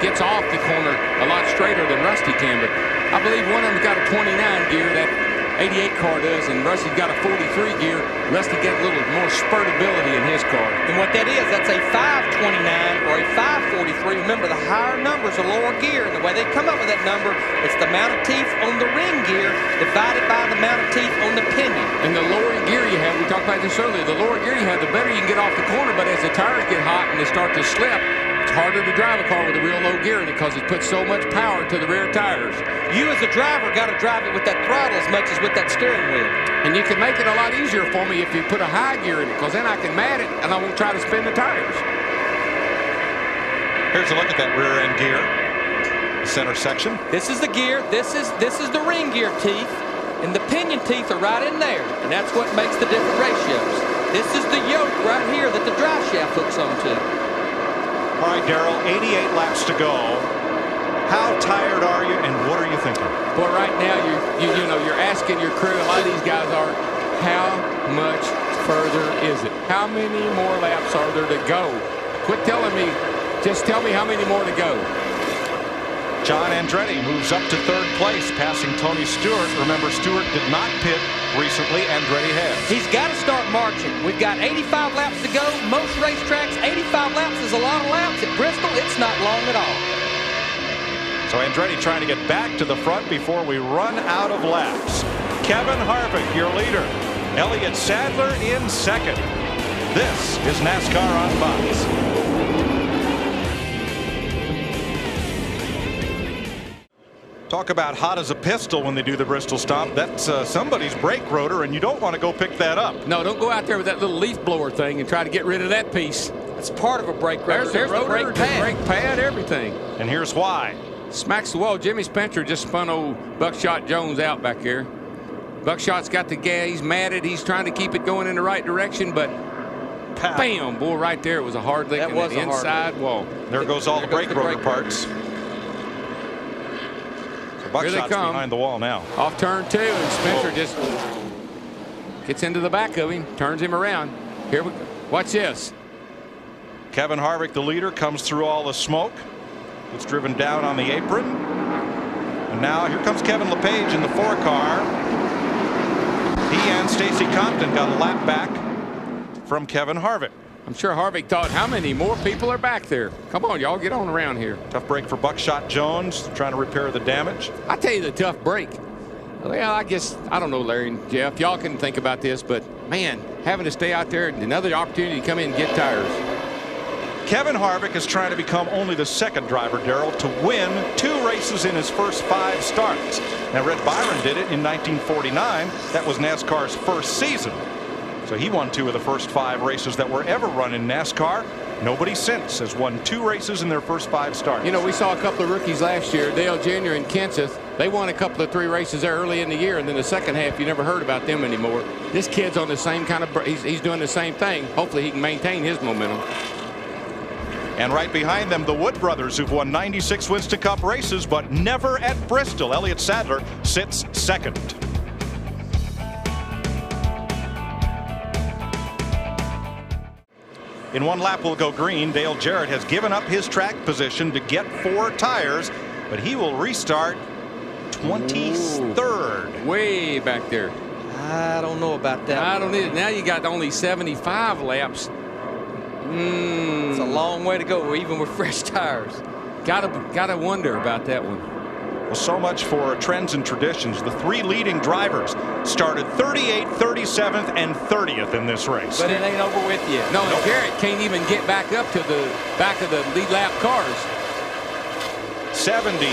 gets off the corner a lot straighter than Rusty can. But I believe one of them's got a 29 gear, that 88 car does, and Rusty's got a 43 gear. Rusty gets a little more spurtability in his car. And what that is, that's a 529 or a 543. Remember, the higher number is a lower gear, and the way they come up with that number, it's the amount of teeth on the ring gear divided by the amount of teeth on the pinion. And the lower gear you have, we talked about this earlier, the lower gear you have, the better you can get off the corner, but as the tires get hot and they start to slip, it's harder to drive a car with a real low gear in it because it puts so much power to the rear tires. You as a driver got to drive it with that throttle as much as with that steering wheel. And you can make it a lot easier for me if you put a high gear in it, because then I can mat it and I won't try to spin the tires. Here's a look at that rear end gear. The center section. This is the gear. This is the ring gear teeth. And the pinion teeth are right in there. And that's what makes the different ratios. This is the yoke right here that the drive shaft hooks onto. All right, Darrell, 88 laps to go. How tired are you, and what are you thinking? Boy, right now you're asking your crew. A lot of these guys are, how much further is it? How many more laps are there to go? Quit telling me. Just tell me how many more to go. John Andretti moves up to 3rd place, passing Tony Stewart. Remember, Stewart did not pit recently. Andretti has. He's got to start marching. We've got 85 laps to go. Most racetracks, 85 laps is a lot of laps. At Bristol, it's not long at all. So Andretti trying to get back to the front before we run out of laps. Kevin Harvick, your leader. Elliott Sadler in 2nd. This is NASCAR on Fox. Talk about hot as a pistol when they do the Bristol Stomp. That's somebody's brake rotor, and you don't want to go pick that up. No, don't go out there with that little leaf blower thing and try to get rid of that piece. It's part of a brake rotor. There's the brake pad, everything. And here's why. Smacks the wall. Jimmy Spencer just spun old Buckshot Jones out back here. Buckshot's got the gas. He's matted. He's trying to keep it going in the right direction, but bam, boy, right there. It was a hard lick in the inside wall. There goes all the brake rotor parts. Buckshot's behind the wall now. Off turn 2, and Spencer just gets into the back of him, turns him around. Here we go. Watch this. Kevin Harvick, the leader, comes through all the smoke. It's driven down on the apron. And And now here comes Kevin LePage in the 4 car. He and Stacy Compton got a lap back from Kevin Harvick. I'm sure Harvick thought, how many more people are back there? Come on, y'all, get on around here. Tough break for Buckshot Jones, trying to repair the damage. I tell you, the tough break. Well, I guess, I don't know, Larry and Jeff, y'all can think about this, but man, having to stay out there, another opportunity to come in and get tires. Kevin Harvick is trying to become only the second driver, Darrell, to win 2 races in his first 5 starts. Now, Red Byron did it in 1949. That was NASCAR's first season. So he won 2 of the first 5 races that were ever run in NASCAR. Nobody since has won 2 races in their first 5 starts. You know, we saw a couple of rookies last year, Dale Jr. and Kenseth. They won a couple of 3 races there early in the year, and then the second half, you never heard about them anymore. This kid's on the same kind of, he's doing the same thing. Hopefully he can maintain his momentum. And right behind them, the Wood brothers, who've won 96 Winston Cup races, but never at Bristol. Elliott Sadler sits second. In 1 lap will go green. Dale Jarrett has given up his track position to get 4 tires, but he will restart 23rd. Way back there. I don't know about that. I don't need it. Now you got only 75 laps. It's a long way to go, even with fresh tires. Gotta wonder about that one. Well, so much for trends and traditions. The 3 leading drivers started 38th, 37th, and 30th in this race. But it ain't over with yet. No, and Garrett can't even get back up to the back of the lead lap cars. 73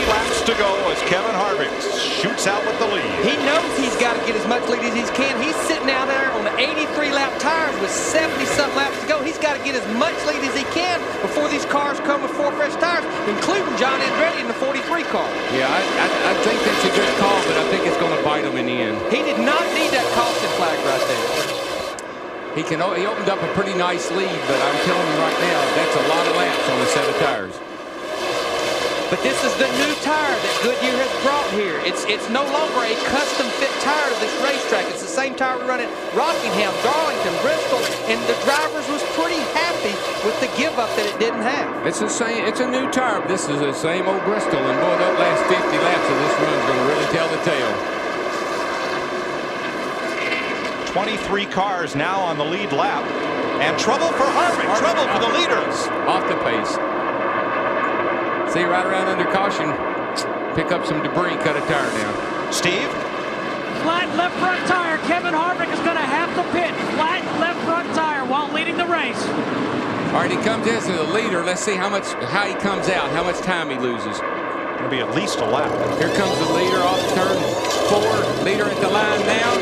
laps to go as Kevin Harvick shoots out with the lead. He knows he's got to get as much lead as he can. He's sitting down there on the 83-lap tires with 70-something laps to go. He's got to get as much lead as he can before these cars come with 4 fresh tires, including John Andretti in the 43 car. Yeah, I think that's a good call, but I think it's going to bite him in the end. He did not need that caution flag right there. He opened up a pretty nice lead, but I'm telling you right now, that's a lot of laps on a set of tires. But this is the new tire that Goodyear has brought here. It's no longer a custom fit tire to this racetrack. It's the same tire we run at Rockingham, Darlington, Bristol, and the drivers was pretty happy with the give up that it didn't have. It's the same. It's a new tire. But this is the same old Bristol, and boy, that last 50 laps of this run is going to really tell the tale. 23 cars now on the lead lap, and trouble for Harvick. Trouble for the leaders. Off the pace. See, right around under caution, pick up some debris, cut a tire down. Steve? Flat left front tire. Kevin Harvick is going to have to pit. Flat left front tire while leading the race. All right, he comes in as the leader. Let's see how he comes out, how much time he loses. Going to be at least a lap. Here comes the leader off turn 4. Leader at the line now.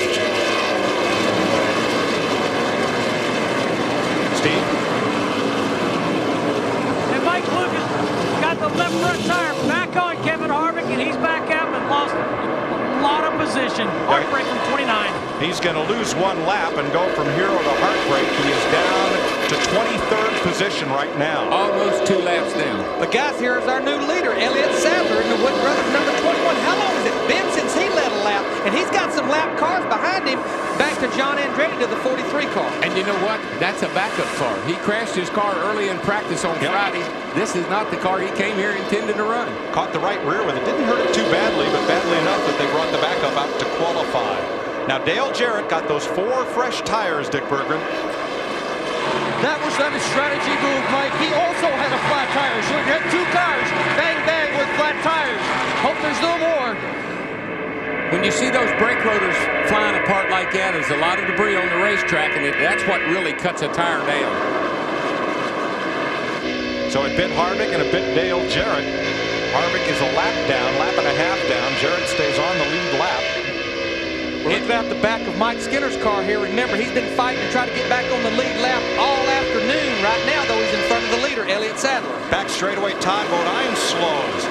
Steve? And Mike Lucas got the left front tire back on Kevin Harvick, and he's back out but lost a lot of position. Heartbreak from 29. He's going to lose 1 lap and go from hero to heartbreak. He is down to 23rd position right now. Almost 2 laps down. But guys, here is our new leader, Elliott Sadler, in the Wood Brothers number 21. How long has it been since he led a lap? And he's got some lap cars behind him back to John Andretti to the 43 car. And you know what? That's a backup car. He crashed his car early in practice on Friday. This is not the car he came here intending to run. Caught the right rear with it. Didn't hurt it too badly, but badly enough that they brought the backup out to qualify. Now, Dale Jarrett got those 4 fresh tires, Dick Berggren. That was not a strategy move, Mike. He also had a flat tire, so he had 2 cars, bang, bang, with flat tires. Hope there's no more. When you see those brake rotors flying apart like that, there's a lot of debris on the racetrack, and that's what really cuts a tire down. So it bit Harvick and a bit Dale Jarrett. Harvick is a lap and a half down. Jarrett stays on the lead lap. We're looking out the back of Mike Skinner's car here. Remember, he's been fighting to try to get back on the lead lap all afternoon. Right now, though, he's in front of the leader, Elliott Sadler. Back straightaway, Todd Bodine slows.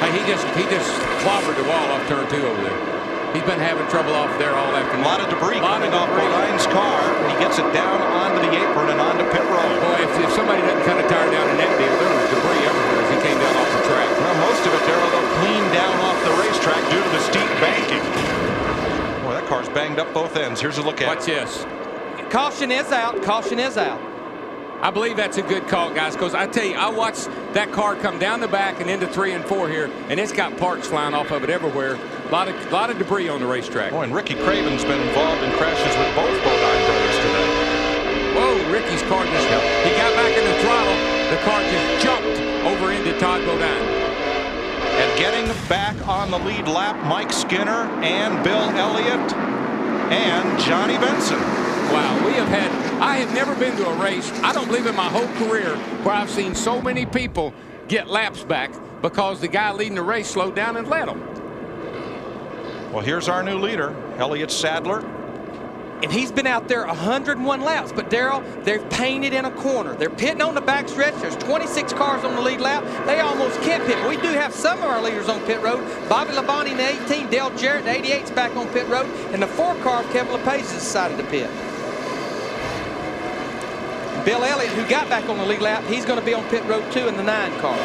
Hey, he just clobbered the wall off turn 2 over there. He's been having trouble off there all afternoon. A lot of debris coming off Bodine's car. He gets it down onto the apron and onto pit road. Boy, if somebody doesn't cut a tire down in that deal, there was debris everywhere as he came down off the track. Well, most of it, Darrell, though, cleaned down off the racetrack due to the steep banking. Boy, that car's banged up both ends. Here's a look at it. Watch this. Caution is out. Caution is out. I believe that's a good call, guys, because I tell you, I watched that car come down the back and into 3 and 4 here, and it's got parts flying off of it everywhere. A lot of debris on the racetrack. Oh, and Ricky Craven's been involved in crashes with both Bodine brothers today. Whoa, Ricky's car just, he got back in the throttle. The car just jumped over into Todd Bodine. And getting back on the lead lap, Mike Skinner and Bill Elliott and Johnny Benson. Wow, I have never been to a race, I don't believe in my whole career, where I've seen so many people get laps back because the guy leading the race slowed down and led them. Well, here's our new leader, Elliott Sadler. And he's been out there 101 laps. But, Darrell, they've painted in a corner. They're pitting on the backstretch. There's 26 cars on the lead lap. They almost can't pit. We do have some of our leaders on pit road. Bobby Labonte in the 18, Dale Jarrett in the 88's back on pit road. And the 4 car of Kevin LePage has decided to pit. Bill Elliott, who got back on the lead lap, he's going to be on pit road 2 in the 9 car.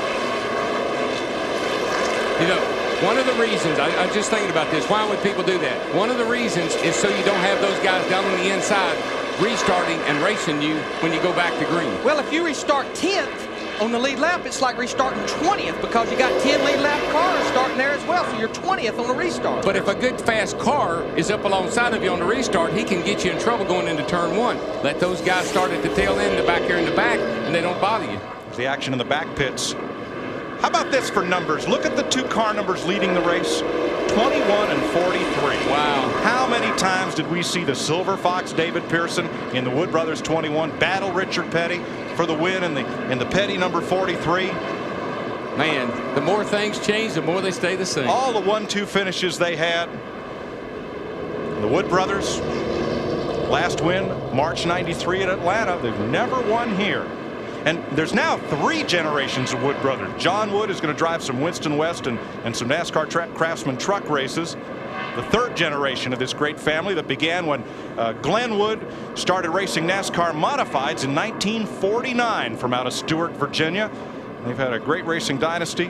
You know, one of the reasons, I was just thinking about this, why would people do that? One of the reasons is so you don't have those guys down on the inside restarting and racing you when you go back to green. Well, if you restart 10th on the lead lap, it's like restarting 20th because you got 10 lead lap cars starting there as well, so you're 20th on the restart. But if a good fast car is up alongside of you on the restart, he can get you in trouble going into turn 1. Let those guys start at the tail end, the back here in the back, and they don't bother you. There's the action in the back pits. How about this for numbers? Look at the 2 car numbers leading the race, 21 and 43. Wow. How many times did we see the Silver Fox David Pearson in the Wood Brothers 21 battle Richard Petty for the win in the Petty number 43? Man, the more things change, the more they stay the same. All the 1-2 finishes they had. The Wood Brothers, last win, March '93 at Atlanta. They've never won here. And there's now 3 generations of Wood brothers. John Wood is going to drive some Winston West and some NASCAR Craftsman truck races. The 3rd generation of this great family that began when Glenn Wood started racing NASCAR modifieds in 1949 from out of Stewart, Virginia. And they've had a great racing dynasty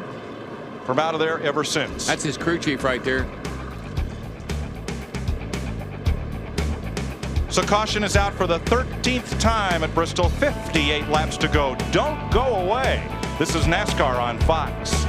from out of there ever since. That's his crew chief right there. So caution is out for the 13th time at Bristol. 58 laps to go. Don't go away. This is NASCAR on Fox.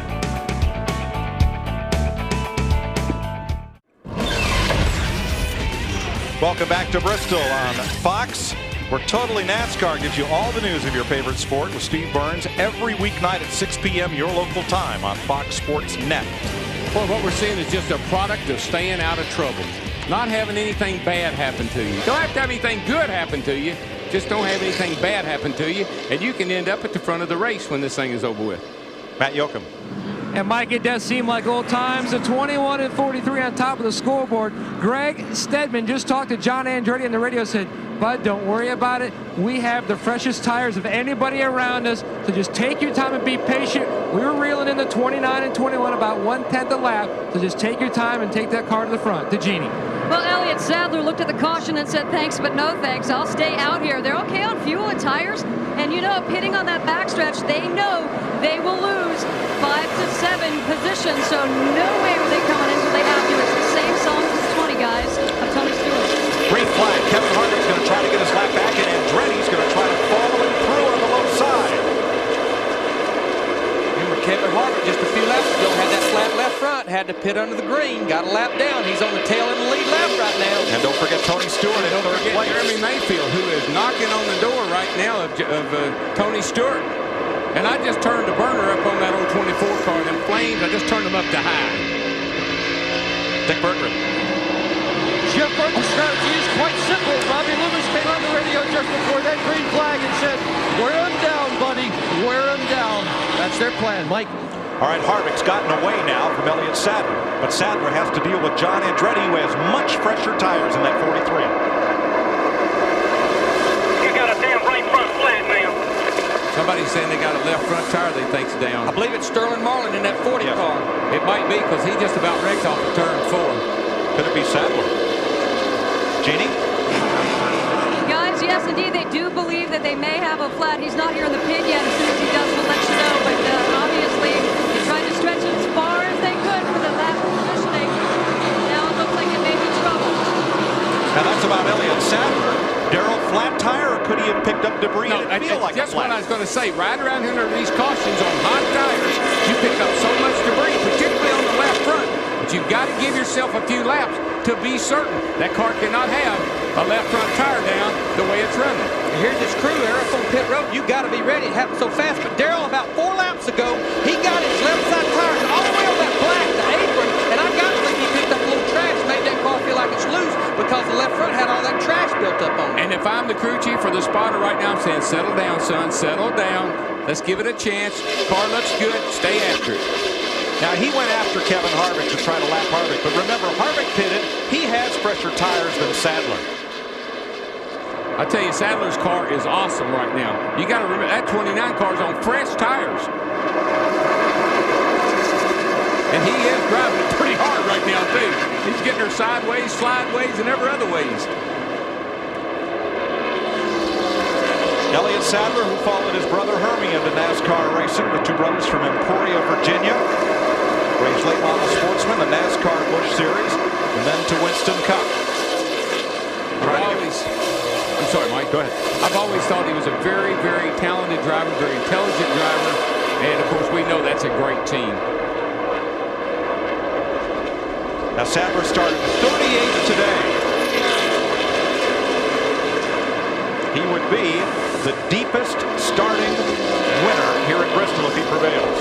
Welcome back to Bristol on Fox, where Totally NASCAR gives you all the news of your favorite sport with Steve Burns every weeknight at 6 p.m. your local time on Fox Sports Net. Well, what we're seeing is just a product of staying out of trouble. Not having anything bad happen to you. Don't have to have anything good happen to you. Just don't have anything bad happen to you, and you can end up at the front of the race when this thing is over with. Matt Yoakum. And Mike, it does seem like old times. The 21 and 43 on top of the scoreboard. Greg Stedman just talked to John Andretti on the radio, said, Bud, don't worry about it. We have the freshest tires of anybody around us, so just take your time and be patient. We were reeling in the 29 and 21 about 1/10 a lap, so just take your time and take that car to the front. To Jeannie. Well, Elliott Sadler looked at the caution and said, thanks, but no thanks. I'll stay out here. They're okay on fuel and tires. And, you know, pitting on that backstretch, they know they will lose 5 to 7 positions. So no way are they coming in until they have to. It's the same song as the 20 guys of Tony Stewart. Green flag. Kevin Harvick's going to try to get his lap back, and Andretti's going to try to follow him through on the low side. Remember, Kevin Harvick just a few laps ago had that flat left front, had to pit under the green, got a lap down. He's on the tail of the lead lap right now. And don't forget Tony Stewart in third place. Jeremy Mayfield, who is knocking on the door right now of Tony Stewart. And I just turned the burner up on that old 24 car. Them flames, I just turned them up to high. Dick Berggren. Jeff Burton's strategy is quite simple. Robbie Loomis came on the radio just before that green flag and said, wear him down, buddy. Wear him down. That's their plan. Mike. All right, Harvick's gotten away now from Elliott Sadler. But Sadler has to deal with John Andretti, who has much fresher tires in that 43. You got a damn right front flat, man. Somebody's saying they got a left front tire they think's down. I believe it's Sterling Marlin in that 40 car. It might be, because he just about wrecked off of turn 4. Could it be Sadler? Jeannie? Guys, yes, indeed, they do believe that they may have a flat. He's not here in the pit yet. As soon as he does, we'll let you know. But obviously, they tried to stretch it as far as they could for the last positioning. Now it looks like it may be trouble. Now that's about Elliott Sadler. Darrell, flat tire, or could he have picked up debris and it feel like a That's what I flat. was going to say. Right around under these cautions on hot tires, you pick up so much debris, particularly on the left front. But you've got to give yourself a few laps to be certain. That car cannot have a left front tire down the way it's running. And here's his crew there up on pit road. You got to be ready. It happened so fast. But Darrell, about 4 laps ago, he got his left side tires all the way on that black, the apron, and I got to think he picked up a little trash, made that car feel like it's loose because the left front had all that trash built up on it. And if I'm the crew chief or the spotter right now, I'm saying, settle down, son, settle down. Let's give it a chance. Car looks good. Stay after it. Now, he went after Kevin Harvick to try to lap Harvick, but remember, Harvick pitted. He has fresher tires than Sadler. I tell you, Sadler's car is awesome right now. You got to remember, that 29 car is on fresh tires. And he is driving it pretty hard right now, too. He's getting her sideways, slideways, and every other ways. Elliott Sadler, who followed his brother Hermie into NASCAR racing, the two brothers from Emporia, Virginia. Raced late model sportsman, the NASCAR Busch Series, and then to Winston Cup. I'm sorry, Mike. Go ahead. I've always thought he was a very, very talented driver, very intelligent driver, and of course we know that's a great team. Now Sadler started 38th today. He would be the deepest starting winner here at Bristol if he prevails.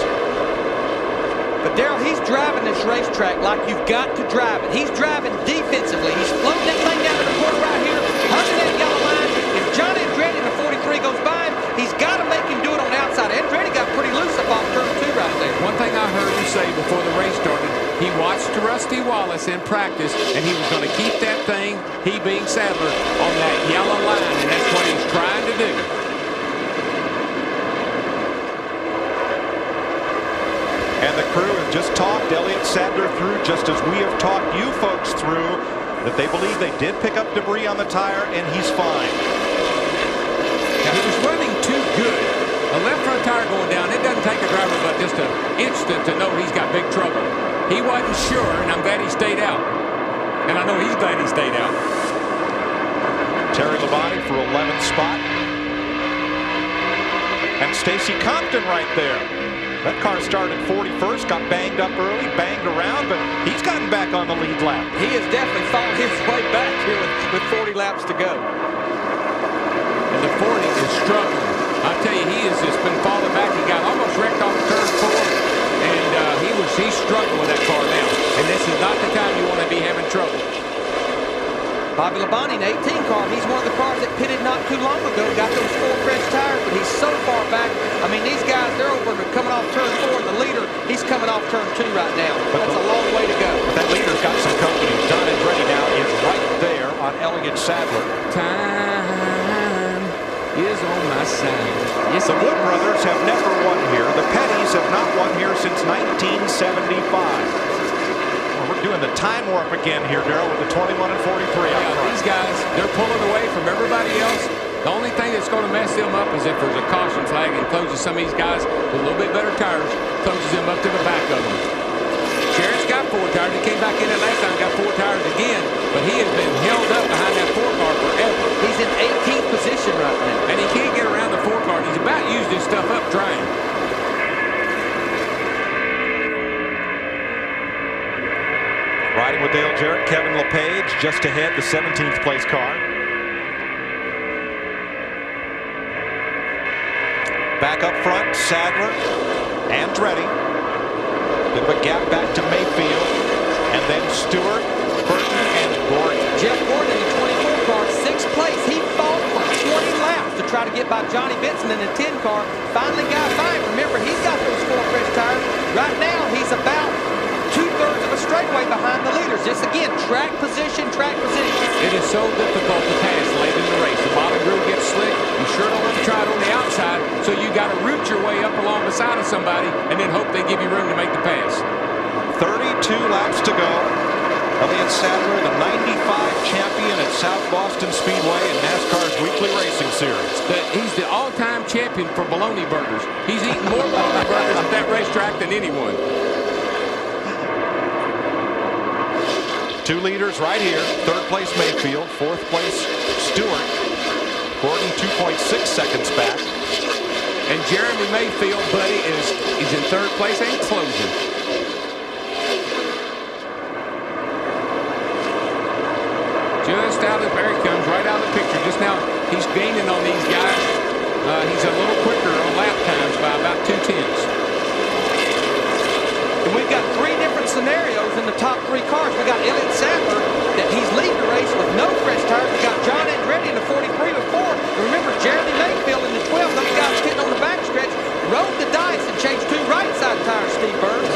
But Darrell, he's driving this racetrack like you've got to drive it. He's driving defensively. He's floating that thing down to the corner right here, hugging that yellow line. If John Andretti in the 43 goes by him, he's got to make him do it on the outside. Andretti got pretty loose up off turn 2 right there. One thing I heard him say before the race started, he watched Rusty Wallace in practice, and he was going to keep that thing, he being Sadler, on that yellow line, and that's what he's trying to do. And the crew has just talked Elliott Sadler through, just as we have talked you folks through, that they believe they did pick up debris on the tire, and he's fine. Now, he was running too good. A left front tire going down, it doesn't take a driver but just an instant to know he's got big trouble. He wasn't sure, and I'm glad he stayed out. And I know he's glad he stayed out. Terry Labonte for 11th spot. And Stacy Compton right there. That car started 41st, got banged up early, banged around, but he's gotten back on the lead lap. He has definitely found his way back here with 40 laps to go. And the 40 is struggling. I tell you, he has just been falling back. He got almost wrecked off turn 4, and he's struggling with that car now. And this is not the time you want to be having trouble. Bobby Labonte in 18 car, he's one of the cars that pitted not too long ago, got those 4 fresh tires, but he's so far back. I mean, these guys, they're over coming off turn 4, and the leader, he's coming off turn 2 right now. That's a long way to go. But that leader's got some company. John Andretti now is right there on Elliott Sadler. Time is on my side. Yes, the Wood brothers have never won here. The Pettys have not won here since 1975. We're doing the time warp again here, Darrell, with the 21 and 43 out front. These guys, they're pulling away from everybody else. The only thing that's going to mess them up is if there's a caution flag and closes some of these guys with a little bit better tires, closes them up to the back of them. Jarrett's got 4 tires. He came back in it last time, got 4 tires again, but he has been held up behind that 4 car forever. He's in 18th position right now. And he can't get around the 4 car. He's about used his stuff up trying. Riding with Dale Jarrett, Kevin LePage just ahead, the 17th place car. Back up front, Sadler, Andretti. Bit of a gap back to Mayfield, and then Stewart, Burton, and Gordon. Jeff Gordon in the 24 car, 6th place. He fought for 20 laps to try to get by Johnny Benson in the 10 car. Finally got by him. Remember, he's got those 4 fresh tires. Right now, he's about 2/3 of a straightaway behind the leaders. Just again, track position, track position. It is so difficult to pass late in the race. The bottom groove gets slick. You sure don't want to try it on the outside, so you got to root your way up along beside of somebody and then hope they give you room to make the pass. 32 laps to go. Elliott Sadler, the 95 champion at South Boston Speedway in NASCAR's weekly racing series. He's the all-time champion for bologna burgers. He's eaten more bologna burgers at that racetrack than anyone. 2 leaders right here. 3rd place Mayfield, 4th place Stewart. Gordon 2.6 seconds back. And Jeremy Mayfield, buddy, is in third place and closing. Just out of there he comes, right out of the picture. Just now, he's gaining on these guys. He's a little quicker on lap times by about 2/10. And we've got three different scenarios in the top three cars. We got Elliott Sadler, that he's leading the race with no fresh tires. We got John Andretti in the 43 before. And remember, Jeremy Mayfield in the 12. Those guys hitting on the backstretch, rolled the dice and changed two right-side tires, Steve Burns.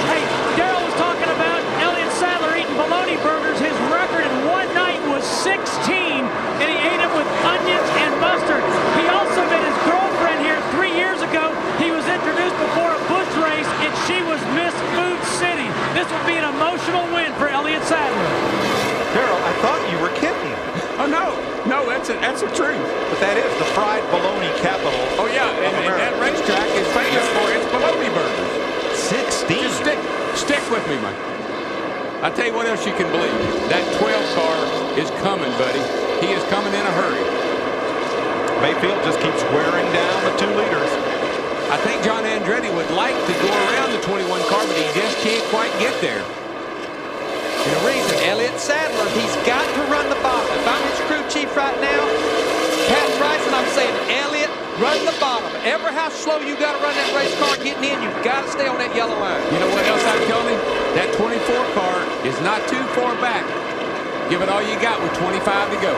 Hey, Darrell was talking about Elliott Sadler eating bologna burgers. His record in one night was 16, and he ate them with onions and mustard. He also met his girlfriend here 3 years ago. He was introduced before a Busch race, and she was Miss Food City. This would be an emotional win for Elliott Sadler. Darrell, I thought you were kidding. Oh, no, that's the truth. But that is the fried bologna capital. Oh, yeah, and that racetrack is famous for its bologna burgers. 16. Just stick with me, Mike. I'll tell you what else you can believe. That 12 car is coming, buddy. He is coming in a hurry. Mayfield just keeps wearing down the 2 leaders. I think John Andretti would like to go around the 21 car, but he just can't quite get there. And the reason, Elliott Sadler, he's got to run the bottom. If I'm his crew chief right now, Pat Bryson, I'm saying, Elliott, run the bottom. Ever how slow you got to run that race car getting in, you've got to stay on that yellow line. You know what else I'm telling him? That 24 car is not too far back. Give it all you got with 25 to go.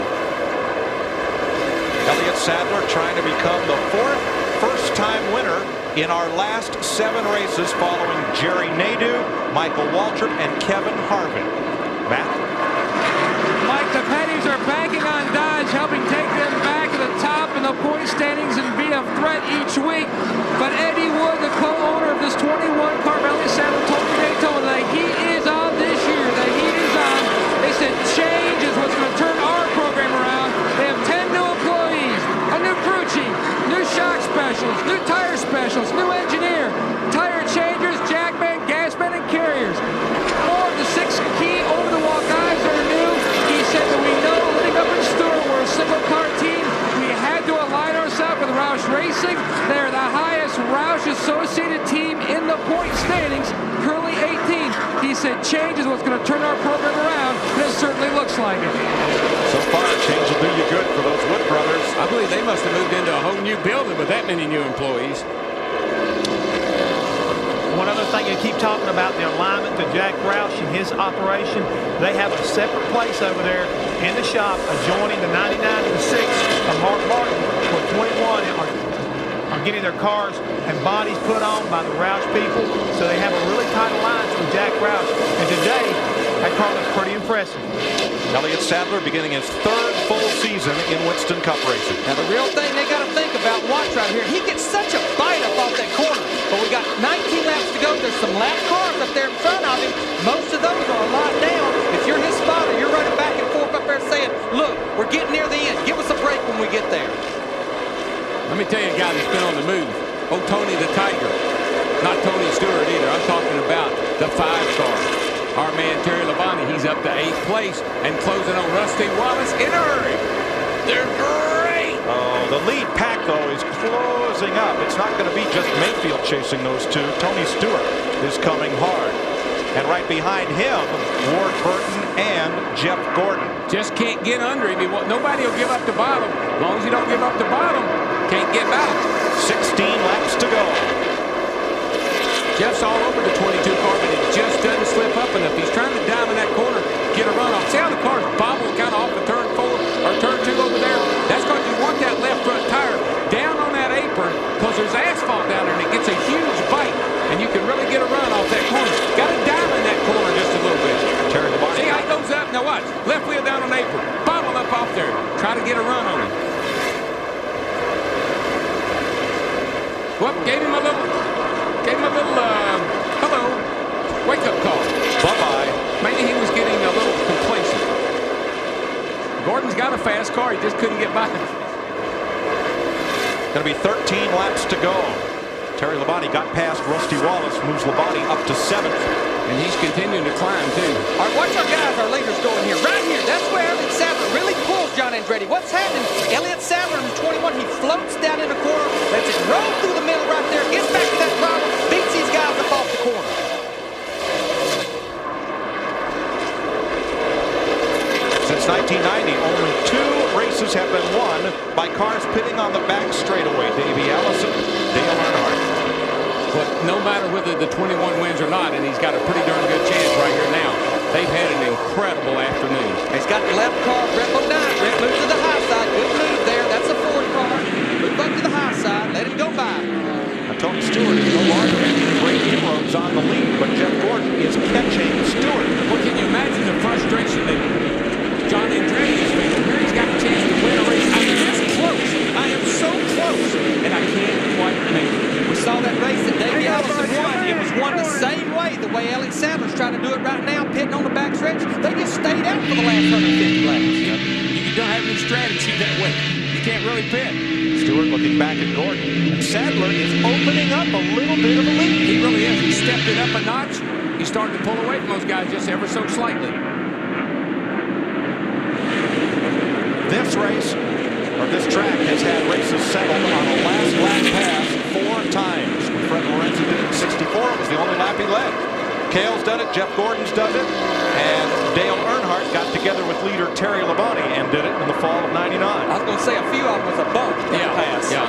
Elliott Sadler trying to become the 4th first-time winner in our last 7 races, following Jerry Nadeau, Michael Waltrip, and Kevin Harvick. Matt? Mike, the Petties are banking on Dodge, helping take them back to the top in the point standings and be a threat each week. But Eddie Wood, the co-owner of this 21 car, Elliott Sadler, told me Daytona that heat is on this year. The heat is on. They said change is what's going to turn our program around. They have 10 new employees, a new crew chief, new shock specialists, new tire specialists, new engineer, tire changers, jackmen, gasmen, and carriers. 4 of the 6 key over-the-wall guys are new. He said that we know living up in Stewart, we're a single-car team. We had to align ourselves with Roush Racing. They're the highest Roush-associated team in the point standings, currently 18. He said change is what's going to turn our program around, and it certainly looks like it. So far, change will do you good for those Wood brothers. I believe they must have moved into a whole new building with that many new employees. One other thing you keep talking about, the alignment to Jack Roush and his operation. They have a separate place over there in the shop adjoining the 99 and the 6 of Mark Martin, where 21 are getting their cars and bodies put on by the Roush people. So they have a really tight alliance with Jack Roush. And today, that car looks pretty impressive. Elliott Sadler beginning his 3rd full season in Winston Cup racing. Now the real thing they got to think about, watch right here. He gets such a bite up off that corner. But we got 19 laps to go. There's some lap cars up there in front of him. Most of those are a lot down. If you're his spotter, you're running back and forth up there saying, look, we're getting near the end. Give us a break when we get there. Let me tell you a guy that's been on the move. Oh, Tony the Tiger. Not Tony Stewart either. I'm talking about the 5 car. Our man Terry Labonte, he's up to 8th place and closing on Rusty Wallace in a hurry. They're great. Oh, the lead pack, though, is closing up. It's not going to be just Mayfield chasing those 2. Tony Stewart is coming hard. And right behind him, Ward Burton and Jeff Gordon. Just can't get under him. Nobody will give up the bottom. As long as you don't give up the bottom, can't get back. 16 laps to go. Jeff's all over the 22 car, but it just doesn't slip up enough. He's trying to dive in that corner, get a run off. See how the car's bobble kind of off of turn 4 or turn 2 over there? That's because you want that left front tire down on that apron, because there's asphalt down there and it gets a huge bite, and you can really get a run off that corner. Got to dive in that corner just a little bit. Terry Labonte. See how it goes up? Now watch. Left wheel down on the apron. Bobble up off there. Try to get a run on him. Well, gave him a little hello, wake-up call. Bye-bye. Maybe he was getting a little complacent. Gordon's got a fast car. He just couldn't get by. Going to be 13 laps to go. Terry Labonte got past Rusty Wallace, moves Labonte up to 7th. And he's continuing to climb, too. All right, watch our guys, our leaders going here. Right here, that's where Elliott Sadler really pulls John Andretti. What's happening? Elliott Sadler, who's 21, he floats down in the corner, lets it roll through the middle right there, gets back to that driver, beats these guys up off the corner. Since 1990, only 2 races have been won by cars pitting on the back straightaway. Davey Allison, Dale Earnhardt. But no matter whether the 21 wins or not, and he's got a pretty darn good chance right here now, they've had an incredible afternoon. He's got the left car, Brett Bodine. Brett moves to the high side. Good move there. That's a Ford car. Move up to the high side. Let him go by. Now, Tony Stewart is no longer making great inroads on the lead, but Jeff Gordon is catching Stewart. Well, can you imagine the frustration that John Andretti is feeling here? He's got a chance to win a race. I mean, that's close. I am so close, and I can't quite make it. We saw that race that Davey Allison won. It was won the same the way Elliott Sadler's trying to do it right now, pitting on the backstretch. They just stayed out for the last 150 laps. You don't have any strategy that way. You can't really pit. Stewart looking back at Gordon. And Sadler is opening up a little bit of a lead. He really is. He stepped it up a notch. He started to pull away from those guys just ever so slightly. This race, or this track, has had races settled on a last lap pass 4 times. When Fred Lorenzo did it in 64, it was the only lap he led. Cale's done it, Jeff Gordon's done it, and Dale Earnhardt got together with leader Terry Labonte and did it in the fall of '99. I was going to say a few of them was a bump in the pass. Yeah,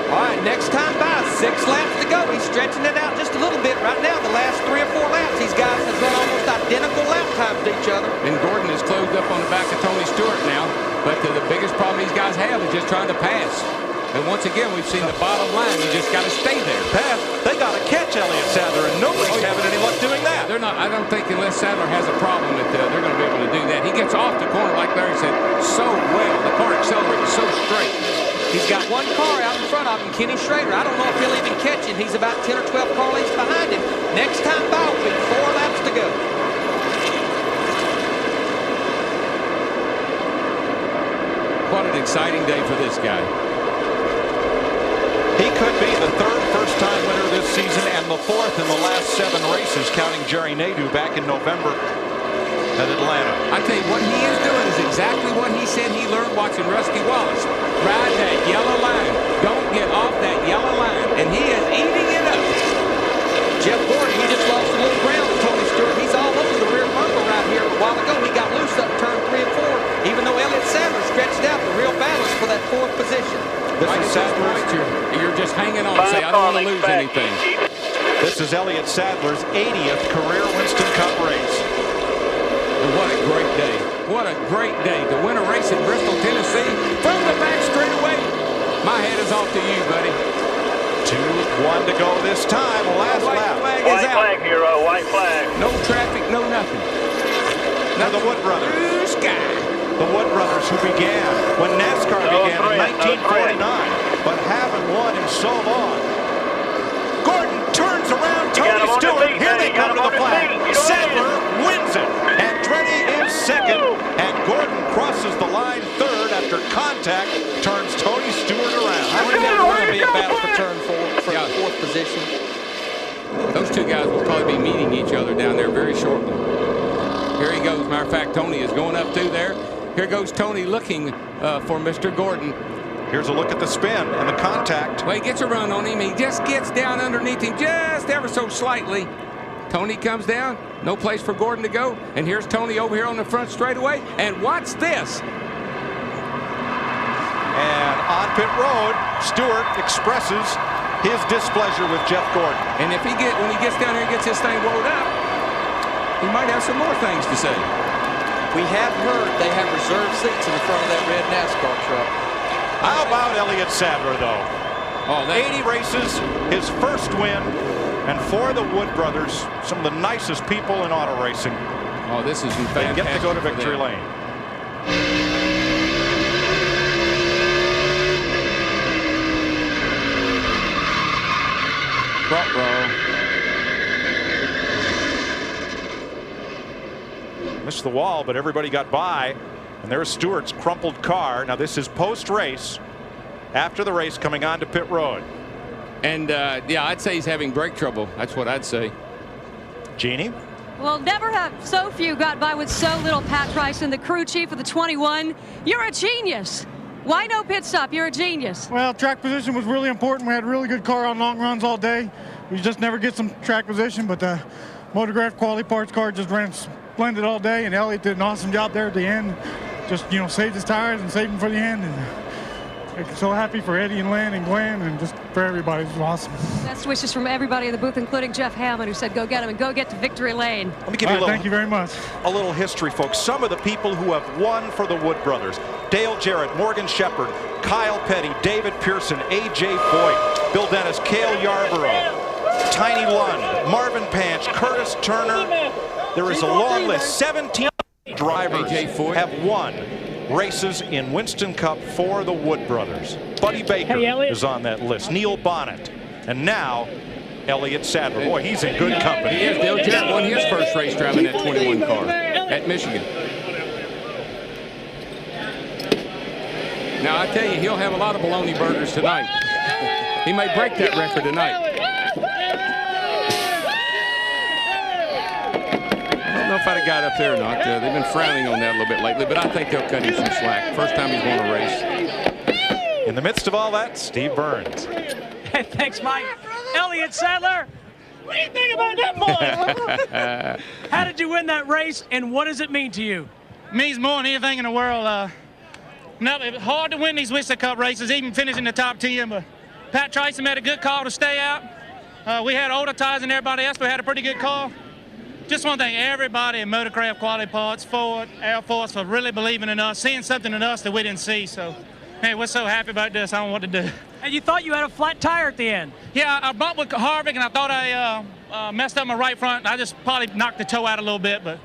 all right, next time by, 6 laps to go. He's stretching it out just a little bit right now. The last 3 or 4 laps, these guys have run almost identical lap times to each other. And Gordon is closed up on the back of Tony Stewart now, but the biggest problem these guys have is just trying to pass. And once again, we've seen the bottom line. You just got to stay there. Pass. They got to catch Elliott Sadler, and nobody's having any luck doing that. They're not. I don't think unless Sadler has a problem that they're going to be able to do that. He gets off the corner, like Larry said, so well. The car accelerates so straight. He's got 1 car out in front of him, Kenny Schrader. I don't know if he'll even catch him. He's about 10 or 12 car lengths behind him. Next time by will be 4 laps to go. What an exciting day for this guy. He could be the 3rd first-time winner this season and the 4th in the last 7 races, counting Jerry Nadeau back in November at Atlanta. I tell you, what he is doing is exactly what he said he learned watching Rusty Wallace. Ride that yellow line. Don't get off that yellow line. And he is eating it up. Jeff Gordon, he just lost a little ground to Tony Stewart. He's all over the rear bumper right here. A while ago, he got loose up turn 3 and 4. Even though Elliott Sadler stretched out, the real battle is for that 4th position. This is Sadler's. You're just hanging on. Say, I don't want to lose anything. This is Elliott Sadler's 80th career Winston Cup race. And what a great day. What a great day to win a race in Bristol, Tennessee from the back straightaway. My hat is off to you, buddy. 2-1 to go this time. Last lap. Flag is out. White flag, hero. White flag. No traffic, no nothing. Now the Wood brothers. Blue sky. The Wood brothers, who began when NASCAR began in 1949, but haven't won in so long. Gordon turns around Tony Stewart. Here they come to the flag. Sadler wins it. Andretti is 2nd, and Gordon crosses the line 3rd after contact, turns Tony Stewart around. I think that will be a battle for turn 4 for the 4th position. Those 2 guys will probably be meeting each other down there very shortly. Here he goes. Matter of fact, Tony is going up through there. Here goes Tony looking for Mr. Gordon. Here's a look at the spin and the contact. Well, he gets a run on him. He just gets down underneath him just ever so slightly. Tony comes down. No place for Gordon to go. And here's Tony over here on the front straightaway. And watch this. And on pit road, Stewart expresses his displeasure with Jeff Gordon. And if when he gets down here and gets this thing rolled up, he might have some more things to say. We have heard they have reserved seats in the front of that red NASCAR truck. How about Elliott Sadler, though? Oh, 80 races, his first win, and for the Wood brothers, some of the nicest people in auto racing. Oh, this is fantastic. They get to go to victory lane. Front row. Missed the wall, but everybody got by. And there's Stewart's crumpled car. Now this is post-race, after the race, coming onto pit road. And yeah, I'd say he's having brake trouble. That's what I'd say. Jeannie? Well, never have so few got by with so little. Pat Tryson, the crew chief of the 21. You're a genius. Why no pit stop? You're a genius. Well, track position was really important. We had a really good car on long runs all day. We just never get some track position, but the Motorgraph quality parts car just ran splendid all day, and Elliott did an awesome job there at the end. Just, saved his tires and saved them for the end. And I'm so happy for Eddie and Lynn and Glenn and just for everybody. It was awesome. Best wishes from everybody in the booth, including Jeff Hammond, who said go get him and go get to victory lane. Let me give you a little, thank you very much. A little history, folks. Some of the people who have won for the Wood brothers: Dale Jarrett, Morgan Shepherd, Kyle Petty, David Pearson, A.J. Foyt, Bill Dennis, Cale Yarborough, Tiny Lund, Marvin Panch, Curtis Turner. There is a long list. 17 drivers have won races in Winston Cup for the Wood brothers. Buddy Baker is on that list. Neil Bonnet. And now, Elliott Sadler. Boy, he's in good company. He is. Dale Jarrett won his first race driving that 21 car at Michigan. Now, I tell you, he'll have a lot of bologna burgers tonight. He may break that record tonight. I don't know if I'd have got up there or not. They've been frowning on that a little bit lately, but I think they'll cut him some slack. First time he's won a race. In the midst of all that, Steve Burns. Hey, thanks, Mike. Elliott Sadler, what do you think about that, boy? How did you win that race, and what does it mean to you? It means more than anything in the world. It's hard to win these Winston Cup races, even finishing the top 10, but Pat Tryson made a good call to stay out. We had older tires than everybody else, but we had a pretty good call. Just want to thank everybody at Motorcraft Quality Parts, Ford, Air Force for really believing in us, seeing something in us that we didn't see. So, hey, we're so happy about this. I don't know what to do. And you thought you had a flat tire at the end. Yeah, I bumped with Harvick, and I thought I messed up my right front. I just probably knocked the toe out a little bit, but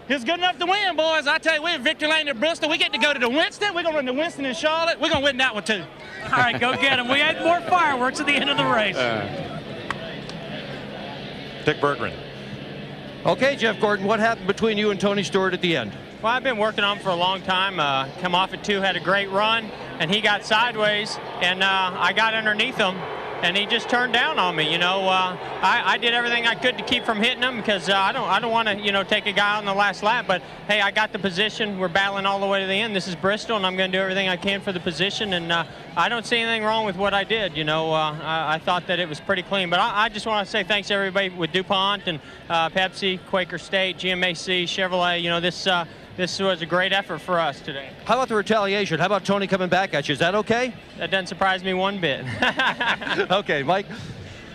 it was good enough to win, boys. I tell you, we're victory lane to Bristol. We get to go to the Winston. We're going to run to Winston and Charlotte. We're going to win that one, too. All right, go get them. We had more fireworks at the end of the race. Dick Berggren. Okay, Jeff Gordon, what happened between you and Tony Stewart at the end? Well, I've been working on him for a long time. Come off at 2, had a great run, and he got sideways, and I got underneath him, and he just turned down on me. I did everything I could to keep from hitting him because I don't want to take a guy on the last lap. But hey, I got the position. We're battling all the way to the end. This is Bristol, and I'm going to do everything I can for the position. And I don't see anything wrong with what I did. I thought that it was pretty clean. But I just want to say thanks to everybody with DuPont and Pepsi, Quaker State, GMAC, Chevrolet. This was a great effort for us today. How about the retaliation? How about Tony coming back at you? Is that okay? That doesn't surprise me one bit. Okay, Mike.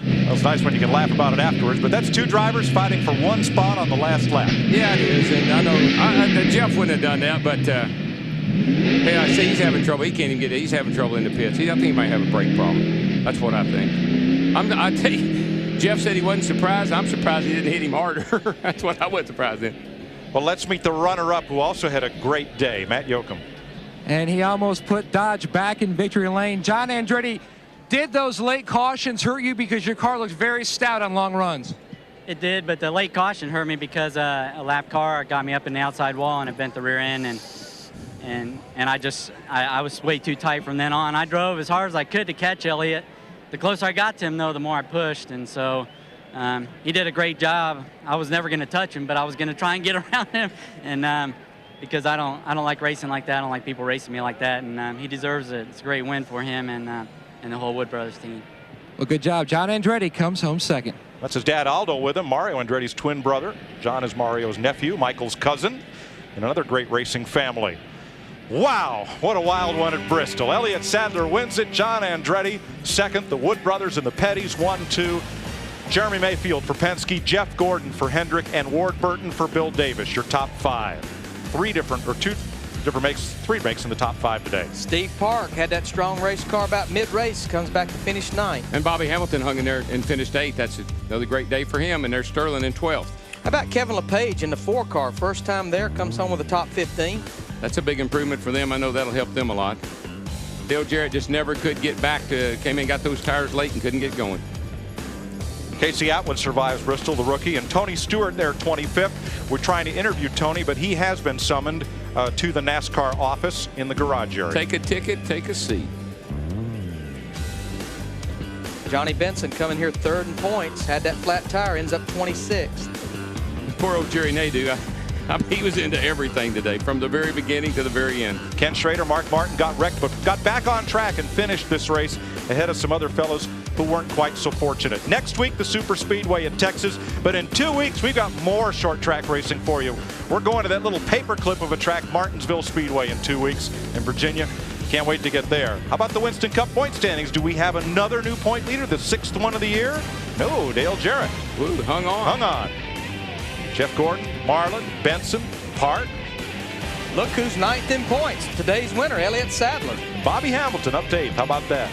Well, it's nice when you can laugh about it afterwards, but that's 2 drivers fighting for 1 spot on the last lap. Yeah, it is, and I know Jeff wouldn't have done that, but hey, I see he's having trouble. He can't even get it. He's having trouble in the pits. I think he might have a brake problem. That's what I think. I tell you, Jeff said he wasn't surprised. I'm surprised he didn't hit him harder. That's what I was surprised in. Well, let's meet the runner-up who also had a great day, Matt Yoakum. And he almost put Dodge back in victory lane. John Andretti, did those late cautions hurt you because your car looks very stout on long runs? It did, but the late caution hurt me because a lap car got me up in the outside wall and it bent the rear end, and I was way too tight from then on. I drove as hard as I could to catch Elliott. The closer I got to him, though, the more I pushed, and so he did a great job. I was never going to touch him, but I was going to try and get around him, and because I don't like racing like that. I don't like people racing me like that, and he deserves it. It's a great win for him and the whole Wood Brothers team. Well, good job. John Andretti comes home second. That's his dad Aldo with him, Mario Andretti's twin brother. John is Mario's nephew, Michael's cousin, and another great racing family. Wow, what a wild one at Bristol. Elliott Sadler wins it. John Andretti second. The Wood Brothers and the Pettys 1-2. Jeremy Mayfield for Penske, Jeff Gordon for Hendrick, and Ward Burton for Bill Davis. Your top 5. 3 makes in the top 5 today. Steve Park had that strong race car about mid-race, comes back to finish 9th. And Bobby Hamilton hung in there and finished 8th. That's another great day for him. And there's Sterling in 12th. How about Kevin LePage in the 4 car? First time there, comes home with a top 15. That's a big improvement for them. I know that'll help them a lot. Dale Jarrett just never could get back to, came in, got those tires late and couldn't get going. Casey Atwood survives Bristol, the rookie, and Tony Stewart there 25th. We're trying to interview Tony, but he has been summoned to the NASCAR office in the garage area. Take a ticket, take a seat. Johnny Benson coming here 3rd in points, had that flat tire, ends up 26th. poor old Jerry Nadeau. I mean, he was into everything today, from the very beginning to the very end. Ken Schrader, Mark Martin got wrecked, but got back on track and finished this race ahead of some other fellows who weren't quite so fortunate. Next week, the Super Speedway in Texas, but in 2 weeks, we've got more short track racing for you. We're going to that little paperclip of a track, Martinsville Speedway, in 2 weeks in Virginia. Can't wait to get there. How about the Winston Cup point standings? Do we have another new point leader, the 6th one of the year? No, Dale Jarrett. Ooh, hung on. Hung on. Jeff Gordon, Marlin, Benson, Hart. Look who's 9th in points. Today's winner, Elliott Sadler. Bobby Hamilton up to 8th. How about that?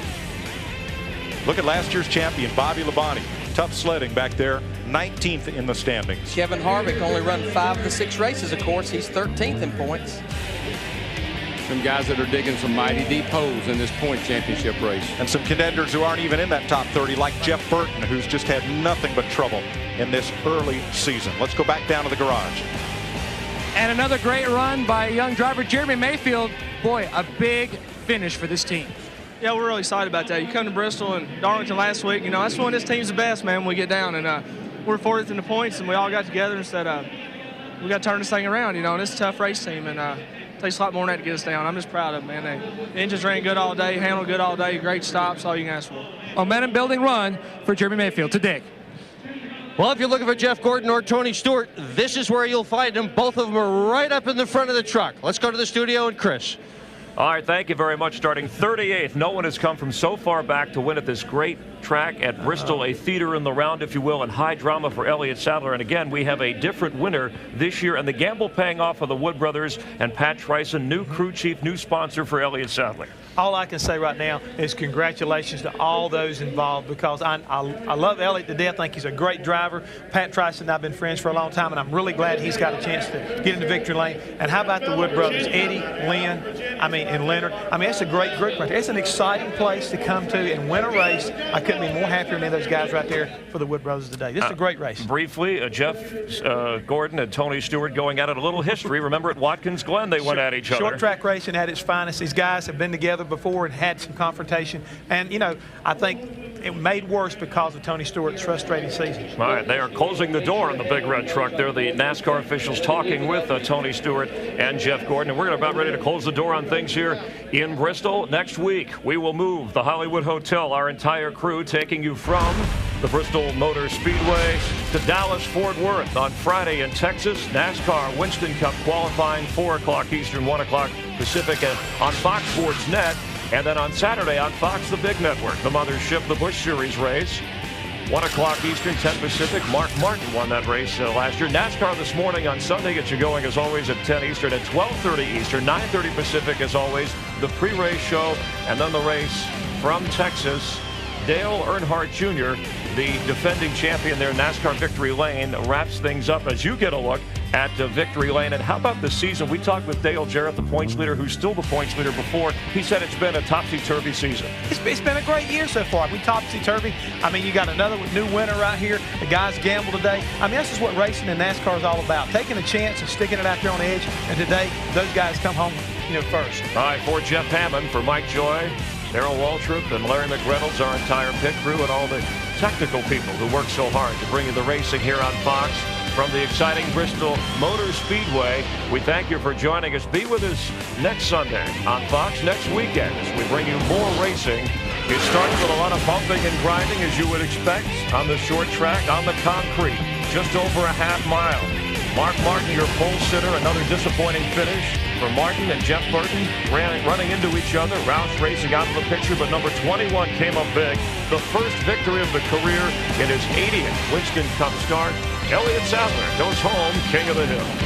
Look at last year's champion, Bobby Labonte. Tough sledding back there, 19th in the standings. Kevin Harvick only run 5 of the 6 races, of course. He's 13th in points. Some guys that are digging some mighty deep holes in this point championship race. And some contenders who aren't even in that top 30, like Jeff Burton, who's just had nothing but trouble in this early season. Let's go back down to the garage. And another great run by a young driver, Jeremy Mayfield. Boy, a big finish for this team. Yeah, we're really excited about that. You come to Bristol and Darlington last week, you know, that's when this team's the best, man, when we get down. And we're 4th in the points, and we all got together and said, we got to turn this thing around, you know, and it's a tough race team. And it takes a lot more than that to get us down. I'm just proud of them, man. The engines ran good all day, handled good all day, great stops, all you can ask for. Momentum building run for Jeremy Mayfield to Dick. Well, if you're looking for Jeff Gordon or Tony Stewart, this is where you'll find them. Both of them are right up in the front of the truck. Let's go to the studio and Chris. All right, thank you very much. Starting 38th, no one has come from so far back to win at this great track at Bristol, a theater in the round, if you will, and high drama for Elliott Sadler. And again, we have a different winner this year, and the gamble paying off for the Wood Brothers and Pat Tryson, new crew chief, new sponsor for Elliott Sadler. All I can say right now is congratulations to all those involved, because I love Elliott to death. I think he's a great driver. Pat Tryson and I have been friends for a long time, and I'm really glad he's got a chance to get into victory lane. And how about the Wood Brothers, Eddie, Lynn, and Leonard? I mean, it's a great group right there. It's an exciting place to come to and win a race. I couldn't be more happier than any of those guys right there for the Wood Brothers today. This is a great race. Briefly, Jeff Gordon and Tony Stewart going at it. A little history. Remember at Watkins Glen, they went at each other. Short track racing at its finest. These guys have been together before and had some confrontation. And, you know, I think it made worse because of Tony Stewart's frustrating season. All right, they are closing the door on the big red truck there. The NASCAR officials talking with Tony Stewart and Jeff Gordon. And we're about ready to close the door on things here in Bristol. Next week, we will move the Hollywood Hotel, our entire crew, taking you from the Bristol Motor Speedway to Dallas-Fort Worth on Friday in Texas. NASCAR Winston Cup qualifying, 4 o'clock Eastern, 1 o'clock Pacific, and on Fox Sports Net. And then on Saturday on Fox, the big network, the mothership, the Busch Series race. 1 o'clock Eastern, 10 Pacific. Mark Martin won that race last year. NASCAR this morning on Sunday gets you going as always at 10 Eastern, at 12:30 Eastern, 9:30 Pacific as always. The pre-race show, and then the race from Texas. Dale Earnhardt Jr., the defending champion there, NASCAR Victory Lane, wraps things up as you get a look at Victory Lane. And how about the season? We talked with Dale Jarrett, the points leader, who's still the points leader before. He said it's been a topsy-turvy season. It's been a great year so far. We topsy-turvy. I mean, you got another new winner right here. The guys gamble today. I mean, this is what racing and NASCAR is all about. Taking a chance and sticking it out there on the edge. And today, those guys come home, you know, first. All right, for Jeff Hammond, for Mike Joy, Darrell Waltrip, and Larry McReynolds, our entire pit crew, and all the technical people who work so hard to bring you the racing here on Fox from the exciting Bristol Motor Speedway. We thank you for joining us. Be with us next Sunday on Fox next weekend as we bring you more racing. It starts with a lot of bumping and grinding, as you would expect, on the short track, on the concrete, just over a half mile. Mark Martin, your pole sitter, another disappointing finish for Martin and Jeff Burton, running into each other. Roush racing out of the picture, but number 21 came up big. The first victory of the career in his 80th Winston Cup start. Elliott Sadler goes home king of the hill.